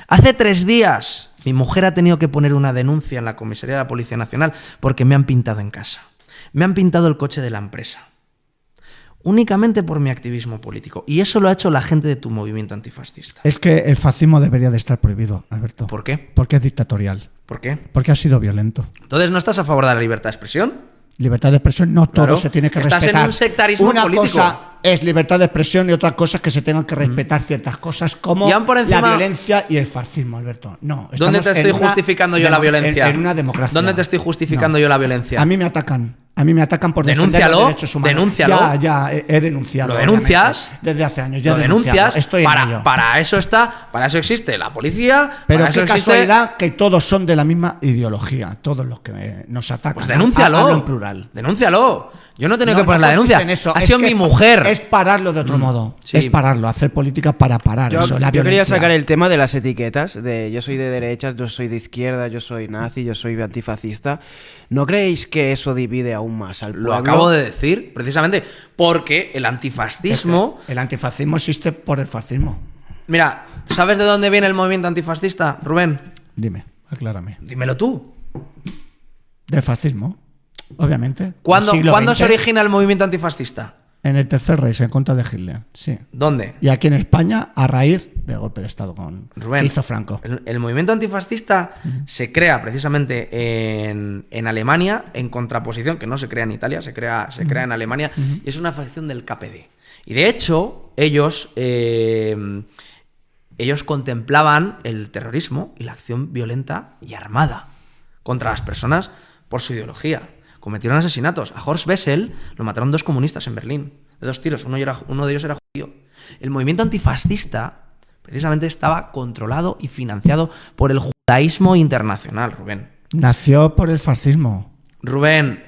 Hace 3 días, mi mujer ha tenido que poner una denuncia en la comisaría de la Policía Nacional porque me han pintado en casa. Me han pintado el coche de la empresa. Únicamente por mi activismo político. Y eso lo ha hecho la gente de tu movimiento antifascista. Es que el fascismo debería de estar prohibido, Alberto. ¿Por qué? Porque es dictatorial. ¿Por qué? Porque ha sido violento. Entonces, ¿no estás a favor de la libertad de expresión? Libertad de expresión, no todo Claro. se tiene que Estás respetar. en un sectarismo Una político. cosa es libertad de expresión y otra cosa es que se tengan que respetar ciertas cosas como Y aún por encima- la violencia y el fascismo, Alberto. No, ¿Dónde estamos te estoy en una justificando yo la violencia? En una democracia. ¿Dónde te estoy justificando yo la violencia? A mí me atacan. A mí me atacan por defender Denúncialo, los derechos humanos. denúncialo. Ya, he denunciado. ¿Lo denuncias? obviamente. Desde hace años. Ya Lo he denunciado. denuncias. Estoy en ello. Para eso existe la policía. Pero para qué eso existe- casualidad que todos son de la misma ideología, todos los que nos atacan. Pues denúncialo. Hablo en plural. Denúncialo. Yo no he tenido que No, poner no la denuncia. consiste en eso. Ha Es sido que mi mujer. Es pararlo de otro modo. sí. Es pararlo, hacer política para parar Yo, eso, la yo quería violencia. sacar el tema de las etiquetas, de yo soy de derechas, yo soy de izquierda, yo soy nazi, yo soy antifascista. ¿No creéis que eso divide aún más al pueblo? Lo acabo de decir, precisamente, porque el antifascismo... El antifascismo existe por el fascismo. Mira, ¿sabes de dónde viene el movimiento antifascista, Rubén? Dime, aclárame. Dímelo tú. Del fascismo, obviamente. ¿Cuándo Siglo se XX, origina el movimiento antifascista? En el Tercer Reich, en contra de Hitler, sí. ¿Dónde? Y aquí en España, a raíz del golpe de Estado Rubén, que hizo Franco. El movimiento antifascista se crea precisamente en Alemania, en contraposición, que no se crea en Italia, se crea en Alemania, y es una facción del KPD. Y de hecho, ellos contemplaban el terrorismo y la acción violenta y armada contra las personas por su ideología. Cometieron asesinatos. A Horst Wessel lo mataron 2 comunistas en Berlín, de 2 tiros. Uno de ellos era judío. El movimiento antifascista precisamente estaba controlado y financiado por el judaísmo internacional, Rubén. Nació por el fascismo. Rubén,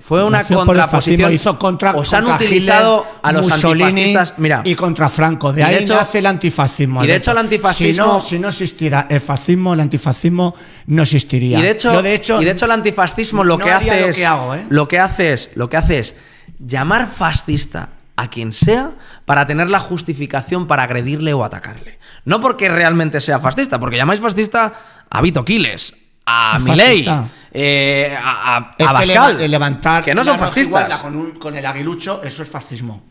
fue una Nació por el fascismo, contraposición. hizo contra Os han contra utilizado Hitler, a los Mussolini antifascistas. Mira, y contra Franco. De Y de ahí hecho- nace el antifascismo. y de Alberto. hecho el antifascismo- Si no existiera el fascismo, el antifascismo no existiría. Y de hecho, Yo, el antifascismo lo no que haría hace lo es que hago, ¿eh? lo que hace es llamar fascista a quien sea para tener la justificación para agredirle o atacarle. No porque realmente sea fascista, porque llamáis fascista a Vito Quiles, a Es Milei, fascista. a Es que Abascal, levantar que no son la fascistas. rojigualda con el aguilucho, eso es fascismo.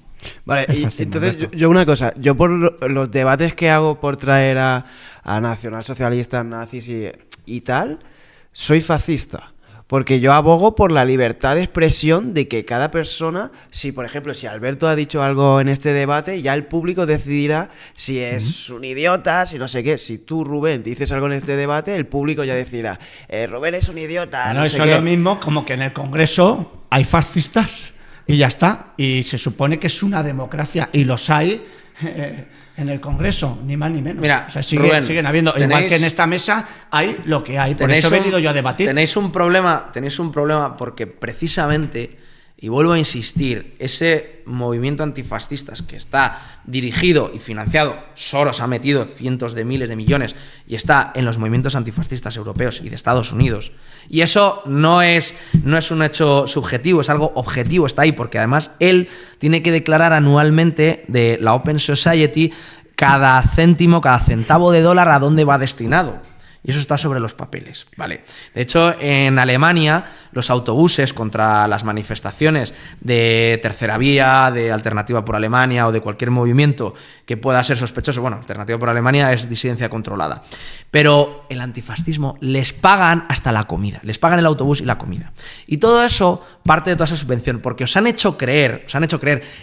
Vale, Es y fascismo, entonces Alberto. yo una cosa, yo por los debates que hago por traer a nacionalsocialistas, nazis y tal, soy fascista. Porque yo abogo por la libertad de expresión de que cada persona, si por ejemplo, si Alberto ha dicho algo en este debate, ya el público decidirá si es un idiota, si no sé qué. Si tú, Rubén, dices algo en este debate, el público ya decidirá, Rubén es un idiota, Bueno, no sé eso qué. es lo mismo como que en el Congreso hay fascistas y ya está. Y se supone que es una democracia y los hay en el Congreso, ni más ni menos. Mira, o sea, Rubén, siguen habiendo. Igual tenéis- que en esta mesa hay lo que hay. Por Tenéis eso he un- venido yo a debatir. Tenéis un problema porque precisamente, y vuelvo a insistir, ese movimiento antifascistas que está dirigido y financiado, Soros ha metido cientos de miles de millones y está en los movimientos antifascistas europeos y de Estados Unidos. Y eso no es un hecho subjetivo, es algo objetivo, está ahí, porque además él tiene que declarar anualmente de la Open Society cada céntimo, cada centavo de dólar a dónde va destinado. Y eso está sobre los papeles, ¿vale? De hecho, en Alemania, los autobuses contra las manifestaciones de Tercera Vía, de Alternativa por Alemania o de cualquier movimiento que pueda ser sospechoso, bueno, Alternativa por Alemania es disidencia controlada, pero el antifascismo les pagan hasta la comida, les pagan el autobús y la comida. Y todo eso parte de toda esa subvención, porque os han hecho creer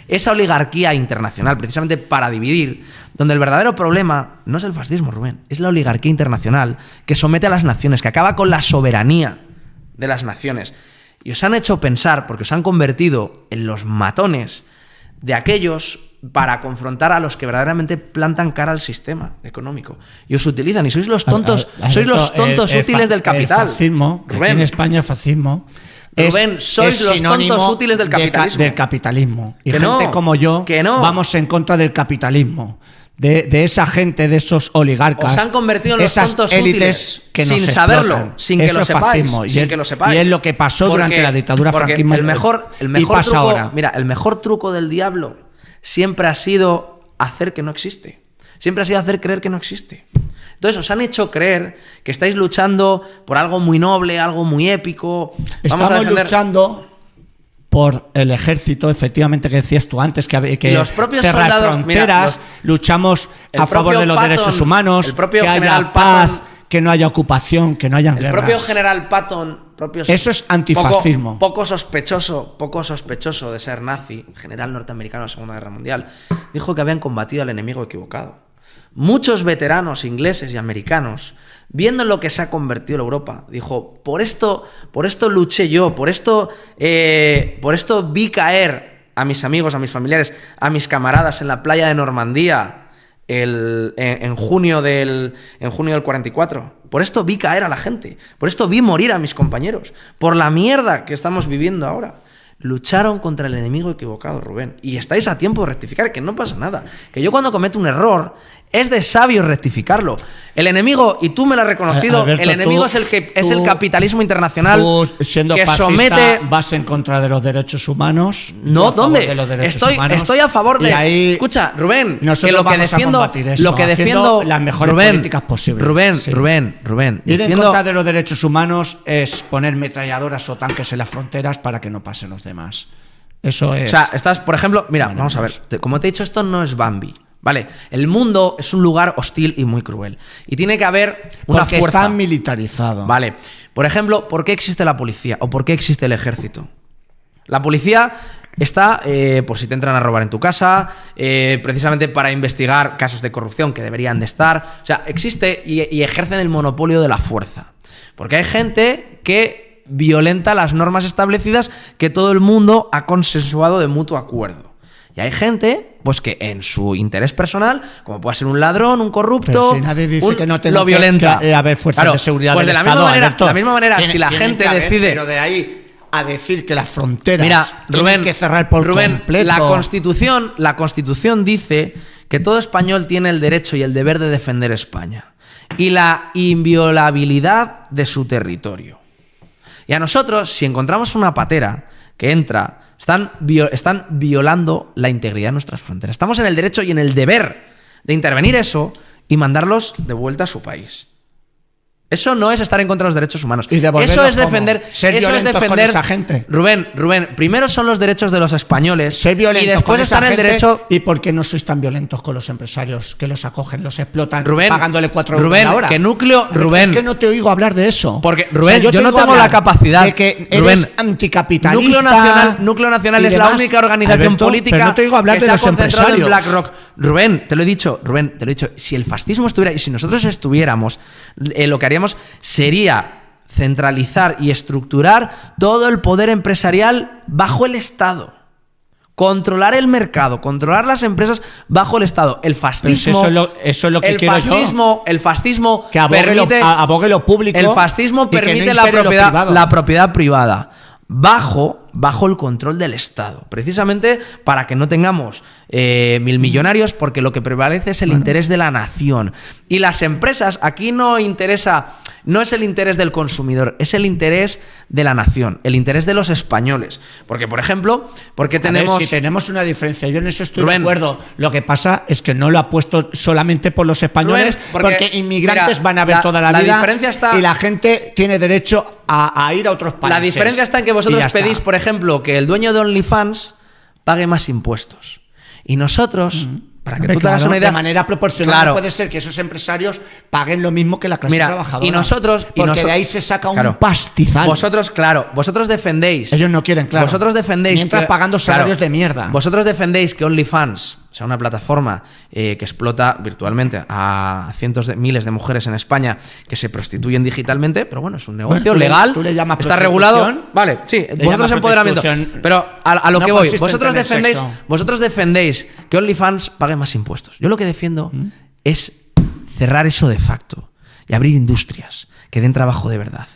esa oligarquía internacional, precisamente para dividir, donde el verdadero problema no es el fascismo, Rubén, es la oligarquía internacional que somete a las naciones, que acaba con la soberanía de las naciones. Y os han hecho pensar, porque os han convertido en los matones de aquellos para confrontar a los que verdaderamente plantan cara al sistema económico. Y os utilizan, y sois los tontos, sois los tontos útiles del capital. El fascismo, que aquí Rubén, en España el fascismo Rubén, sois los sinónimo tontos útiles del capitalismo. del capitalismo. Y Que gente no, como yo que no. vamos en contra del capitalismo. de esa gente, de esos oligarcas. Os han convertido en los esas tontos élites útiles, que nos sin saberlo, explotan. sin que Eso lo es sepáis. fascismo, y es lo que pasó durante la dictadura franquismo el mejor y pasa truco, ahora. Mira, el mejor truco del diablo siempre ha sido hacer que no existe. Siempre ha sido hacer creer que no existe. Entonces os han hecho creer que estáis luchando por algo muy noble, algo muy épico. Estamos luchando por el ejército, efectivamente, que decías tú antes, que los propios cerrar soldados, fronteras, luchamos a favor de los derechos humanos, el propio que haya general paz, Patton, que no haya ocupación, que no haya guerras. El propio general Patton, eso es antifascismo. Poco sospechoso de ser nazi, general norteamericano de la Segunda Guerra Mundial, dijo que habían combatido al enemigo equivocado. Muchos veteranos ingleses y americanos, viendo en lo que se ha convertido la Europa, dijo, por esto luché yo, por esto vi caer a mis amigos, a mis familiares, a mis camaradas en la playa de Normandía en junio del 44. Por esto vi caer a la gente, por esto vi morir a mis compañeros, por la mierda que estamos viviendo ahora. Lucharon contra el enemigo equivocado, Rubén. Y estáis a tiempo de rectificar, que no pasa nada. Que yo cuando cometo un error, es de sabio rectificarlo. El enemigo, y tú me lo has reconocido, Alberto, el enemigo es el capitalismo internacional tú, siendo que fascista, somete... vas en contra de los derechos humanos. No, ¿dónde? Estoy a favor de... Ahí escucha, Rubén, que lo que defiendo... Lo que defiendo las mejores políticas posibles. Rubén. Ir en contra de los derechos humanos es poner metralladoras o tanques en las fronteras para que no pasen los demás. Eso es... O sea, estás, por ejemplo... Mira, vamos a ver. Como te he dicho, esto no es Bambi. Vale, el mundo es un lugar hostil y muy cruel. Y tiene que haber una porque fuerza. Está militarizado. Vale. Por ejemplo, ¿por qué existe la policía? ¿O por qué existe el ejército? La policía está, por si te entran a robar en tu casa, precisamente para investigar casos de corrupción que deberían de estar. O sea, existe y ejercen el monopolio de la fuerza. Porque hay gente que violenta las normas establecidas que todo el mundo ha consensuado de mutuo acuerdo. Y hay gente, pues que en su interés personal, como puede ser un ladrón, un corrupto, pero si nadie dice que no lo violenta. Que haber fuerzas de seguridad pues del de Estado, la misma manera, si la gente decide... Pero de ahí a decir que las fronteras Rubén, tienen que cerrar por completo... La Constitución dice que todo español tiene el derecho y el deber de defender España y la inviolabilidad de su territorio. Y a nosotros, si encontramos una patera que entra... Están violando la integridad de nuestras fronteras. Estamos en el derecho y en el deber de intervenir eso y mandarlos de vuelta a su país. Eso no es estar en contra de los derechos humanos. Eso es defender. Eso es defender. Con esa gente. Rubén, primero son los derechos de los españoles. Ser violentos y después con esa están el gente. derecho. ¿Y por qué no sois tan violentos con los empresarios que los acogen, los explotan, Rubén, pagándole 4 euros Rubén, la hora? Rubén. Es que no te oigo hablar de eso. Porque, Rubén, o sea, yo no tengo la capacidad. De que eres Rubén, anticapitalista. Núcleo Nacional es la única organización Alberto, política pero no te oigo hablar que de se ha los concentrado en empresarios. BlackRock. Rubén, te lo he dicho. Si el fascismo estuviera y si nosotros estuviéramos, lo que haríamos sería centralizar y estructurar todo el poder empresarial bajo el Estado. Controlar el mercado, controlar las empresas bajo el Estado. El fascismo. Eso es lo que quiero yo. El fascismo que abogue lo público. El fascismo permite no la propiedad privada bajo el control del Estado. Precisamente para que no tengamos mil millonarios, porque lo que prevalece es el interés de la nación. Y las empresas, aquí no es el interés del consumidor, es el interés de la nación, el interés de los españoles. Porque, por ejemplo, si tenemos una diferencia, yo en eso estoy de acuerdo. Lo que pasa es que no lo ha puesto solamente por los españoles, porque inmigrantes van a ver toda la vida y la gente tiene derecho a ir a otros países. La diferencia está en que vosotros pedís, por ejemplo, que el dueño de OnlyFans pague más impuestos. Y nosotros... Para que tú te hagas una idea. De manera proporcional no puede ser que esos empresarios paguen lo mismo que la clase trabajadora. Porque de ahí se saca un pastizal. Vosotros defendéis. Ellos no quieren, claro. Vosotros defendéis. Mientras pagando salarios de mierda. Vosotros defendéis que OnlyFans sea una plataforma que explota virtualmente a cientos de miles de mujeres en España que se prostituyen digitalmente, pero bueno, es un negocio legal. ¿Tú le llamas está regulado. Vale, sí. Vosotros empoderamiento. Pero a lo que voy. Vosotros defendéis que OnlyFans pague más impuestos. Yo lo que defiendo es cerrar eso de facto y abrir industrias que den trabajo de verdad,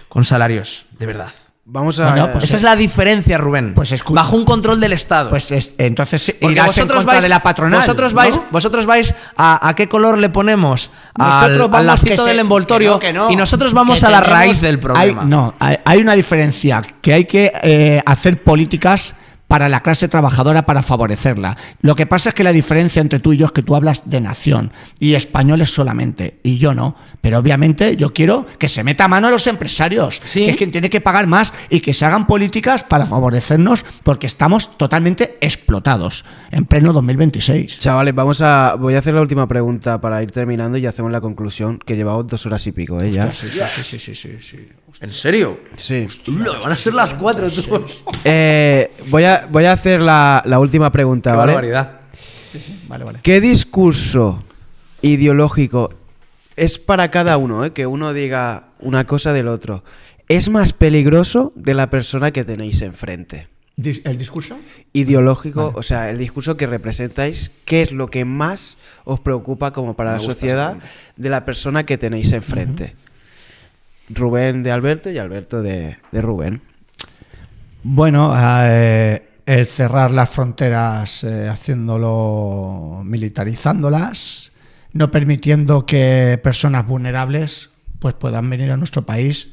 con salarios de verdad, Vamos a... Bueno, pues Esa es la diferencia, Rubén. Pues bajo un control del Estado. Pues entonces Porque irás en contra de la patronal. Vosotros vais a qué color le ponemos Nosotros al vamos lacito del envoltorio que no, y nosotros vamos que a la tenemos- raíz del problema. Hay una diferencia, que hay que hacer políticas para la clase trabajadora, para favorecerla. Lo que pasa es que la diferencia entre tú y yo es que tú hablas de nación y españoles solamente, y yo no. Pero obviamente yo quiero que se meta mano a los empresarios, Sí. que es quien tiene que pagar más, y que se hagan políticas para favorecernos, porque estamos totalmente explotados en pleno 2026. Chavales, voy a hacer la última pregunta para ir terminando y hacemos la conclusión, que llevamos 2 horas y pico, ¿eh? Ya. Sí. ¿En serio? Sí. Van a ser las 4, tú. Voy a hacer la última pregunta, Qué ¿vale? barbaridad. Vale. ¿Qué discurso ideológico es para cada uno, que uno diga una cosa del otro? ¿Es más peligroso de la persona que tenéis enfrente? ¿El discurso? Ideológico, Vale. o sea, el discurso que representáis, ¿qué es lo que más os preocupa como para la gusta sociedad esa pregunta. de la persona que tenéis enfrente? Rubén de Alberto y Alberto de Rubén. Bueno, el cerrar las fronteras, haciéndolo, militarizándolas, no permitiendo que personas vulnerables pues puedan venir a nuestro país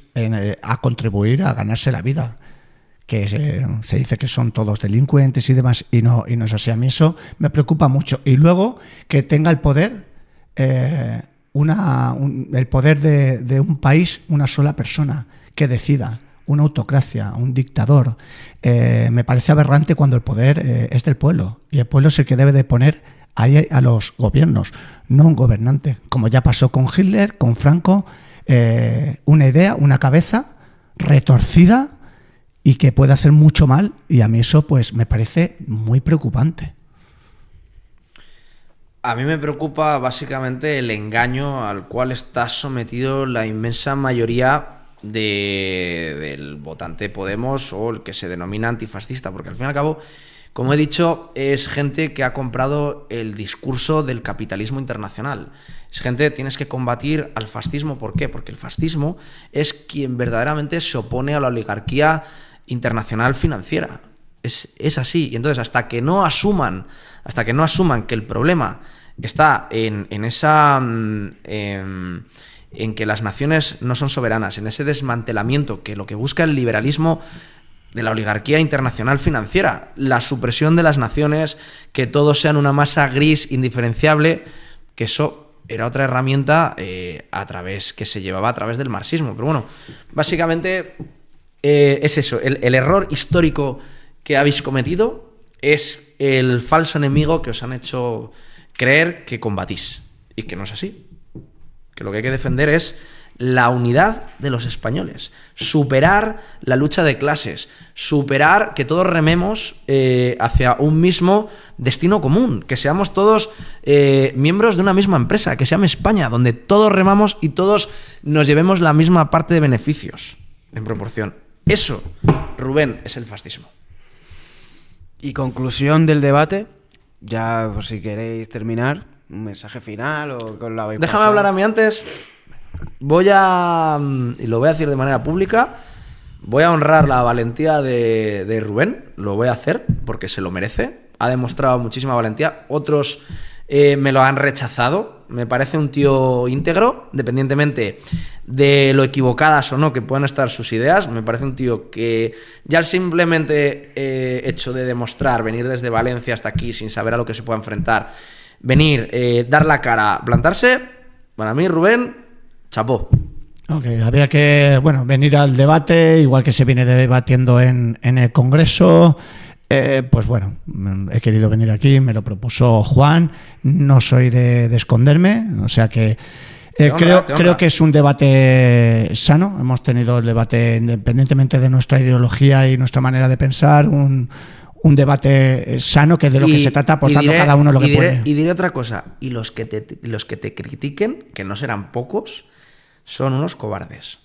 a contribuir a ganarse la vida. Que se dice que son todos delincuentes y demás, y no es así. A mí eso me preocupa mucho. Y luego que tenga el poder, el poder de un país, una sola persona que decida, una autocracia, un dictador. Me parece aberrante cuando el poder es del pueblo, y el pueblo es el que debe de poner ahí a los gobiernos, no un gobernante, como ya pasó con Hitler, con Franco. Una idea, una cabeza retorcida y que puede hacer mucho mal, y a mí eso pues me parece muy preocupante. A mí me preocupa básicamente el engaño al cual está sometido la inmensa mayoría del votante Podemos, o el que se denomina antifascista, porque al fin y al cabo, como he dicho, es gente que ha comprado el discurso del capitalismo internacional. Es gente, tienes que combatir al fascismo. ¿Por qué? Porque el fascismo es quien verdaderamente se opone a la oligarquía internacional financiera. Es así. Y entonces, hasta que no asuman que el problema está en que las naciones no son soberanas, en ese desmantelamiento, que lo que busca el liberalismo de la oligarquía internacional financiera, la supresión de las naciones, que todos sean una masa gris indiferenciable, que eso era otra herramienta que se llevaba a través del marxismo. Pero bueno, básicamente es eso, el error histórico que habéis cometido es el falso enemigo que os han hecho creer que combatís, y que no es así. Que lo que hay que defender es la unidad de los españoles, superar la lucha de clases, superar que todos rememos hacia un mismo destino común, que seamos todos miembros de una misma empresa, que se llame España, donde todos remamos y todos nos llevemos la misma parte de beneficios en proporción. Eso, Rubén, es el fascismo. Y conclusión del debate, ya por si queréis terminar, un mensaje final o con la habéis Déjame pasado. hablar a mí antes. Y lo voy a decir de manera pública, voy a honrar la valentía de Rubén, lo voy a hacer porque se lo merece, ha demostrado muchísima valentía, otros me lo han rechazado, me parece un tío íntegro, independientemente de lo equivocadas o no que puedan estar sus ideas, me parece un tío que ya el simplemente hecho de demostrar, venir desde Valencia hasta aquí sin saber a lo que se pueda enfrentar, venir, dar la cara, plantarse, para mí Rubén, chapó. Okay, había que venir al debate, igual que se viene debatiendo en el Congreso. Pues bueno, he querido venir aquí, me lo propuso Juan, no soy de esconderme, o sea que creo que es un debate sano. Hemos tenido el debate independientemente de nuestra ideología y nuestra manera de pensar, un debate sano, que es de lo que se trata, aportando cada uno lo que puede. Y diré otra cosa, y los que te critiquen, que no serán pocos, son unos cobardes.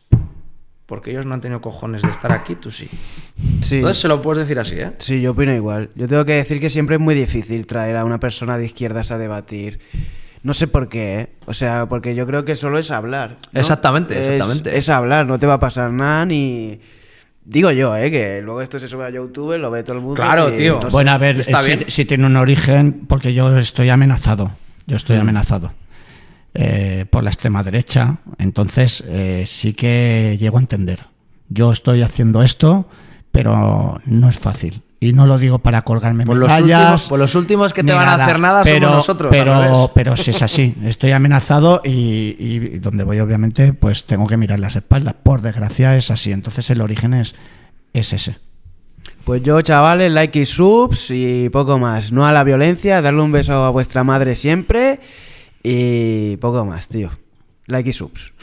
Porque ellos no han tenido cojones de estar aquí, tú sí. Sí. Entonces se lo puedes decir así, ¿eh? Sí, yo opino igual. Yo tengo que decir que siempre es muy difícil traer a una persona de izquierdas a debatir. No sé por qué, ¿eh? O sea, porque yo creo que solo es hablar, ¿no? Exactamente. Es hablar, no te va a pasar nada ni Digo yo, que luego esto se sube a YouTube, lo ve todo el mundo. Claro, tío. no sé. Bueno, a ver, Está bien. si tiene un origen, porque yo estoy amenazado. Por la extrema derecha. Entonces, sí que llego a entender. Yo estoy haciendo esto, pero no es fácil. Y no lo digo para colgarme medallas. Por los últimos que ni te van a hacer nada somos nosotros. al revés. Pero si es así, estoy amenazado y donde voy, obviamente, pues tengo que mirar las espaldas. Por desgracia es así. Entonces el origen es ese. Pues yo, chavales, like y subs y poco más. No a la violencia, darle un beso a vuestra madre siempre y poco más, tío. Like y subs.